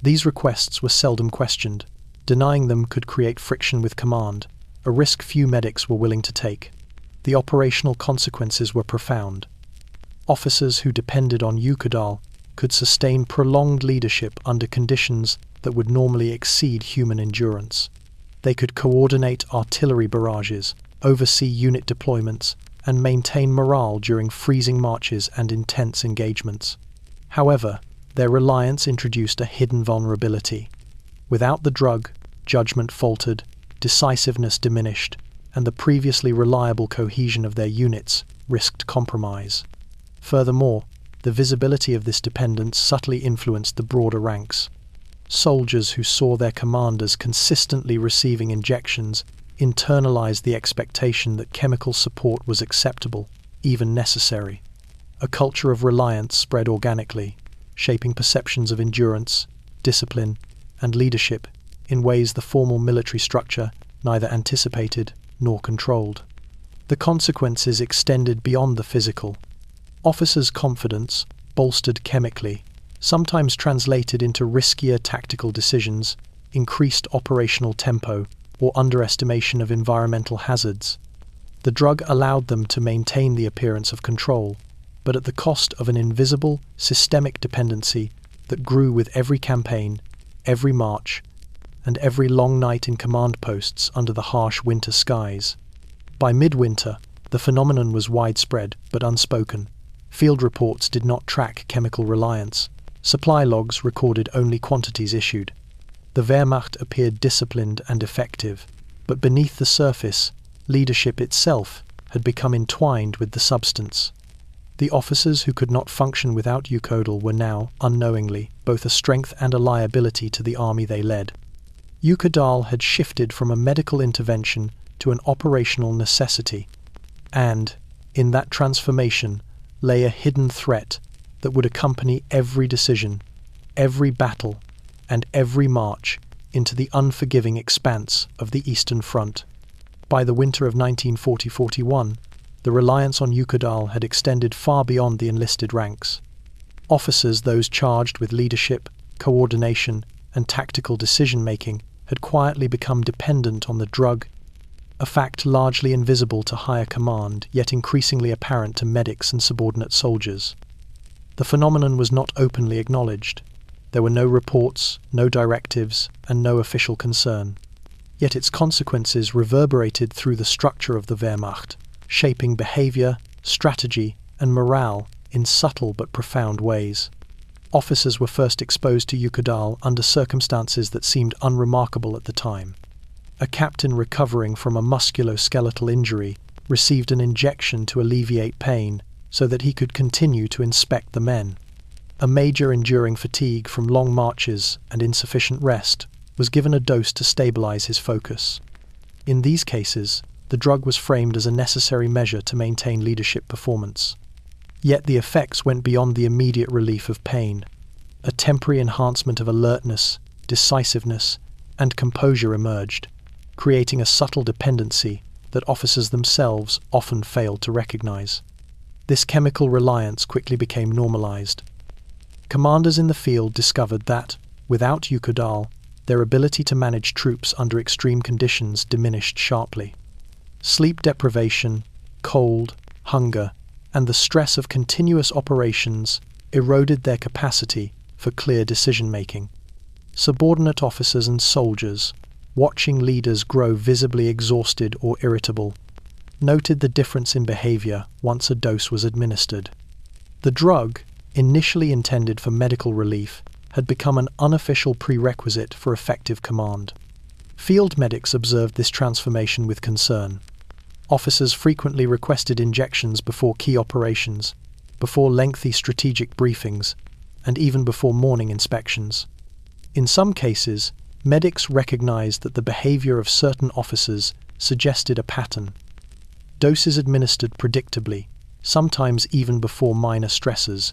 Speaker 1: These requests were seldom questioned. Denying them could create friction with command, a risk few medics were willing to take. The operational consequences were profound. Officers who depended on Eukodal could sustain prolonged leadership under conditions that would normally exceed human endurance. They could coordinate artillery barrages, oversee unit deployments, and maintain morale during freezing marches and intense engagements. However, their reliance introduced a hidden vulnerability. Without the drug, judgment faltered, decisiveness diminished, and the previously reliable cohesion of their units risked compromise. Furthermore, the visibility of this dependence subtly influenced the broader ranks. Soldiers who saw their commanders consistently receiving injections internalized the expectation that chemical support was acceptable, even necessary. A culture of reliance spread organically, shaping perceptions of endurance, discipline, and leadership in ways the formal military structure neither anticipated nor controlled. The consequences extended beyond the physical. Officers' confidence, bolstered chemically, sometimes translated into riskier tactical decisions, increased operational tempo, or underestimation of environmental hazards. The drug allowed them to maintain the appearance of control, but at the cost of an invisible, systemic dependency that grew with every campaign, every march, and every long night in command posts under the harsh winter skies. By midwinter, the phenomenon was widespread but unspoken. Field reports did not track chemical reliance. Supply logs recorded only quantities issued. The Wehrmacht appeared disciplined and effective, but beneath the surface, leadership itself had become entwined with the substance. The officers who could not function without Eukodal were now, unknowingly, both a strength and a liability to the army they led. Eukodal had shifted from a medical intervention to an operational necessity, and, in that transformation, lay a hidden threat that would accompany every decision, every battle, and every march into the unforgiving expanse of the Eastern Front. By the winter of 1940-41, the reliance on Eukodal had extended far beyond the enlisted ranks. Officers, those charged with leadership, coordination, and tactical decision-making, had quietly become dependent on the drug, a fact largely invisible to higher command, yet increasingly apparent to medics and subordinate soldiers. The phenomenon was not openly acknowledged. There were no reports, no directives, and no official concern. Yet its consequences reverberated through the structure of the Wehrmacht, shaping behavior, strategy, and morale in subtle but profound ways. Officers were first exposed to Eukodal under circumstances that seemed unremarkable at the time. A captain recovering from a musculoskeletal injury received an injection to alleviate pain so that he could continue to inspect the men. A major enduring fatigue from long marches and insufficient rest was given a dose to stabilize his focus. In these cases, the drug was framed as a necessary measure to maintain leadership performance. Yet the effects went beyond the immediate relief of pain. A temporary enhancement of alertness, decisiveness, and composure emerged, creating a subtle dependency that officers themselves often failed to recognize. This chemical reliance quickly became normalized. Commanders in the field discovered that, without Eukodal, their ability to manage troops under extreme conditions diminished sharply. Sleep deprivation, cold, hunger, and the stress of continuous operations eroded their capacity for clear decision-making. Subordinate officers and soldiers, watching leaders grow visibly exhausted or irritable, noted the difference in behavior once a dose was administered. The drug, initially intended for medical relief, had become an unofficial prerequisite for effective command. Field medics observed this transformation with concern. Officers frequently requested injections before key operations, before lengthy strategic briefings, and even before morning inspections. In some cases, medics recognized that the behavior of certain officers suggested a pattern. Doses administered predictably, sometimes even before minor stressors,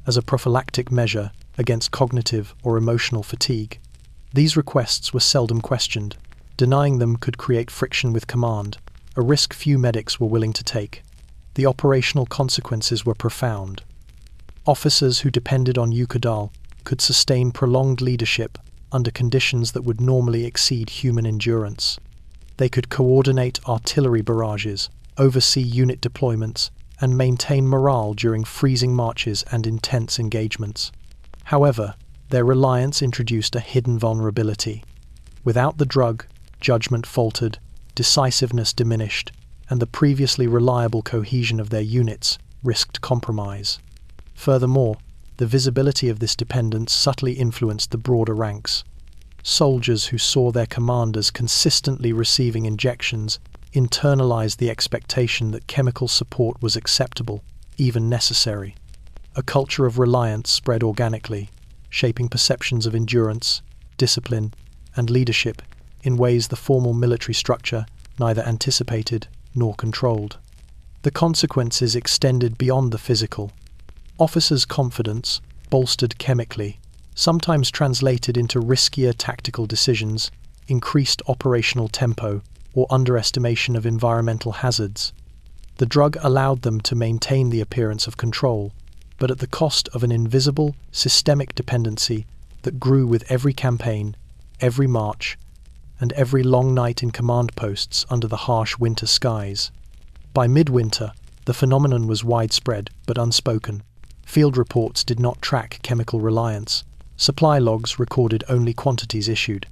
Speaker 1: as a prophylactic measure against cognitive or emotional fatigue. These requests were seldom questioned. Denying them could create friction with command, a risk few medics were willing to take. The operational consequences were profound. Officers who depended on Eukodal could sustain prolonged leadership under conditions that would normally exceed human endurance. They could coordinate artillery barrages, oversee unit deployments, and maintain morale during freezing marches and intense engagements. However, their reliance introduced a hidden vulnerability. Without the drug, judgment faltered, decisiveness diminished, and the previously reliable cohesion of their units risked compromise. Furthermore, the visibility of this dependence subtly influenced the broader ranks. Soldiers who saw their commanders consistently receiving injections internalized the expectation that chemical support was acceptable, even necessary. A culture of reliance spread organically, shaping perceptions of endurance, discipline, and leadership in ways the formal military structure neither anticipated nor controlled. The consequences extended beyond the physical. Officers' confidence, bolstered chemically, sometimes translated into riskier tactical decisions, increased operational tempo, or underestimation of environmental hazards. The drug allowed them to maintain the appearance of control, but at the cost of an invisible, systemic dependency that grew with every campaign, every march, and every long night in command posts under the harsh winter skies. By midwinter, the phenomenon was widespread but unspoken. Field reports did not track chemical reliance. Supply logs recorded only quantities issued.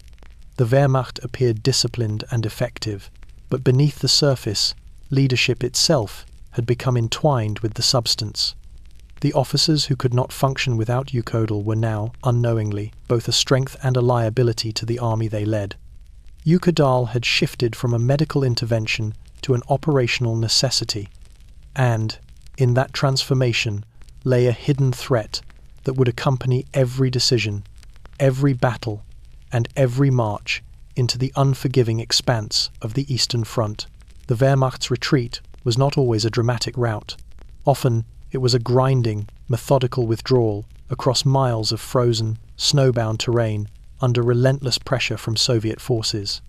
Speaker 1: The Wehrmacht appeared disciplined and effective, but beneath the surface, leadership itself had become entwined with the substance. The officers who could not function without Eukodal were now, unknowingly, both a strength and a liability to the army they led. Eukodal had shifted from a medical intervention to an operational necessity, and, in that transformation, lay a hidden threat that would accompany every decision, every battle, and every march into the unforgiving expanse of the Eastern Front. The Wehrmacht's retreat was not always a dramatic rout. Often, it was a grinding, methodical withdrawal across miles of frozen, snowbound terrain under relentless pressure from Soviet forces.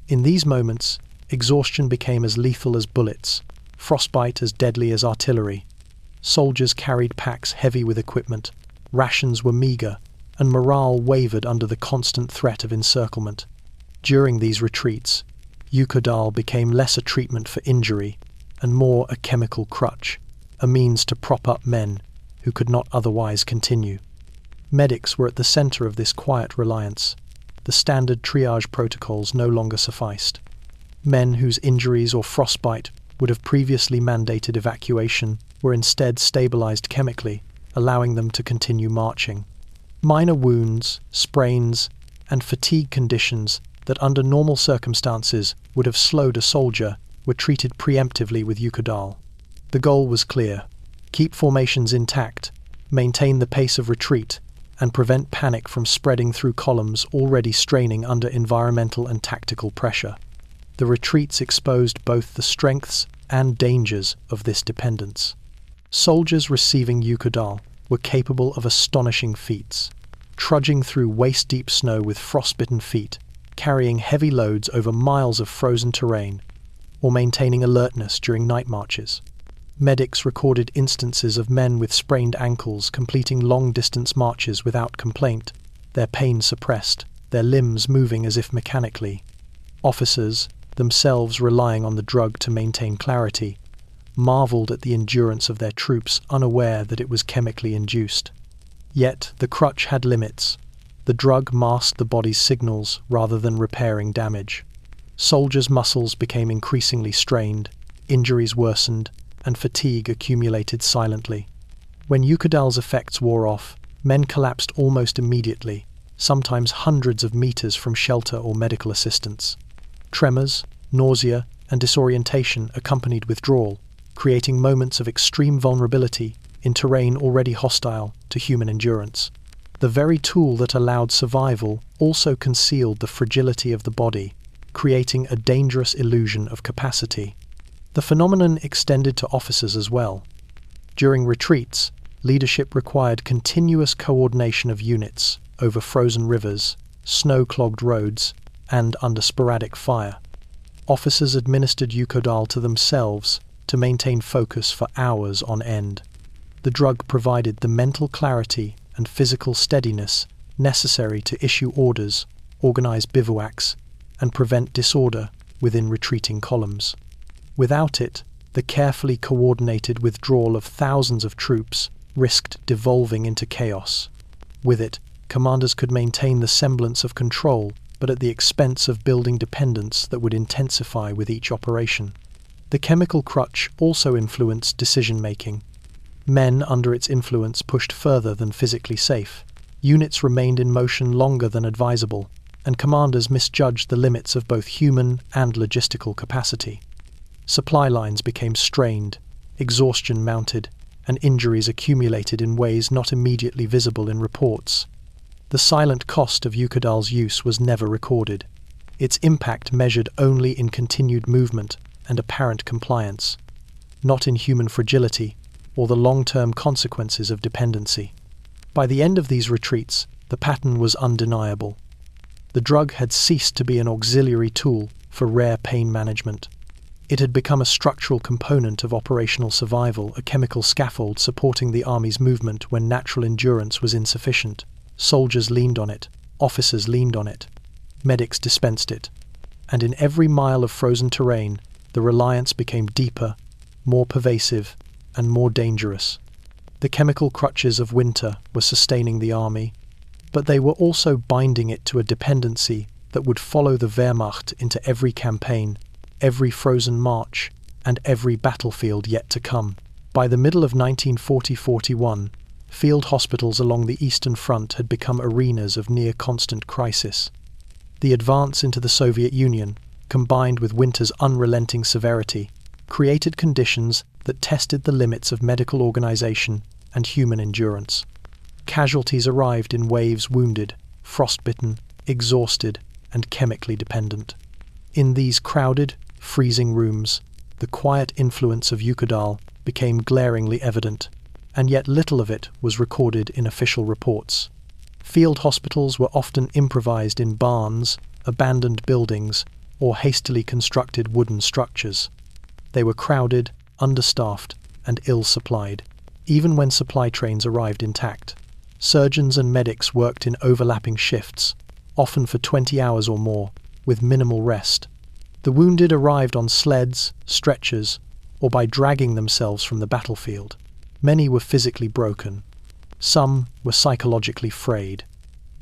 Speaker 1: In these moments, exhaustion became as lethal as bullets, frostbite as deadly as artillery. Soldiers carried packs heavy with equipment, rations were meager, and morale wavered under the constant threat of encirclement. During these retreats, Eukodal became less a treatment for injury and more a chemical crutch, a means to prop up men who could not otherwise continue. Medics were at the center of this quiet reliance. The standard triage protocols no longer sufficed. Men whose injuries or frostbite would have previously mandated evacuation were instead stabilized chemically, allowing them to continue marching. Minor wounds, sprains, and fatigue conditions that under normal circumstances would have slowed a soldier were treated preemptively with Eukodal. The goal was clear: keep formations intact, maintain the pace of retreat, and prevent panic from spreading through columns already straining under environmental and tactical pressure. The retreats exposed both the strengths and dangers of this dependence. Soldiers receiving Eukodal were capable of astonishing feats, trudging through waist-deep snow with frostbitten feet, carrying heavy loads over miles of frozen terrain, or maintaining alertness during night marches. Medics recorded instances of men with sprained ankles completing long-distance marches without complaint, their pain suppressed, their limbs moving as if mechanically. Officers, themselves relying on the drug to maintain clarity, marveled at the endurance of their troops, unaware that it was chemically induced. Yet the crutch had limits. The drug masked the body's signals rather than repairing damage. Soldiers' muscles became increasingly strained, injuries worsened, and fatigue accumulated silently. When Eukodal's effects wore off, men collapsed almost immediately, sometimes hundreds of meters from shelter or medical assistance. Tremors, nausea, and disorientation accompanied withdrawal, creating moments of extreme vulnerability in terrain already hostile to human endurance. The very tool that allowed survival also concealed the fragility of the body, creating a dangerous illusion of capacity. The phenomenon extended to officers as well. During retreats, leadership required continuous coordination of units over frozen rivers, snow-clogged roads, and under sporadic fire. Officers administered Eukodal to themselves to maintain focus for hours on end. The drug provided the mental clarity and physical steadiness necessary to issue orders, organize bivouacs, and prevent disorder within retreating columns. Without it, the carefully coordinated withdrawal of thousands of troops risked devolving into chaos. With it, commanders could maintain the semblance of control, but at the expense of building dependence that would intensify with each operation. The chemical crutch also influenced decision-making. Men under its influence pushed further than physically safe. Units remained in motion longer than advisable, and commanders misjudged the limits of both human and logistical capacity. Supply lines became strained, exhaustion mounted, and injuries accumulated in ways not immediately visible in reports. The silent cost of Eukodal's use was never recorded, its impact measured only in continued movement and apparent compliance, not in human fragility or the long-term consequences of dependency. By the end of these retreats, the pattern was undeniable. The drug had ceased to be an auxiliary tool for rare pain management. It had become a structural component of operational survival, a chemical scaffold supporting the army's movement when natural endurance was insufficient. Soldiers leaned on it, officers leaned on it, medics dispensed it. And in every mile of frozen terrain, the reliance became deeper, more pervasive, and more dangerous. The chemical crutches of winter were sustaining the army, but they were also binding it to a dependency that would follow the Wehrmacht into every campaign, every frozen march, and every battlefield yet to come. By the middle of 1940-41, field hospitals along the Eastern Front had become arenas of near-constant crisis. The advance into the Soviet Union, combined with winter's unrelenting severity, created conditions that tested the limits of medical organization and human endurance. Casualties arrived in waves, wounded, frostbitten, exhausted, and chemically dependent. In these crowded, freezing rooms, the quiet influence of Eukodal became glaringly evident, and yet little of it was recorded in official reports. Field hospitals were often improvised in barns, abandoned buildings, or hastily constructed wooden structures. They were crowded, understaffed, and ill-supplied, even when supply trains arrived intact. Surgeons and medics worked in overlapping shifts, often for 20 hours or more, with minimal rest. The wounded arrived on sleds, stretchers, or by dragging themselves from the battlefield. Many were physically broken. Some were psychologically frayed.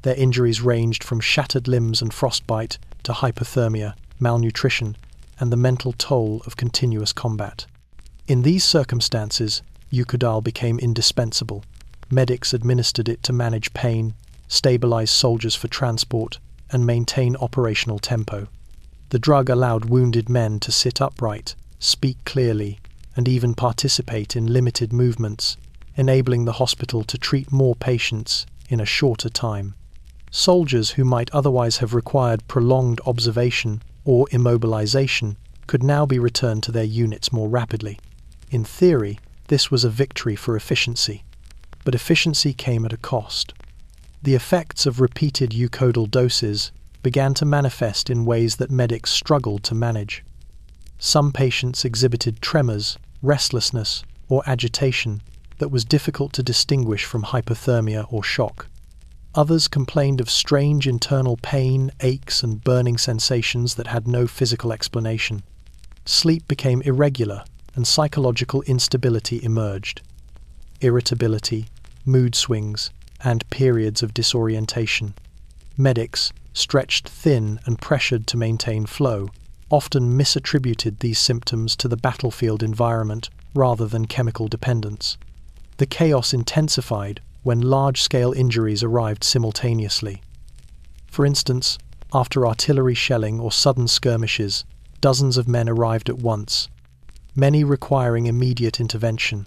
Speaker 1: Their injuries ranged from shattered limbs and frostbite to hypothermia, malnutrition, and the mental toll of continuous combat. In these circumstances, Eukodal became indispensable. Medics administered it to manage pain, stabilize soldiers for transport, and maintain operational tempo. The drug allowed wounded men to sit upright, speak clearly, and even participate in limited movements, enabling the hospital to treat more patients in a shorter time. Soldiers who might otherwise have required prolonged observation or immobilization could now be returned to their units more rapidly. In theory, this was a victory for efficiency, but efficiency came at a cost. The effects of repeated Eukodal doses began to manifest in ways that medics struggled to manage. Some patients exhibited tremors, restlessness, or agitation that was difficult to distinguish from hypothermia or shock. Others complained of strange internal pain, aches, and burning sensations that had no physical explanation. Sleep became irregular, and psychological instability emerged. Irritability, mood swings, and periods of disorientation. Medics, stretched thin and pressured to maintain flow, often misattributed these symptoms to the battlefield environment rather than chemical dependence. The chaos intensified when large-scale injuries arrived simultaneously. For instance, after artillery shelling or sudden skirmishes, dozens of men arrived at once, many requiring immediate intervention.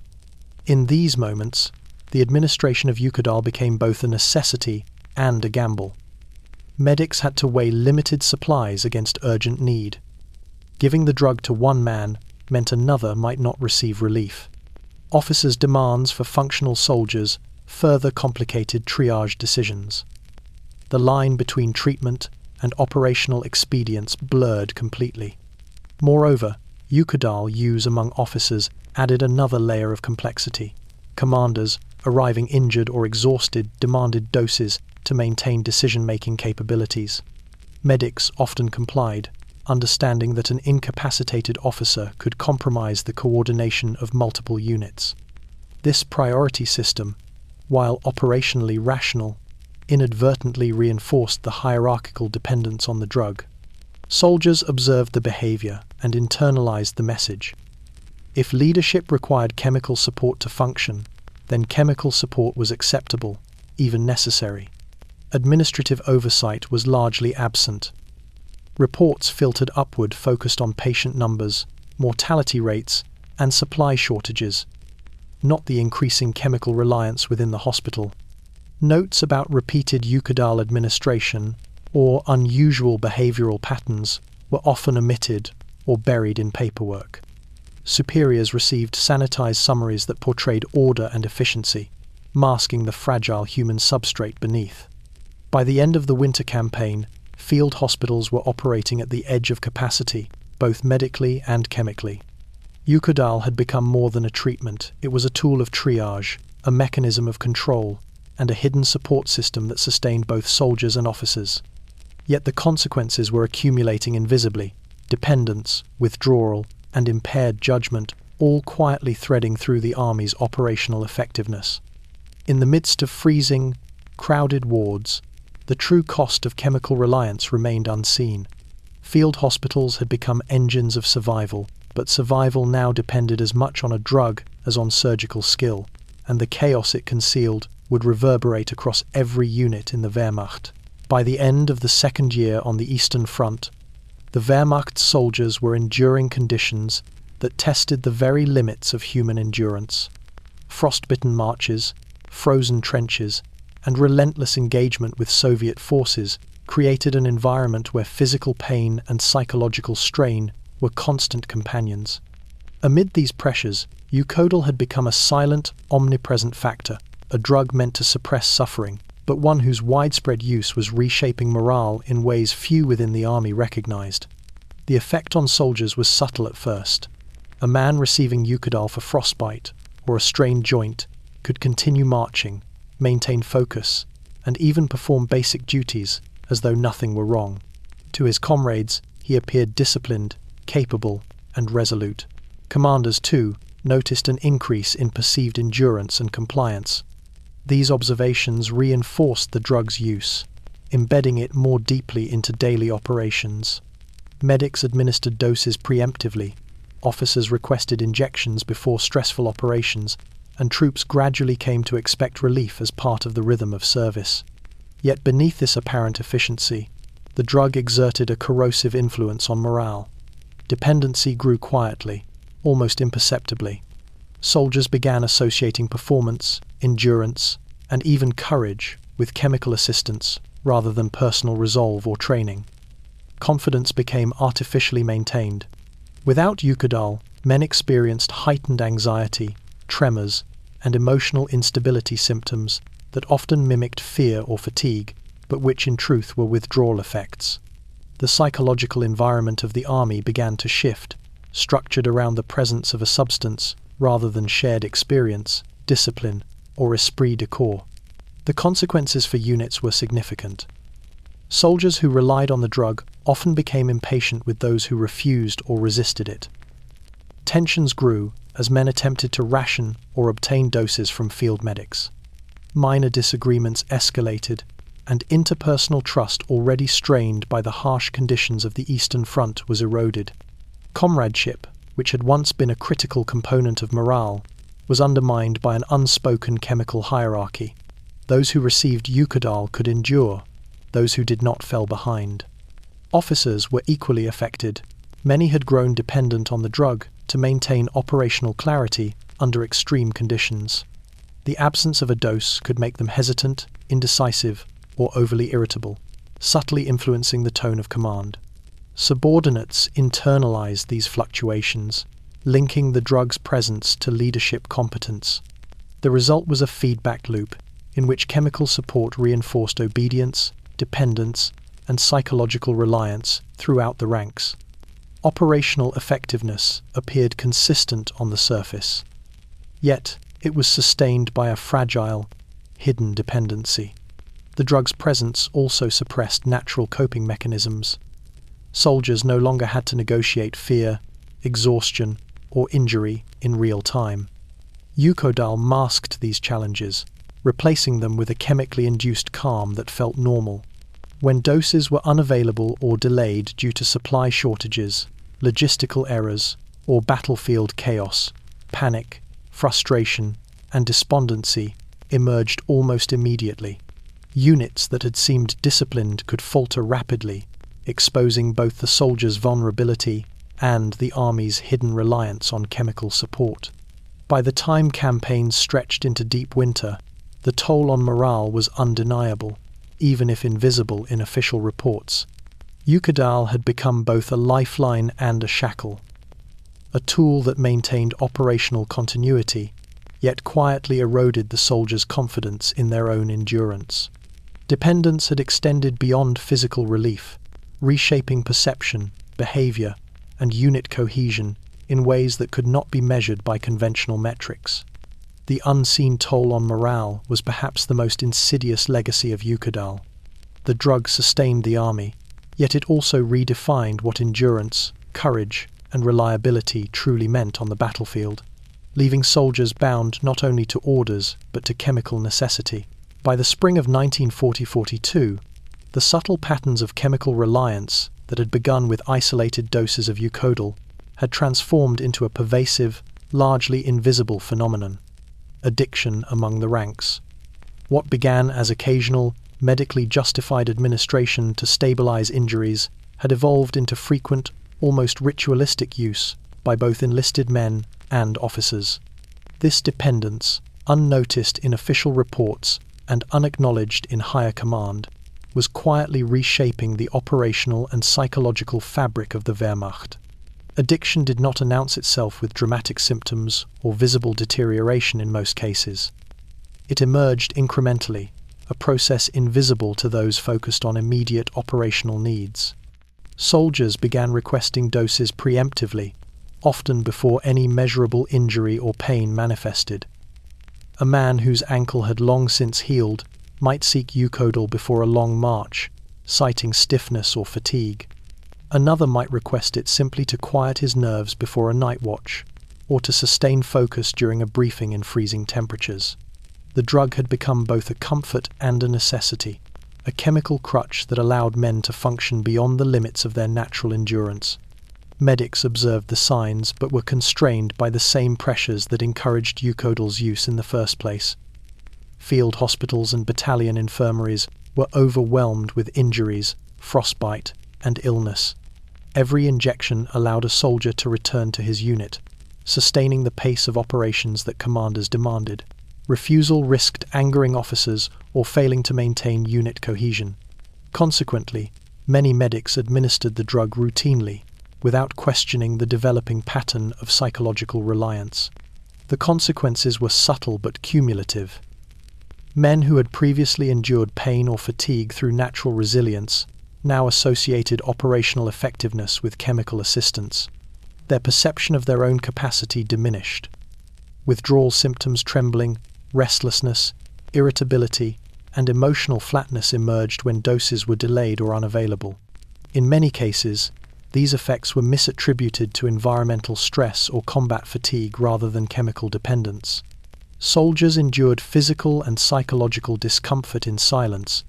Speaker 1: In these moments, the administration of Eukodal became both a necessity and a gamble. Medics had to weigh limited supplies against urgent need. Giving the drug to one man meant another might not receive relief. Officers' demands for functional soldiers further complicated triage decisions. The line between treatment and operational expedients blurred completely. Moreover, Eukodal use among officers added another layer of complexity. Commanders, arriving injured or exhausted, demanded doses to maintain decision-making capabilities. Medics often complied, understanding that an incapacitated officer could compromise the coordination of multiple units. This priority system, while operationally rational, inadvertently reinforced the hierarchical dependence on the drug. Soldiers observed the behavior and internalized the message. If leadership required chemical support to function, then chemical support was acceptable, even necessary. Administrative oversight was largely absent. Reports filtered upward focused on patient numbers, mortality rates, and supply shortages, not the increasing chemical reliance within the hospital. Notes about repeated Eukodal administration or unusual behavioral patterns were often omitted or buried in paperwork. Superiors received sanitized summaries that portrayed order and efficiency, masking the fragile human substrate beneath. By the end of the winter campaign, field hospitals were operating at the edge of capacity, both medically and chemically. Eukodal had become more than a treatment. It was a tool of triage, a mechanism of control, and a hidden support system that sustained both soldiers and officers. Yet the consequences were accumulating invisibly: dependence, withdrawal, and impaired judgment, all quietly threading through the army's operational effectiveness. In the midst of freezing, crowded wards, the true cost of chemical reliance remained unseen. Field hospitals had become engines of survival, but survival now depended as much on a drug as on surgical skill, and the chaos it concealed would reverberate across every unit in the Wehrmacht. By the end of the second year on the Eastern Front, the Wehrmacht soldiers were enduring conditions that tested the very limits of human endurance. Frostbitten marches, frozen trenches, and relentless engagement with Soviet forces created an environment where physical pain and psychological strain were constant companions. Amid these pressures, Eukodal had become a silent, omnipresent factor, a drug meant to suppress suffering, but one whose widespread use was reshaping morale in ways few within the army recognized. The effect on soldiers was subtle at first. A man receiving Eukodal for frostbite or a strained joint could continue marching, maintain focus, and even perform basic duties as though nothing were wrong. To his comrades, he appeared disciplined, capable, and resolute. Commanders, too, noticed an increase in perceived endurance and compliance. These observations reinforced the drug's use, embedding it more deeply into daily operations. Medics administered doses preemptively, officers requested injections before stressful operations, and troops gradually came to expect relief as part of the rhythm of service. Yet beneath this apparent efficiency, the drug exerted a corrosive influence on morale. Dependency grew quietly, almost imperceptibly. Soldiers began associating performance, endurance, and even courage with chemical assistance rather than personal resolve or training. Confidence became artificially maintained. Without Eukodal, men experienced heightened anxiety, tremors, and emotional instability symptoms that often mimicked fear or fatigue, but which in truth were withdrawal effects. The psychological environment of the army began to shift, structured around the presence of a substance rather than shared experience, discipline, or esprit de corps. The consequences for units were significant. Soldiers who relied on the drug often became impatient with those who refused or resisted it. Tensions grew as men attempted to ration or obtain doses from field medics. Minor disagreements escalated, and interpersonal trust already strained by the harsh conditions of the Eastern Front was eroded. Comradeship, which had once been a critical component of morale, was undermined by an unspoken chemical hierarchy. Those who received Eukodal could endure, those who did not fell behind. Officers were equally affected. Many had grown dependent on the drug to maintain operational clarity under extreme conditions. The absence of a dose could make them hesitant, indecisive, or overly irritable, subtly influencing the tone of command. Subordinates internalized these fluctuations, linking the drug's presence to leadership competence. The result was a feedback loop in which chemical support reinforced obedience, dependence, and psychological reliance throughout the ranks. Operational effectiveness appeared consistent on the surface, yet it was sustained by a fragile, hidden dependency. The drug's presence also suppressed natural coping mechanisms. Soldiers no longer had to negotiate fear, exhaustion, or injury in real time. Eukodal masked these challenges, replacing them with a chemically induced calm that felt normal. When doses were unavailable or delayed due to supply shortages, logistical errors, or battlefield chaos, panic, frustration, and despondency emerged almost immediately. Units that had seemed disciplined could falter rapidly, exposing both the soldiers' vulnerability and the army's hidden reliance on chemical support. By the time campaigns stretched into deep winter, the toll on morale was undeniable, even if invisible in official reports. Eukodal had become both a lifeline and a shackle, a tool that maintained operational continuity, yet quietly eroded the soldiers' confidence in their own endurance. Dependence had extended beyond physical relief, reshaping perception, behavior, and unit cohesion in ways that could not be measured by conventional metrics. The unseen toll on morale was perhaps the most insidious legacy of Eukodal. The drug sustained the army, yet it also redefined what endurance, courage, and reliability truly meant on the battlefield, leaving soldiers bound not only to orders but to chemical necessity. By the spring of 1940-42, the subtle patterns of chemical reliance that had begun with isolated doses of Eukodal had transformed into a pervasive, largely invisible phenomenon: addiction among the ranks. What began as occasional, medically justified administration to stabilize injuries had evolved into frequent, almost ritualistic use by both enlisted men and officers. This dependence, unnoticed in official reports and unacknowledged in higher command, was quietly reshaping the operational and psychological fabric of the Wehrmacht. Addiction did not announce itself with dramatic symptoms or visible deterioration in most cases. It emerged incrementally, a process invisible to those focused on immediate operational needs. Soldiers began requesting doses preemptively, often before any measurable injury or pain manifested. A man whose ankle had long since healed might seek Eukodal before a long march, citing stiffness or fatigue. Another might request it simply to quiet his nerves before a night watch, or to sustain focus during a briefing in freezing temperatures. The drug had become both a comfort and a necessity, a chemical crutch that allowed men to function beyond the limits of their natural endurance. Medics observed the signs but were constrained by the same pressures that encouraged Eukodal's use in the first place. Field hospitals and battalion infirmaries were overwhelmed with injuries, frostbite, and illness. Every injection allowed a soldier to return to his unit, sustaining the pace of operations that commanders demanded. Refusal risked angering officers or failing to maintain unit cohesion. Consequently, many medics administered the drug routinely, without questioning the developing pattern of psychological reliance. The consequences were subtle but cumulative. Men who had previously endured pain or fatigue through natural resilience now associated operational effectiveness with chemical assistance. Their perception of their own capacity diminished. Withdrawal symptoms, trembling, restlessness, irritability, and emotional flatness emerged when doses were delayed or unavailable. In many cases, these effects were misattributed to environmental stress or combat fatigue rather than chemical dependence. Soldiers endured physical and psychological discomfort in silence,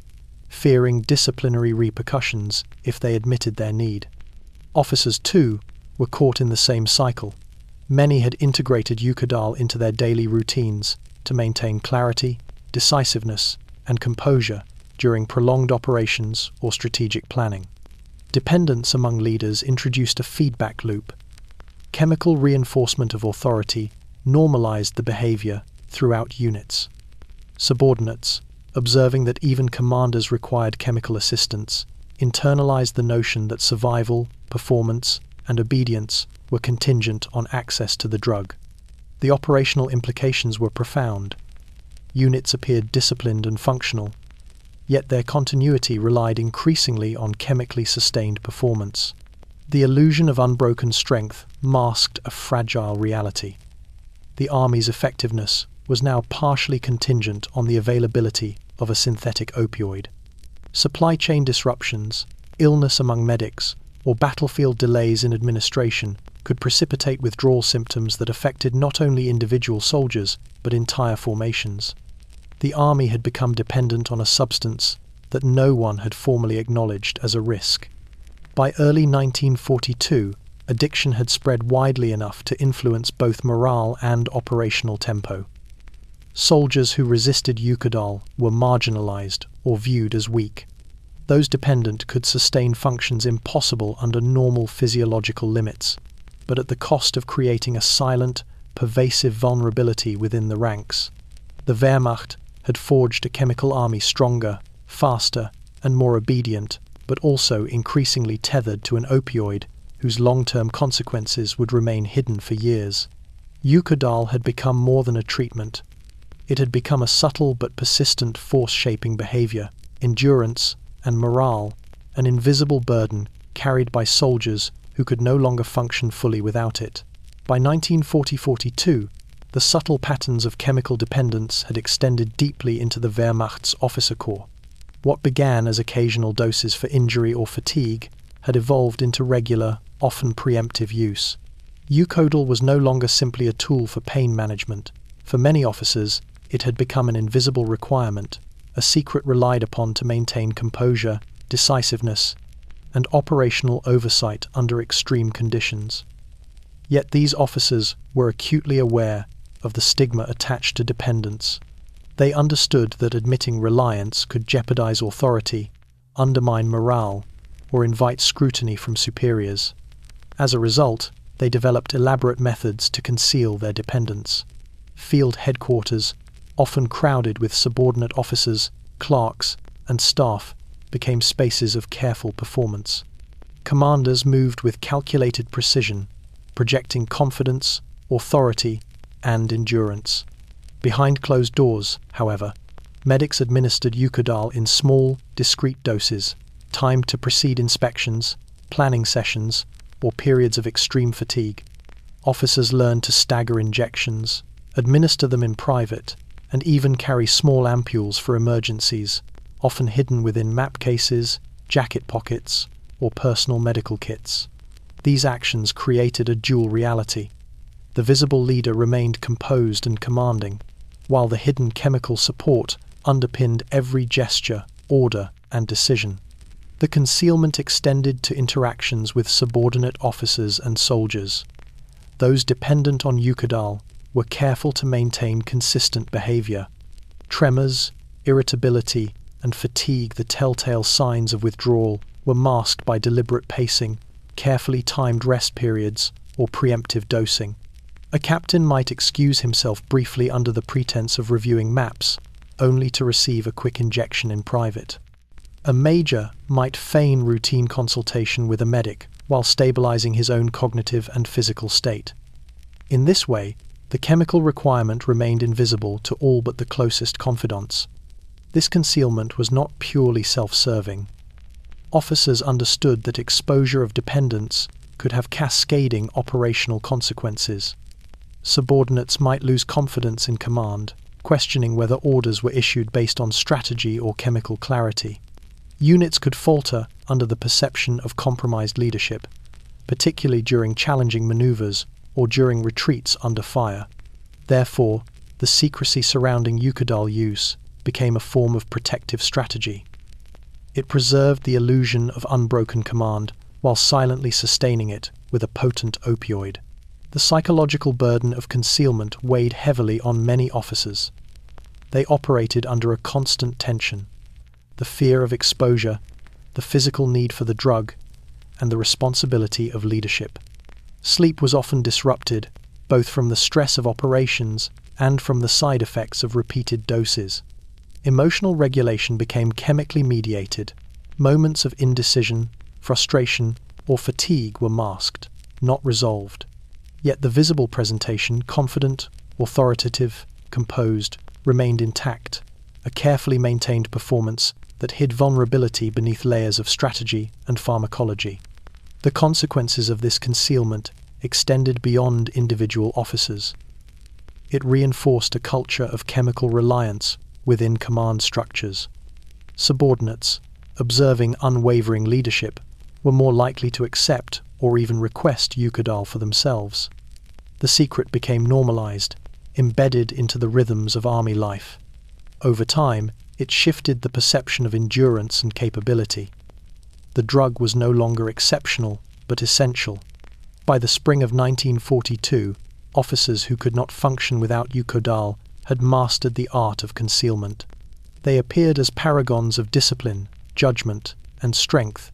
Speaker 1: fearing disciplinary repercussions if they admitted their need. Officers, too, were caught in the same cycle. Many had integrated Eukodal into their daily routines to maintain clarity, decisiveness, and composure during prolonged operations or strategic planning. Dependence among leaders introduced a feedback loop. Chemical reinforcement of authority normalized the behavior throughout units. Subordinates, observing that even commanders required chemical assistance, internalized the notion that survival, performance, and obedience were contingent on access to the drug. The operational implications were profound. Units appeared disciplined and functional, yet their continuity relied increasingly on chemically sustained performance. The illusion of unbroken strength masked a fragile reality. The army's effectiveness was now partially contingent on the availability of a synthetic opioid. Supply chain disruptions, illness among medics, or battlefield delays in administration could precipitate withdrawal symptoms that affected not only individual soldiers but entire formations. The army had become dependent on a substance that no one had formally acknowledged as a risk. By early 1942, addiction had spread widely enough to influence both morale and operational tempo. Soldiers who resisted Eukodal were marginalized or viewed as weak. Those dependent could sustain functions impossible under normal physiological limits, but at the cost of creating a silent, pervasive vulnerability within the ranks. The Wehrmacht had forged a chemical army stronger, faster, and more obedient, but also increasingly tethered to an opioid whose long-term consequences would remain hidden for years. Eukodal had become more than a treatment. It had become a subtle but persistent force-shaping behavior, endurance, and morale, an invisible burden carried by soldiers who could no longer function fully without it. By 1940-42, the subtle patterns of chemical dependence had extended deeply into the Wehrmacht's officer corps. What began as occasional doses for injury or fatigue had evolved into regular, often preemptive use. Eukodal was no longer simply a tool for pain management. For many officers, it had become an invisible requirement, a secret relied upon to maintain composure, decisiveness, and operational oversight under extreme conditions. Yet these officers were acutely aware of the stigma attached to dependence. They understood that admitting reliance could jeopardize authority, undermine morale, or invite scrutiny from superiors. As a result, they developed elaborate methods to conceal their dependence. Field headquarters, often crowded with subordinate officers, clerks, and staff, became spaces of careful performance. Commanders moved with calculated precision, projecting confidence, authority, and endurance. Behind closed doors, however, medics administered Eukodal in small, discrete doses, timed to precede inspections, planning sessions, or periods of extreme fatigue. Officers learned to stagger injections, administer them in private, and even carry small ampules for emergencies, often hidden within map cases, jacket pockets, or personal medical kits. These actions created a dual reality. The visible leader remained composed and commanding, while the hidden chemical support underpinned every gesture, order, and decision. The concealment extended to interactions with subordinate officers and soldiers. Those dependent on Eukodal were careful to maintain consistent behavior. Tremors, irritability, and fatigue, the telltale signs of withdrawal, were masked by deliberate pacing, carefully timed rest periods, or preemptive dosing. A captain might excuse himself briefly under the pretense of reviewing maps, only to receive a quick injection in private. A major might feign routine consultation with a medic while stabilizing his own cognitive and physical state. In this way, the chemical requirement remained invisible to all but the closest confidants. This concealment was not purely self-serving. Officers understood that exposure of dependence could have cascading operational consequences. Subordinates might lose confidence in command, questioning whether orders were issued based on strategy or chemical clarity. Units could falter under the perception of compromised leadership, particularly during challenging maneuvers or during retreats under fire. Therefore, the secrecy surrounding Eukodal use became a form of protective strategy. It preserved the illusion of unbroken command while silently sustaining it with a potent opioid. The psychological burden of concealment weighed heavily on many officers. They operated under a constant tension: the fear of exposure, the physical need for the drug, and the responsibility of leadership. Sleep was often disrupted, both from the stress of operations and from the side effects of repeated doses. Emotional regulation became chemically mediated. Moments of indecision, frustration, or fatigue were masked, not resolved. Yet the visible presentation, confident, authoritative, composed, remained intact, a carefully maintained performance that hid vulnerability beneath layers of strategy and pharmacology. The consequences of this concealment extended beyond individual officers. It reinforced a culture of chemical reliance within command structures. Subordinates, observing unwavering leadership, were more likely to accept or even request Eukodal for themselves. The secret became normalized, embedded into the rhythms of army life. Over time, it shifted the perception of endurance and capability. The drug was no longer exceptional, but essential. By the spring of 1942, officers who could not function without Eukodal had mastered the art of concealment. They appeared as paragons of discipline, judgment, and strength,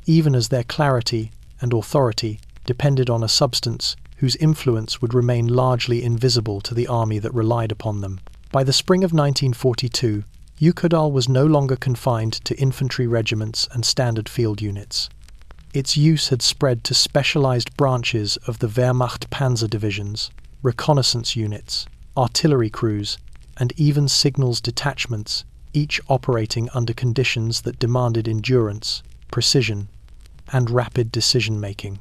Speaker 1: even as their clarity and authority depended on a substance whose influence would remain largely invisible to the army that relied upon them. By the spring of 1942, Eukodal was no longer confined to infantry regiments and standard field units. Its use had spread to specialized branches of the Wehrmacht panzer divisions, reconnaissance units, artillery crews, and even signals detachments, each operating under conditions that demanded endurance, precision, and rapid decision-making.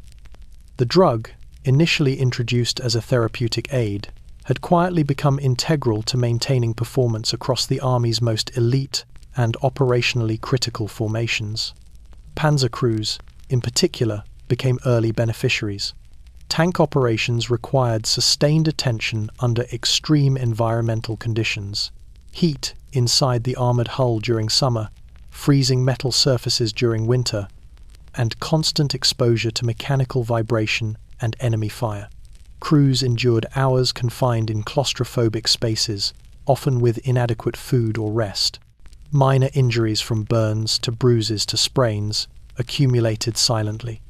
Speaker 1: The drug, initially introduced as a therapeutic aid, had quietly become integral to maintaining performance across the Army's most elite and operationally critical formations. Panzer crews, in particular, became early beneficiaries. Tank operations required sustained attention under extreme environmental conditions. Heat inside the armored hull during summer, freezing metal surfaces during winter, and constant exposure to mechanical vibration and enemy fire. Crews endured hours confined in claustrophobic spaces, often with inadequate food or rest. Minor injuries from burns to bruises to sprains accumulated silently.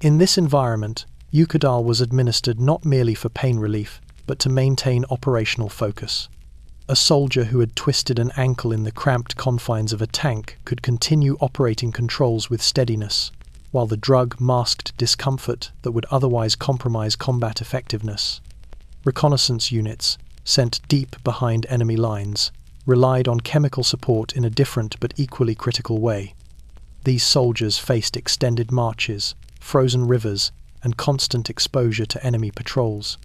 Speaker 1: In this environment, Eukodal was administered not merely for pain relief, but to maintain operational focus. A soldier who had twisted an ankle in the cramped confines of a tank could continue operating controls with steadiness, while the drug masked discomfort that would otherwise compromise combat effectiveness. Reconnaissance units, sent deep behind enemy lines, relied on chemical support in a different but equally critical way. These soldiers faced extended marches, frozen rivers, and constant exposure to enemy patrols.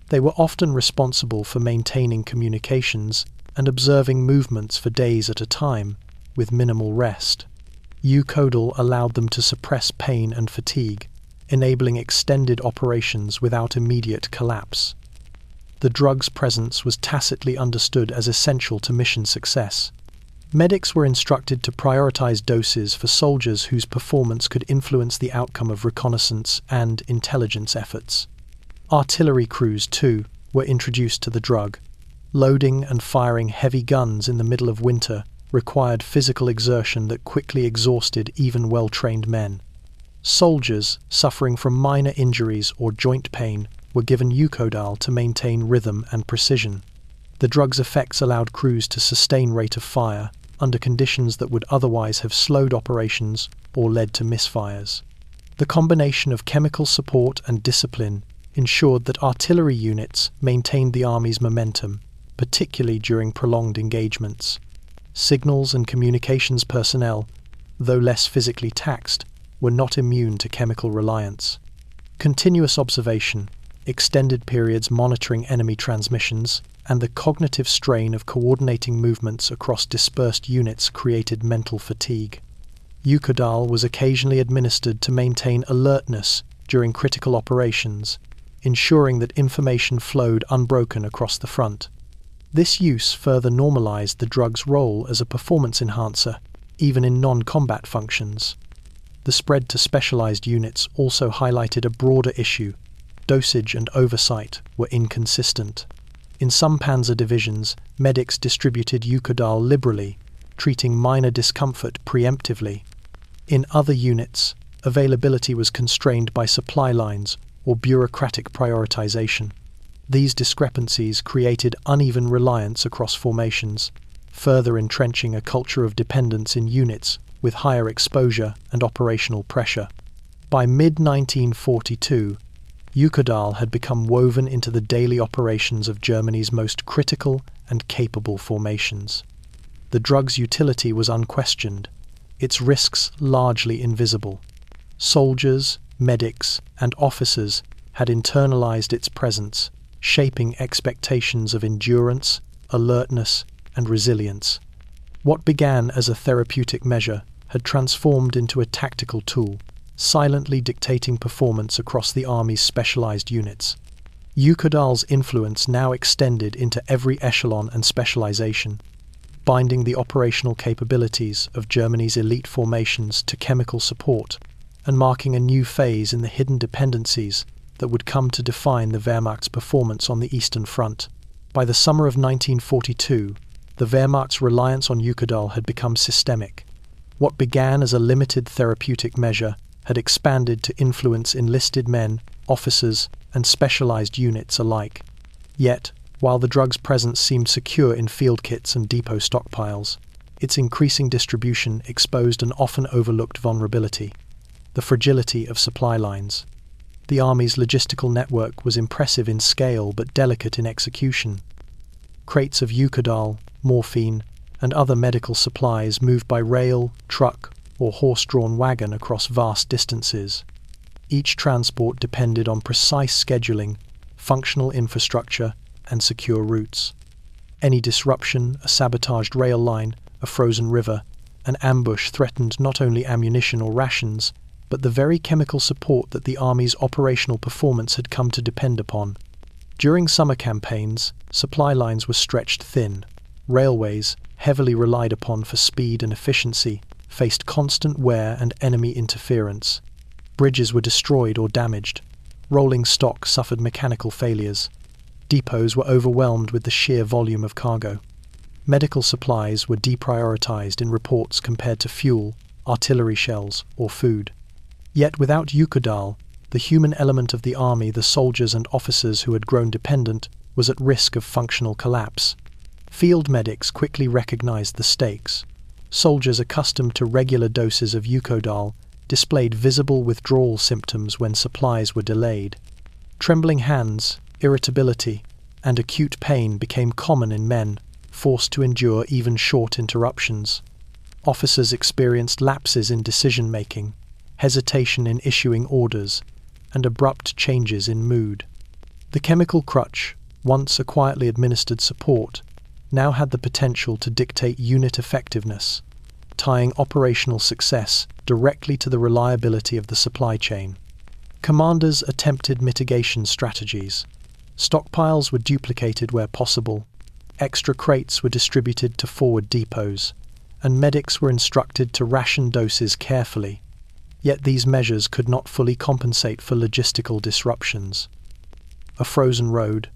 Speaker 1: They were often responsible for maintaining communications and observing movements for days at a time, with minimal rest. Eukodal allowed them to suppress pain and fatigue, enabling extended operations without immediate collapse. The drug's presence was tacitly understood as essential to mission success. Medics were instructed to prioritize doses for soldiers whose performance could influence the outcome of reconnaissance and intelligence efforts. Artillery crews, too, were introduced to the drug. Loading and firing heavy guns in the middle of winter required physical exertion that quickly exhausted even well-trained men. Soldiers suffering from minor injuries or joint pain were given Eukodal to maintain rhythm and precision. The drug's effects allowed crews to sustain rate of fire under conditions that would otherwise have slowed operations or led to misfires. The combination of chemical support and discipline ensured that artillery units maintained the Army's momentum, particularly during prolonged engagements. Signals and communications personnel, though less physically taxed, were not immune to chemical reliance. Continuous observation, extended periods monitoring enemy transmissions, and the cognitive strain of coordinating movements across dispersed units created mental fatigue. Eukodal was occasionally administered to maintain alertness during critical operations, ensuring that information flowed unbroken across the front. This use further normalized the drug's role as a performance enhancer, even in non-combat functions. The spread to specialized units also highlighted a broader issue. Dosage and oversight were inconsistent. In some panzer divisions, medics distributed Eukodal liberally, treating minor discomfort preemptively. In other units, availability was constrained by supply lines or bureaucratic prioritization. These discrepancies created uneven reliance across formations, further entrenching a culture of dependence in units with higher exposure and operational pressure. By mid-1942, Eukodal had become woven into the daily operations of Germany's most critical and capable formations. The drug's utility was unquestioned, its risks largely invisible. Soldiers, medics, and officers had internalized its presence, shaping expectations of endurance, alertness, and resilience. What began as a therapeutic measure had transformed into a tactical tool, silently dictating performance across the Army's specialized units. Eukodal's influence now extended into every echelon and specialization, binding the operational capabilities of Germany's elite formations to chemical support and marking a new phase in the hidden dependencies that would come to define the Wehrmacht's performance on the Eastern Front. By the summer of 1942, the Wehrmacht's reliance on Eukodal had become systemic. What began as a limited therapeutic measure had expanded to influence enlisted men, officers, and specialized units alike. Yet, while the drug's presence seemed secure in field kits and depot stockpiles, its increasing distribution exposed an often overlooked vulnerability: the fragility of supply lines. The Army's logistical network was impressive in scale but delicate in execution. Crates of Eukodal, morphine, and other medical supplies moved by rail, truck, or horse-drawn wagon across vast distances. Each transport depended on precise scheduling, functional infrastructure, and secure routes. Any disruption, a sabotaged rail line, a frozen river, an ambush threatened not only ammunition or rations, but the very chemical support that the Army's operational performance had come to depend upon. During summer campaigns, supply lines were stretched thin. Railways, heavily relied upon for speed and efficiency, faced constant wear and enemy interference. Bridges were destroyed or damaged. Rolling stock suffered mechanical failures. Depots were overwhelmed with the sheer volume of cargo. Medical supplies were deprioritized in reports compared to fuel, artillery shells, or food. Yet without Eukodal, the human element of the army, the soldiers and officers who had grown dependent, was at risk of functional collapse. Field medics quickly recognized the stakes. Soldiers accustomed to regular doses of Eukodal displayed visible withdrawal symptoms when supplies were delayed. Trembling hands, irritability, and acute pain became common in men, forced to endure even short interruptions. Officers experienced lapses in decision-making, hesitation in issuing orders, and abrupt changes in mood. The chemical crutch, once a quietly administered support, now had the potential to dictate unit effectiveness, tying operational success directly to the reliability of the supply chain. Commanders attempted mitigation strategies. Stockpiles were duplicated where possible, extra crates were distributed to forward depots, and medics were instructed to ration doses carefully. Yet these measures could not fully compensate for logistical disruptions. A frozen road,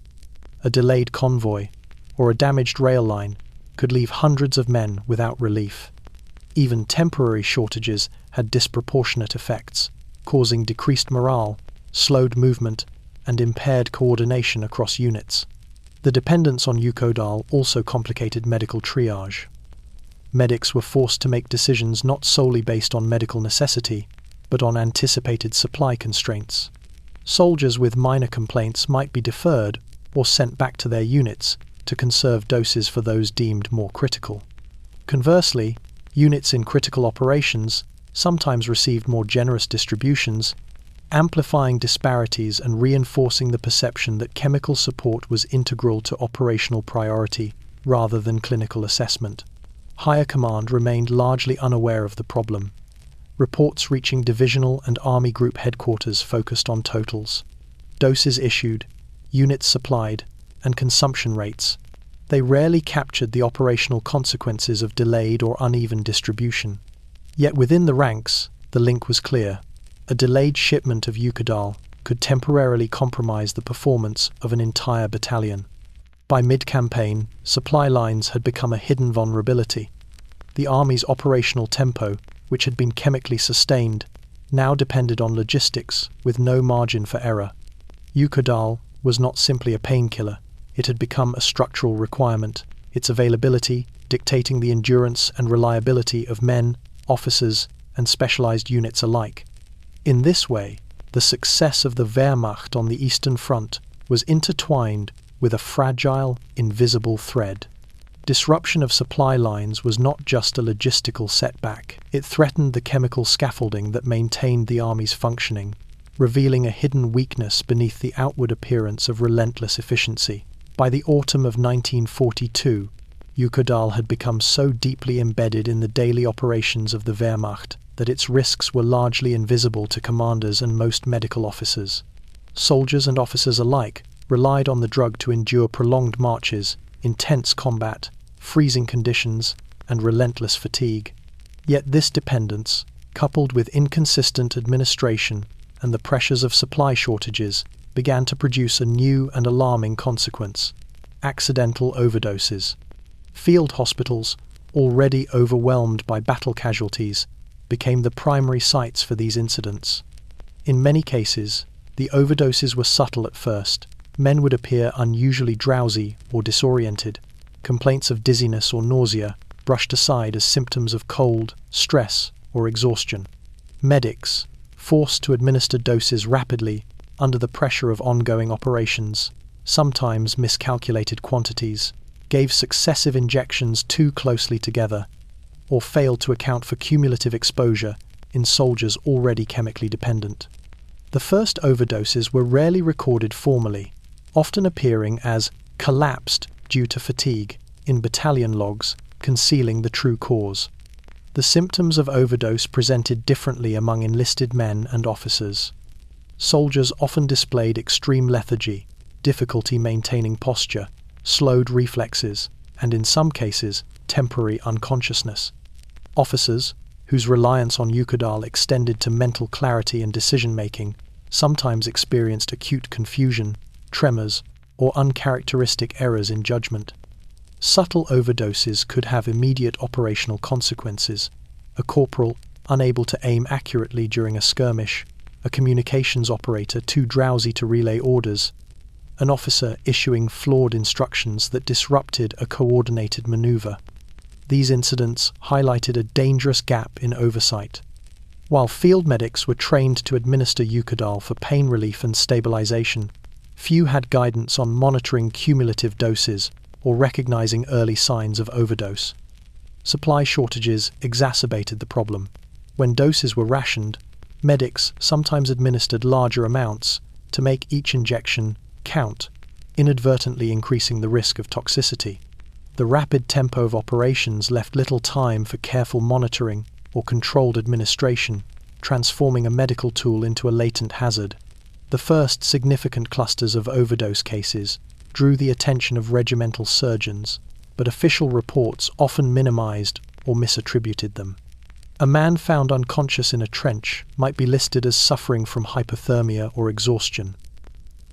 Speaker 1: a delayed convoy, or a damaged rail line could leave hundreds of men without relief. Even temporary shortages had disproportionate effects, causing decreased morale, slowed movement, and impaired coordination across units. The dependence on Eukodal also complicated medical triage. Medics were forced to make decisions not solely based on medical necessity, but on anticipated supply constraints. Soldiers with minor complaints might be deferred or sent back to their units to conserve doses for those deemed more critical. Conversely, units in critical operations sometimes received more generous distributions, amplifying disparities and reinforcing the perception that chemical support was integral to operational priority rather than clinical assessment. Higher command remained largely unaware of the problem. Reports reaching divisional and army group headquarters focused on totals, doses issued, units supplied, and consumption rates. They rarely captured the operational consequences of delayed or uneven distribution. Yet within the ranks, the link was clear. A delayed shipment of Eukodal could temporarily compromise the performance of an entire battalion. By mid-campaign, supply lines had become a hidden vulnerability. The Army's operational tempo, which had been chemically sustained, now depended on logistics with no margin for error. Eukodal was not simply a painkiller, it had become a structural requirement, its availability dictating the endurance and reliability of men, officers, and specialized units alike. In this way, the success of the Wehrmacht on the Eastern Front was intertwined with a fragile, invisible thread. Disruption of supply lines was not just a logistical setback, it threatened the chemical scaffolding that maintained the Army's functioning, revealing a hidden weakness beneath the outward appearance of relentless efficiency. By the autumn of 1942, Eukodal had become so deeply embedded in the daily operations of the Wehrmacht that its risks were largely invisible to commanders and most medical officers. Soldiers and officers alike relied on the drug to endure prolonged marches, intense combat, freezing conditions, and relentless fatigue. Yet this dependence, coupled with inconsistent administration and the pressures of supply shortages, began to produce a new and alarming consequence: accidental overdoses. Field hospitals, already overwhelmed by battle casualties, became the primary sites for these incidents. In many cases, the overdoses were subtle at first. Men would appear unusually drowsy or disoriented. Complaints of dizziness or nausea brushed aside as symptoms of cold, stress, or exhaustion. Medics, forced to administer doses rapidly under the pressure of ongoing operations, sometimes miscalculated quantities, gave successive injections too closely together, or failed to account for cumulative exposure in soldiers already chemically dependent. The first overdoses were rarely recorded formally, often appearing as collapsed due to fatigue in battalion logs, concealing the true cause. The symptoms of overdose presented differently among enlisted men and officers. Soldiers often displayed extreme lethargy, difficulty maintaining posture, slowed reflexes, and in some cases, temporary unconsciousness. Officers, whose reliance on Eukodal extended to mental clarity and decision-making, sometimes experienced acute confusion, tremors, or uncharacteristic errors in judgment. Subtle overdoses could have immediate operational consequences. A corporal unable to aim accurately during a skirmish, a communications operator too drowsy to relay orders, an officer issuing flawed instructions that disrupted a coordinated maneuver. These incidents highlighted a dangerous gap in oversight. While field medics were trained to administer Eukodal for pain relief and stabilization, few had guidance on monitoring cumulative doses or recognizing early signs of overdose. Supply shortages exacerbated the problem. When doses were rationed, medics sometimes administered larger amounts to make each injection count, inadvertently increasing the risk of toxicity. The rapid tempo of operations left little time for careful monitoring or controlled administration, transforming a medical tool into a latent hazard. The first significant clusters of overdose cases drew the attention of regimental surgeons, but official reports often minimized or misattributed them. A man found unconscious in a trench might be listed as suffering from hypothermia or exhaustion.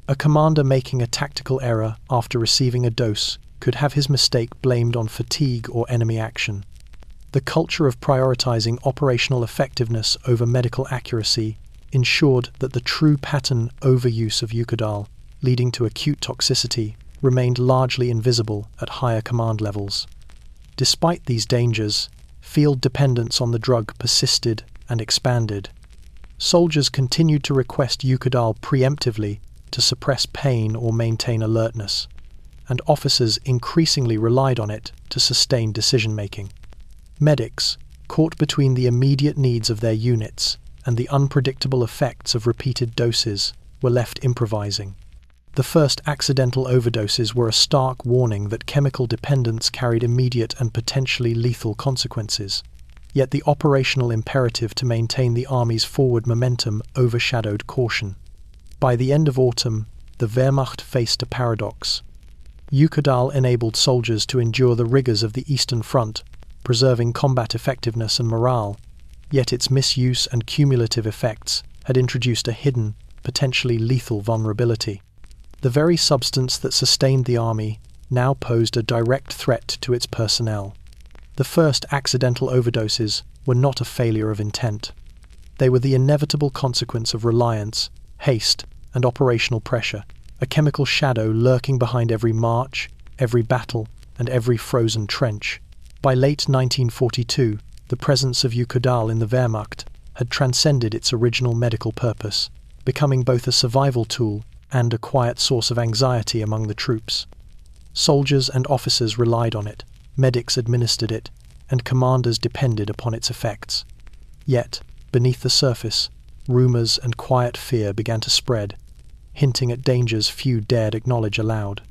Speaker 1: A commander making a tactical error after receiving a dose could have his mistake blamed on fatigue or enemy action. The culture of prioritizing operational effectiveness over medical accuracy ensured that the true pattern overuse of Eukodal, leading to acute toxicity, remained largely invisible at higher command levels. Despite these dangers, field dependence on the drug persisted and expanded. Soldiers continued to request Eukodal preemptively to suppress pain or maintain alertness, and officers increasingly relied on it to sustain decision-making. Medics, caught between the immediate needs of their units and the unpredictable effects of repeated doses, were left improvising. The first accidental overdoses were a stark warning that chemical dependence carried immediate and potentially lethal consequences. Yet the operational imperative to maintain the Army's forward momentum overshadowed caution. By the end of autumn, the Wehrmacht faced a paradox. Eukodal enabled soldiers to endure the rigors of the Eastern Front, preserving combat effectiveness and morale, yet its misuse and cumulative effects had introduced a hidden, potentially lethal vulnerability. The very substance that sustained the Army now posed a direct threat to its personnel. The first accidental overdoses were not a failure of intent. They were the inevitable consequence of reliance, haste, and operational pressure, a chemical shadow lurking behind every march, every battle, and every frozen trench. By late 1942, the presence of Eukodal in the Wehrmacht had transcended its original medical purpose, becoming both a survival tool and a quiet source of anxiety among the troops. Soldiers and officers relied on it, medics administered it, and commanders depended upon its effects. Yet, beneath the surface, rumors and quiet fear began to spread, hinting at dangers few dared acknowledge aloud.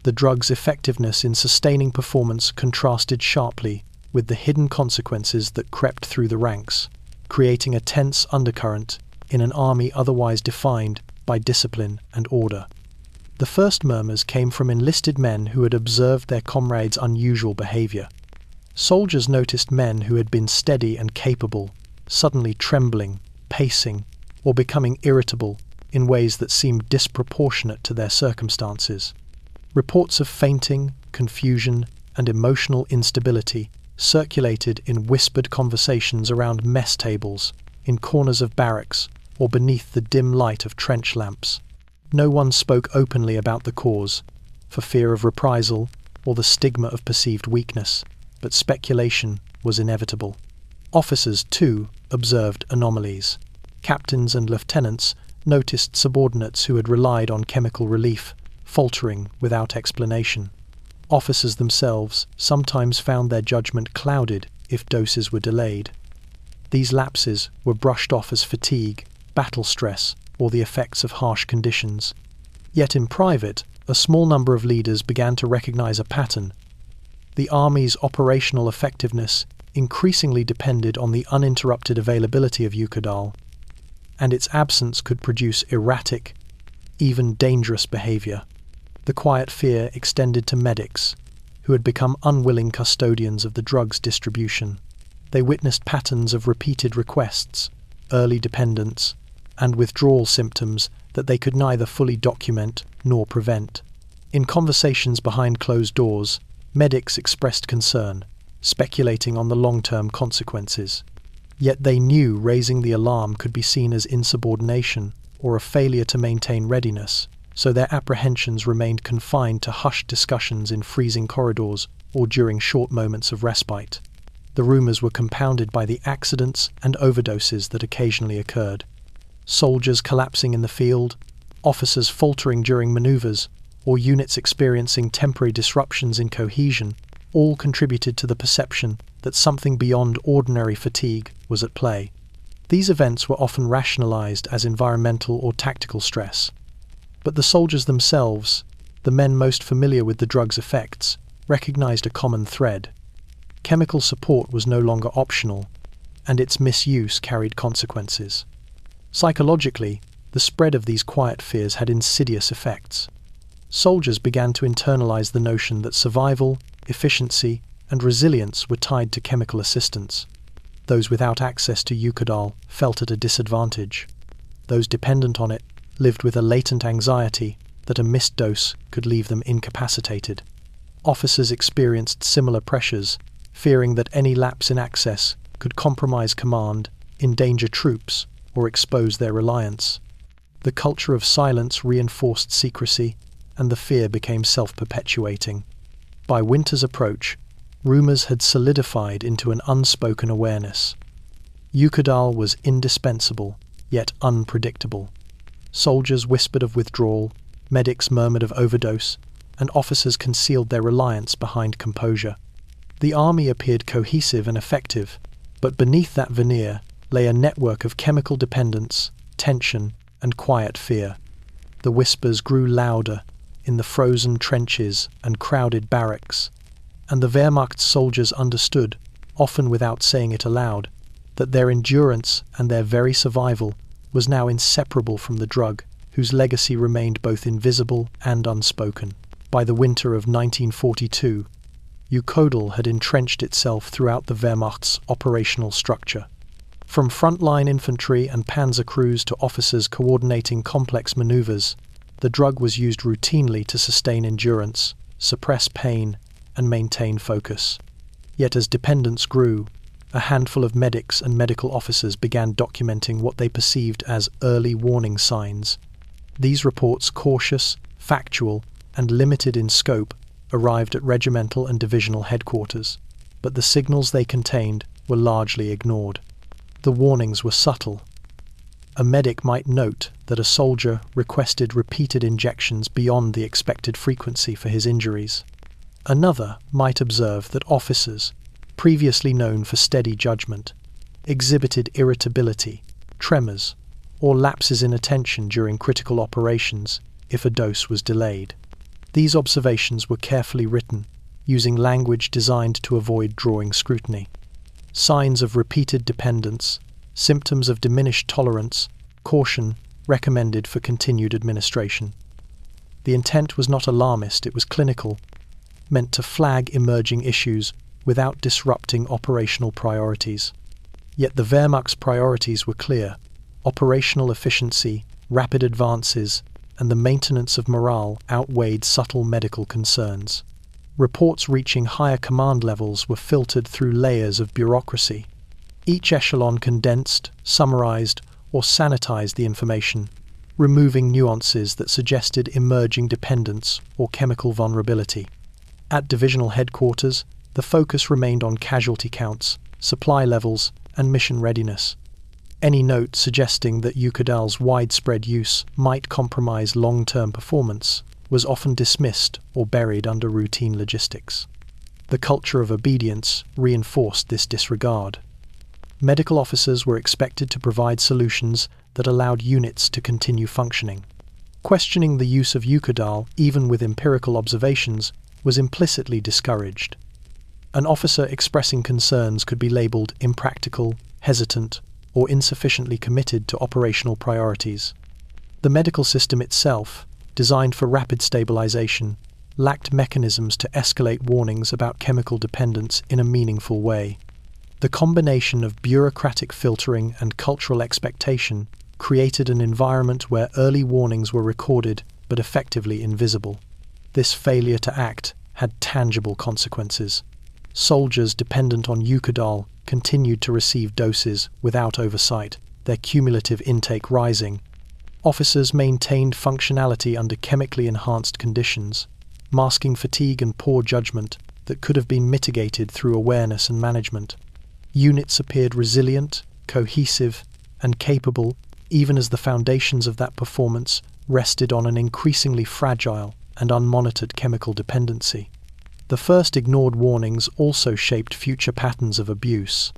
Speaker 1: The drug's effectiveness in sustaining performance contrasted sharply with the hidden consequences that crept through the ranks, creating a tense undercurrent in an army otherwise defined by discipline and order. The first murmurs came from enlisted men who had observed their comrades' unusual behavior. Soldiers noticed men who had been steady and capable, suddenly trembling, pacing, or becoming irritable in ways that seemed disproportionate to their circumstances. Reports of fainting, confusion, and emotional instability circulated in whispered conversations around mess tables, in corners of barracks, or beneath the dim light of trench lamps. No one spoke openly about the cause, for fear of reprisal or the stigma of perceived weakness, but speculation was inevitable. Officers, too, observed anomalies. Captains and lieutenants noticed subordinates who had relied on chemical relief faltering without explanation. Officers themselves sometimes found their judgment clouded if doses were delayed. These lapses were brushed off as fatigue, battle stress, or the effects of harsh conditions. Yet in private, a small number of leaders began to recognize a pattern. The army's operational effectiveness increasingly depended on the uninterrupted availability of Eukodal, and its absence could produce erratic, even dangerous behavior. The quiet fear extended to medics, who had become unwilling custodians of the drug's distribution. They witnessed patterns of repeated requests, early dependence, and withdrawal symptoms that they could neither fully document nor prevent. In conversations behind closed doors, medics expressed concern, speculating on the long-term consequences. Yet they knew raising the alarm could be seen as insubordination or a failure to maintain readiness, so their apprehensions remained confined to hushed discussions in freezing corridors or during short moments of respite. The rumors were compounded by the accidents and overdoses that occasionally occurred. Soldiers collapsing in the field, officers faltering during maneuvers, or units experiencing temporary disruptions in cohesion, all contributed to the perception that something beyond ordinary fatigue was at play. These events were often rationalized as environmental or tactical stress. But the soldiers themselves, the men most familiar with the drug's effects, recognized a common thread. Chemical support was no longer optional, and its misuse carried consequences. Psychologically, the spread of these quiet fears had insidious effects. Soldiers began to internalize the notion that survival, efficiency, and resilience were tied to chemical assistance. Those without access to Eukodal felt at a disadvantage. Those dependent on it lived with a latent anxiety that a missed dose could leave them incapacitated. Officers experienced similar pressures, fearing that any lapse in access could compromise command, endanger troops, or expose their reliance. The culture of silence reinforced secrecy, and the fear became self-perpetuating. By winter's approach, rumors had solidified into an unspoken awareness. Eukodal was indispensable, yet unpredictable. Soldiers whispered of withdrawal, medics murmured of overdose, and officers concealed their reliance behind composure. The army appeared cohesive and effective, but beneath that veneer lay a network of chemical dependence, tension, and quiet fear. The whispers grew louder in the frozen trenches and crowded barracks, and the Wehrmacht's soldiers understood, often without saying it aloud, that their endurance and their very survival was now inseparable from the drug, whose legacy remained both invisible and unspoken. By the winter of 1942, Eukodal had entrenched itself throughout the Wehrmacht's operational structure. From frontline infantry and panzer crews to officers coordinating complex maneuvers, the drug was used routinely to sustain endurance, suppress pain, and maintain focus. Yet as dependence grew, a handful of medics and medical officers began documenting what they perceived as early warning signs. These reports, cautious, factual, and limited in scope, arrived at regimental and divisional headquarters, but the signals they contained were largely ignored. The warnings were subtle. A medic might note that a soldier requested repeated injections beyond the expected frequency for his injuries. Another might observe that officers, previously known for steady judgment, exhibited irritability, tremors, or lapses in attention during critical operations if a dose was delayed. These observations were carefully written, using language designed to avoid drawing scrutiny. Signs of repeated dependence, symptoms of diminished tolerance, caution recommended for continued administration. The intent was not alarmist, it was clinical, meant to flag emerging issues without disrupting operational priorities. Yet the Wehrmacht's priorities were clear: operational efficiency, rapid advances, and the maintenance of morale outweighed subtle medical concerns. Reports reaching higher command levels were filtered through layers of bureaucracy. Each echelon condensed, summarized, or sanitized the information, removing nuances that suggested emerging dependence or chemical vulnerability. At divisional headquarters, the focus remained on casualty counts, supply levels, and mission readiness. Any note suggesting that Eukodal's widespread use might compromise long-term performance was often dismissed or buried under routine logistics. The culture of obedience reinforced this disregard. Medical officers were expected to provide solutions that allowed units to continue functioning. Questioning the use of Eukodal, even with empirical observations, was implicitly discouraged. An officer expressing concerns could be labelled impractical, hesitant, or insufficiently committed to operational priorities. The medical system itself, designed for rapid stabilization, lacked mechanisms to escalate warnings about chemical dependence in a meaningful way. The combination of bureaucratic filtering and cultural expectation created an environment where early warnings were recorded but effectively invisible. This failure to act had tangible consequences. Soldiers dependent on Eukodal continued to receive doses without oversight, their cumulative intake rising. Officers maintained functionality under chemically enhanced conditions, masking fatigue and poor judgment that could have been mitigated through awareness and management. Units appeared resilient, cohesive, and capable, even as the foundations of that performance rested on an increasingly fragile and unmonitored chemical dependency. The first ignored warnings also shaped future patterns of abuse.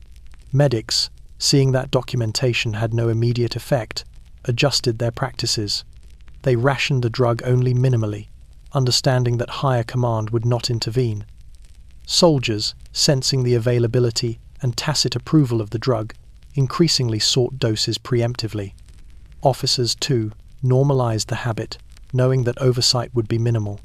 Speaker 1: Medics, seeing that documentation had no immediate effect, adjusted their practices. They rationed the drug only minimally, understanding that higher command would not intervene. Soldiers, sensing the availability and tacit approval of the drug, increasingly sought doses preemptively. Officers, too, normalized the habit, knowing that oversight would be minimal.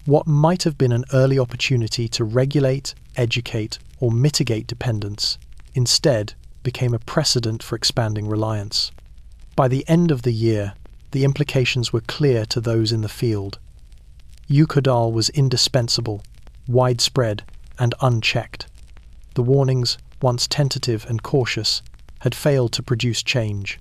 Speaker 1: What might have been an early opportunity to regulate, educate, or mitigate dependence, instead became a precedent for expanding reliance. By the end of the year, the implications were clear to those in the field. Eukodal was indispensable, widespread, and unchecked. The warnings, once tentative and cautious, had failed to produce change.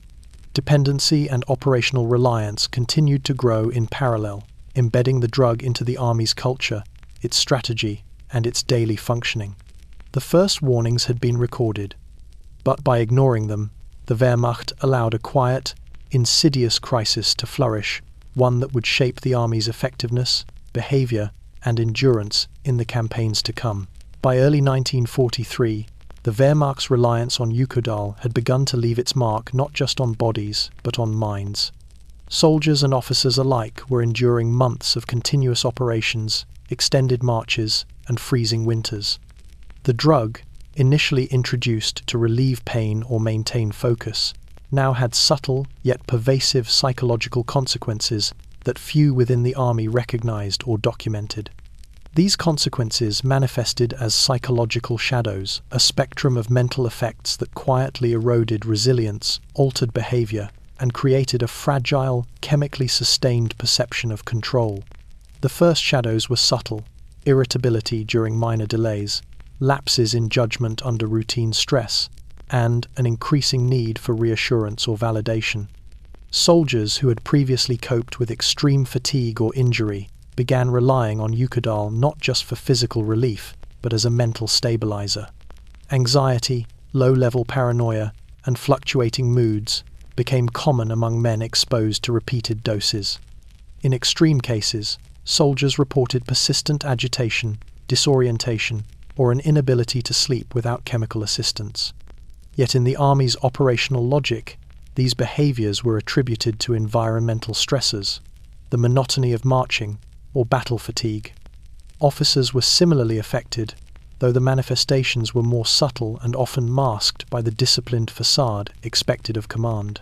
Speaker 1: Dependency and operational reliance continued to grow in parallel, embedding the drug into the Army's culture, its strategy, and its daily functioning. The first warnings had been recorded, but by ignoring them, the Wehrmacht allowed a quiet, insidious crisis to flourish, one that would shape the Army's effectiveness, behavior, and endurance in the campaigns to come. By early 1943, the Wehrmacht's reliance on Eukodal had begun to leave its mark not just on bodies, but on minds. Soldiers and officers alike were enduring months of continuous operations, extended marches, and freezing winters. The drug, initially introduced to relieve pain or maintain focus, now had subtle yet pervasive psychological consequences that few within the Army recognized or documented. These consequences manifested as psychological shadows, a spectrum of mental effects that quietly eroded resilience, altered behavior, and created a fragile, chemically sustained perception of control. The first shadows were subtle: irritability during minor delays, lapses in judgment under routine stress, and an increasing need for reassurance or validation. Soldiers who had previously coped with extreme fatigue or injury began relying on Eukodal not just for physical relief, but as a mental stabilizer. Anxiety, low-level paranoia, and fluctuating moods became common among men exposed to repeated doses. In extreme cases, soldiers reported persistent agitation, disorientation, or an inability to sleep without chemical assistance. Yet in the Army's operational logic, these behaviors were attributed to environmental stressors, the monotony of marching, or battle fatigue. Officers were similarly affected, though the manifestations were more subtle and often masked by the disciplined facade expected of command.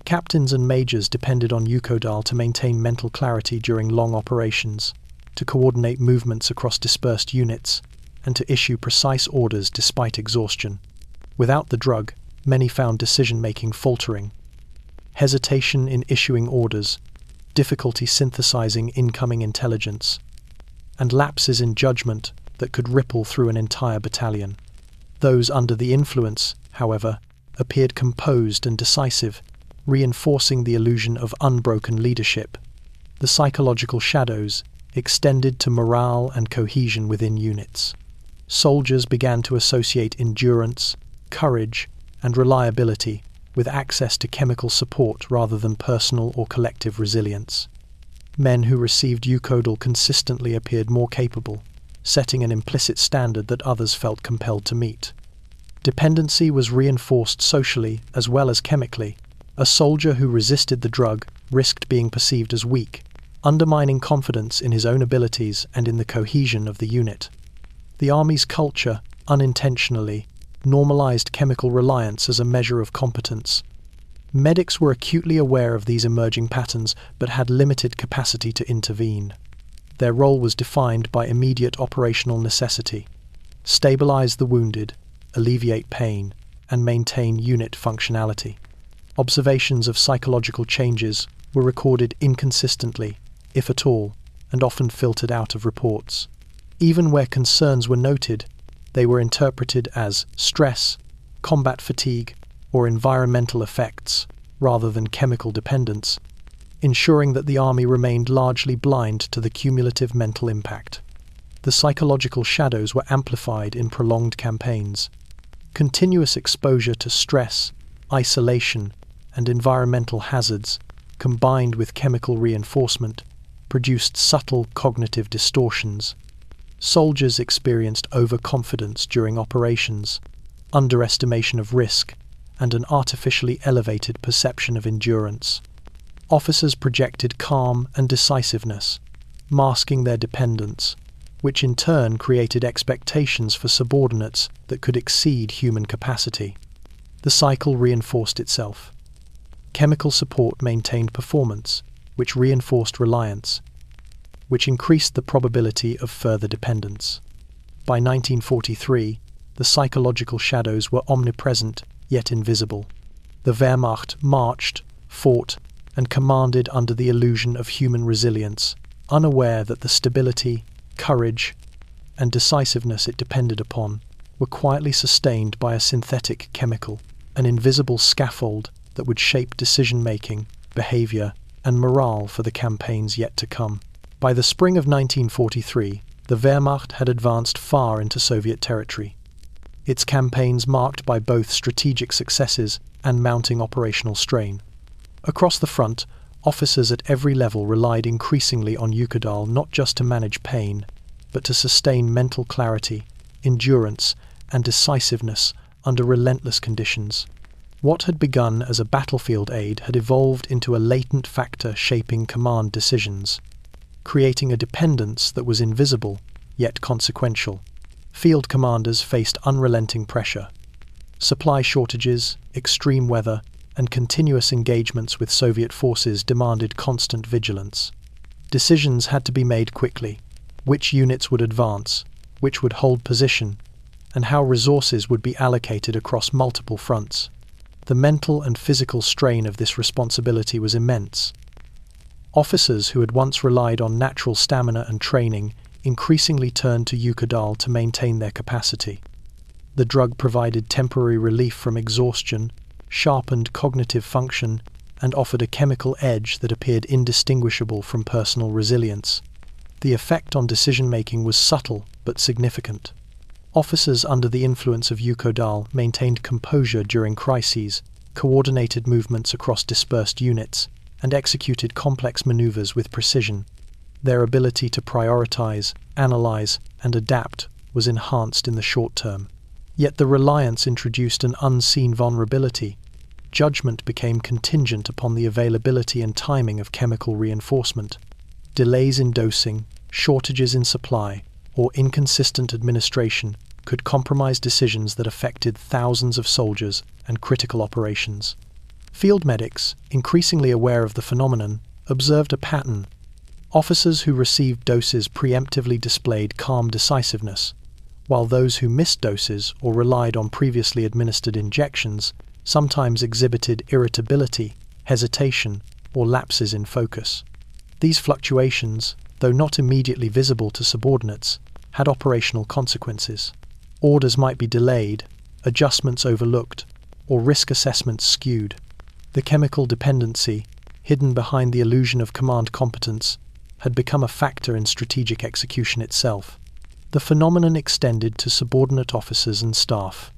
Speaker 1: Captains and majors depended on Eukodal to maintain mental clarity during long operations, to coordinate movements across dispersed units, and to issue precise orders despite exhaustion. Without the drug, many found decision-making faltering. Hesitation in issuing orders, difficulty synthesizing incoming intelligence, and lapses in judgment that could ripple through an entire battalion. Those under the influence, however, appeared composed and decisive, reinforcing the illusion of unbroken leadership. The psychological shadows extended to morale and cohesion within units. Soldiers began to associate endurance, courage, and reliability with access to chemical support rather than personal or collective resilience. Men who received Eukodal consistently appeared more capable, setting an implicit standard that others felt compelled to meet. Dependency was reinforced socially as well as chemically, A soldier who resisted the drug risked being perceived as weak, undermining confidence in his own abilities and in the cohesion of the unit. The Army's culture, unintentionally, normalized chemical reliance as a measure of competence. Medics were acutely aware of these emerging patterns but had limited capacity to intervene. Their role was defined by immediate operational necessity: stabilize the wounded, alleviate pain, and maintain unit functionality. Observations of psychological changes were recorded inconsistently, if at all, and often filtered out of reports. Even where concerns were noted, they were interpreted as stress, combat fatigue, or environmental effects, rather than chemical dependence, ensuring that the Army remained largely blind to the cumulative mental impact. The psychological shadows were amplified in prolonged campaigns. Continuous exposure to stress, isolation, and environmental hazards, combined with chemical reinforcement, produced subtle cognitive distortions. Soldiers experienced overconfidence during operations, underestimation of risk, and an artificially elevated perception of endurance. Officers projected calm and decisiveness, masking their dependence, which in turn created expectations for subordinates that could exceed human capacity. The cycle reinforced itself. Chemical support maintained performance, which reinforced reliance, which increased the probability of further dependence. By 1943, the psychological shadows were omnipresent yet invisible. The Wehrmacht marched, fought, and commanded under the illusion of human resilience, unaware that the stability, courage, and decisiveness it depended upon were quietly sustained by a synthetic chemical, an invisible scaffold that would shape decision-making, behavior, and morale for the campaigns yet to come. By the spring of 1943, the Wehrmacht had advanced far into Soviet territory, its campaigns marked by both strategic successes and mounting operational strain. Across the front, officers at every level relied increasingly on Eukodal not just to manage pain, but to sustain mental clarity, endurance, and decisiveness under relentless conditions. What had begun as a battlefield aid had evolved into a latent factor shaping command decisions, creating a dependence that was invisible, yet consequential. Field commanders faced unrelenting pressure. Supply shortages, extreme weather, and continuous engagements with Soviet forces demanded constant vigilance. Decisions had to be made quickly: which units would advance, which would hold position, and how resources would be allocated across multiple fronts. The mental and physical strain of this responsibility was immense. Officers who had once relied on natural stamina and training increasingly turned to Eukodal to maintain their capacity. The drug provided temporary relief from exhaustion, sharpened cognitive function, and offered a chemical edge that appeared indistinguishable from personal resilience. The effect on decision-making was subtle but significant. Officers under the influence of Eukodal maintained composure during crises, coordinated movements across dispersed units, and executed complex maneuvers with precision. Their ability to prioritize, analyze, and adapt was enhanced in the short term. Yet the reliance introduced an unseen vulnerability. Judgment became contingent upon the availability and timing of chemical reinforcement. Delays in dosing, shortages in supply, or inconsistent administration could compromise decisions that affected thousands of soldiers and critical operations. Field medics, increasingly aware of the phenomenon, observed a pattern. Officers who received doses preemptively displayed calm decisiveness, while those who missed doses or relied on previously administered injections sometimes exhibited irritability, hesitation, or lapses in focus. These fluctuations, though not immediately visible to subordinates, had operational consequences. Orders might be delayed, adjustments overlooked, or risk assessments skewed. The chemical dependency, hidden behind the illusion of command competence, had become a factor in strategic execution itself. The phenomenon extended to subordinate officers and staff.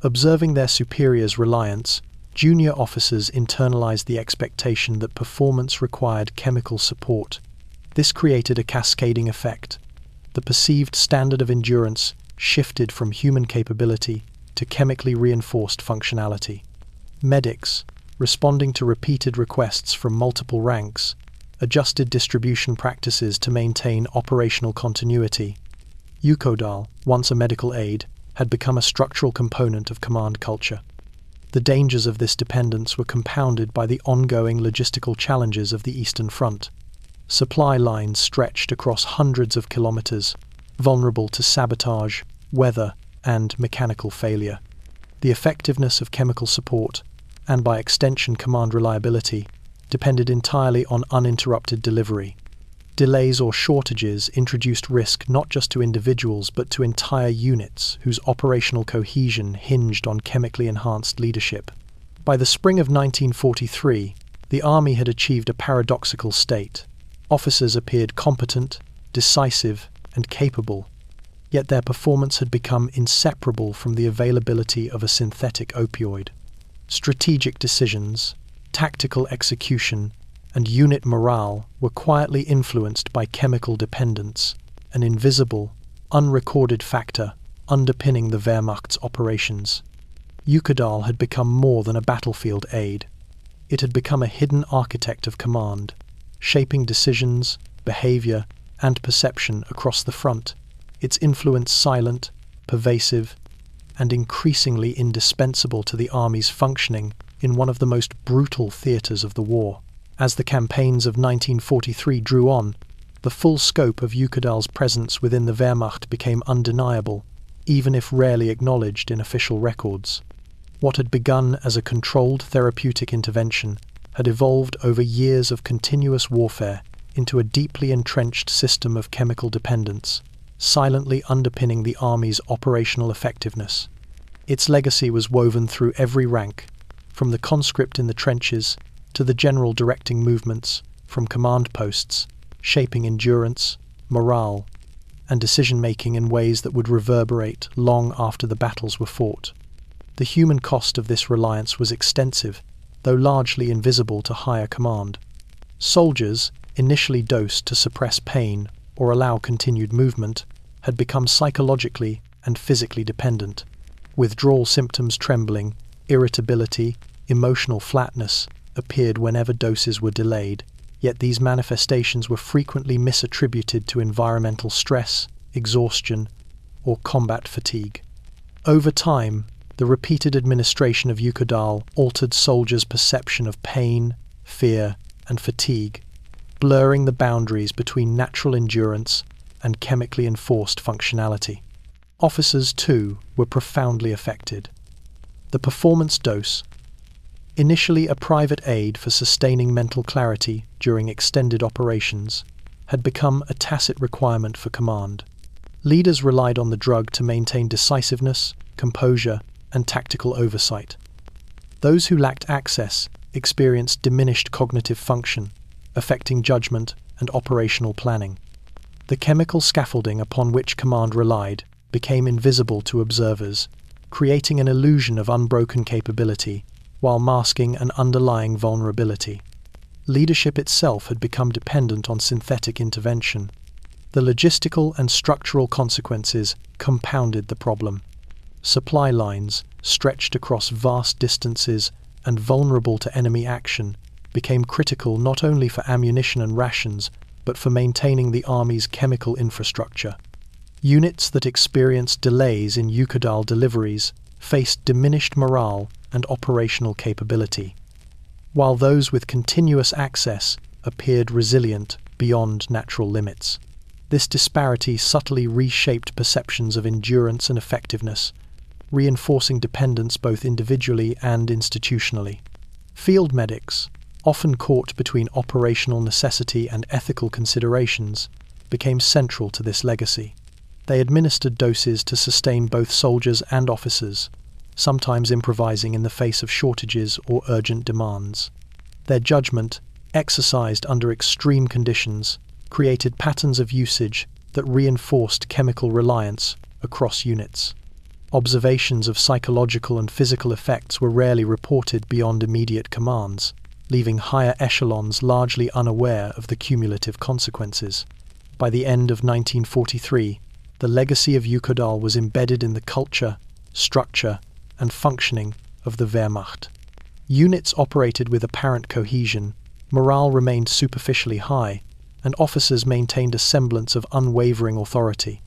Speaker 1: Observing their superiors' reliance, junior officers internalized the expectation that performance required chemical support. This created a cascading effect. The perceived standard of endurance shifted from human capability to chemically reinforced functionality. Medics, responding to repeated requests from multiple ranks, adjusted distribution practices to maintain operational continuity. Eukodal, once a medical aid, had become a structural component of command culture. The dangers of this dependence were compounded by the ongoing logistical challenges of the Eastern Front. Supply lines stretched across hundreds of kilometers, vulnerable to sabotage, weather, and mechanical failure. The effectiveness of chemical support, and by extension command reliability, depended entirely on uninterrupted delivery. Delays or shortages introduced risk not just to individuals but to entire units whose operational cohesion hinged on chemically enhanced leadership. By the spring of 1943, the Army had achieved a paradoxical state. Officers appeared competent, decisive, and capable, yet their performance had become inseparable from the availability of a synthetic opioid. Strategic decisions, tactical execution, and unit morale were quietly influenced by chemical dependence, an invisible, unrecorded factor underpinning the Wehrmacht's operations. Eukodal had become more than a battlefield aid. It had become a hidden architect of command, shaping decisions, behavior, and perception across the front, its influence silent, pervasive, and increasingly indispensable to the Army's functioning in one of the most brutal theatres of the war. As the campaigns of 1943 drew on, the full scope of Eukodal's presence within the Wehrmacht became undeniable, even if rarely acknowledged in official records. What had begun as a controlled therapeutic intervention had evolved over years of continuous warfare into a deeply entrenched system of chemical dependence, silently underpinning the Army's operational effectiveness. Its legacy was woven through every rank, from the conscript in the trenches to the general directing movements from command posts, shaping endurance, morale, and decision-making in ways that would reverberate long after the battles were fought. The human cost of this reliance was extensive, though largely invisible to higher command. Soldiers, initially dosed to suppress pain or allow continued movement, had become psychologically and physically dependent. Withdrawal symptoms, trembling, irritability, emotional flatness appeared whenever doses were delayed, yet these manifestations were frequently misattributed to environmental stress, exhaustion, or combat fatigue. Over time, the repeated administration of Eukodal altered soldiers' perception of pain, fear, and fatigue, blurring the boundaries between natural endurance and chemically enforced functionality. Officers, too, were profoundly affected. The performance dose, initially a private aid for sustaining mental clarity during extended operations, had become a tacit requirement for command. Leaders relied on the drug to maintain decisiveness, composure, and tactical oversight. Those who lacked access experienced diminished cognitive function, affecting judgment and operational planning. The chemical scaffolding upon which command relied became invisible to observers, creating an illusion of unbroken capability while masking an underlying vulnerability. Leadership itself had become dependent on synthetic intervention. The logistical and structural consequences compounded the problem. Supply lines, stretched across vast distances and vulnerable to enemy action, became critical not only for ammunition and rations, but for maintaining the Army's chemical infrastructure. Units that experienced delays in Eukodal deliveries faced diminished morale and operational capability, while those with continuous access appeared resilient beyond natural limits. This disparity subtly reshaped perceptions of endurance and effectiveness, reinforcing dependence both individually and institutionally. Field medics, often caught between operational necessity and ethical considerations, became central to this legacy. They administered doses to sustain both soldiers and officers, sometimes improvising in the face of shortages or urgent demands. Their judgment, exercised under extreme conditions, created patterns of usage that reinforced chemical reliance across units. Observations of psychological and physical effects were rarely reported beyond immediate commands, leaving higher echelons largely unaware of the cumulative consequences. By the end of 1943, the legacy of Eukodal was embedded in the culture, structure, and functioning of the Wehrmacht. Units operated with apparent cohesion, morale remained superficially high, and officers maintained a semblance of unwavering authority.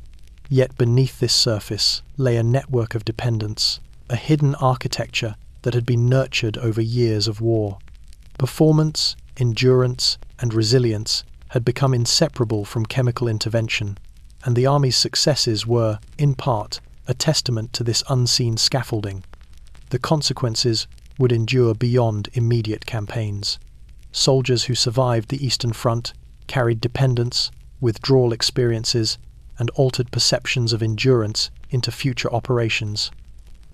Speaker 1: Yet beneath this surface lay a network of dependence, a hidden architecture that had been nurtured over years of war. Performance, endurance, and resilience had become inseparable from chemical intervention, and the Army's successes were, in part, a testament to this unseen scaffolding. The consequences would endure beyond immediate campaigns. Soldiers who survived the Eastern Front carried dependence, withdrawal experiences, and altered perceptions of endurance into future operations.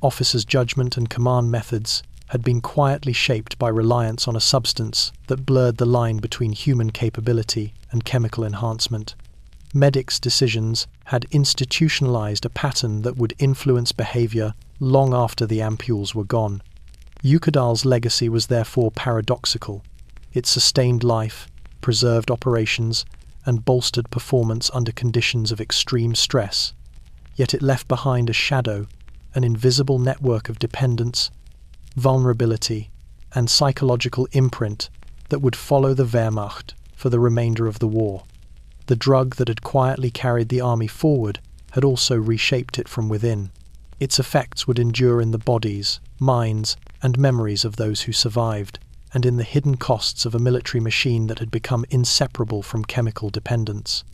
Speaker 1: Officers' judgment and command methods had been quietly shaped by reliance on a substance that blurred the line between human capability and chemical enhancement. Medics' decisions had institutionalized a pattern that would influence behavior long after the ampules were gone. Eukodal's legacy was therefore paradoxical. It sustained life, preserved operations, and bolstered performance under conditions of extreme stress. Yet it left behind a shadow, an invisible network of dependence, vulnerability, and psychological imprint that would follow the Wehrmacht for the remainder of the war. The drug that had quietly carried the army forward had also reshaped it from within. Its effects would endure in the bodies, minds, and memories of those who survived, and in the hidden costs of a military machine that had become inseparable from chemical dependence.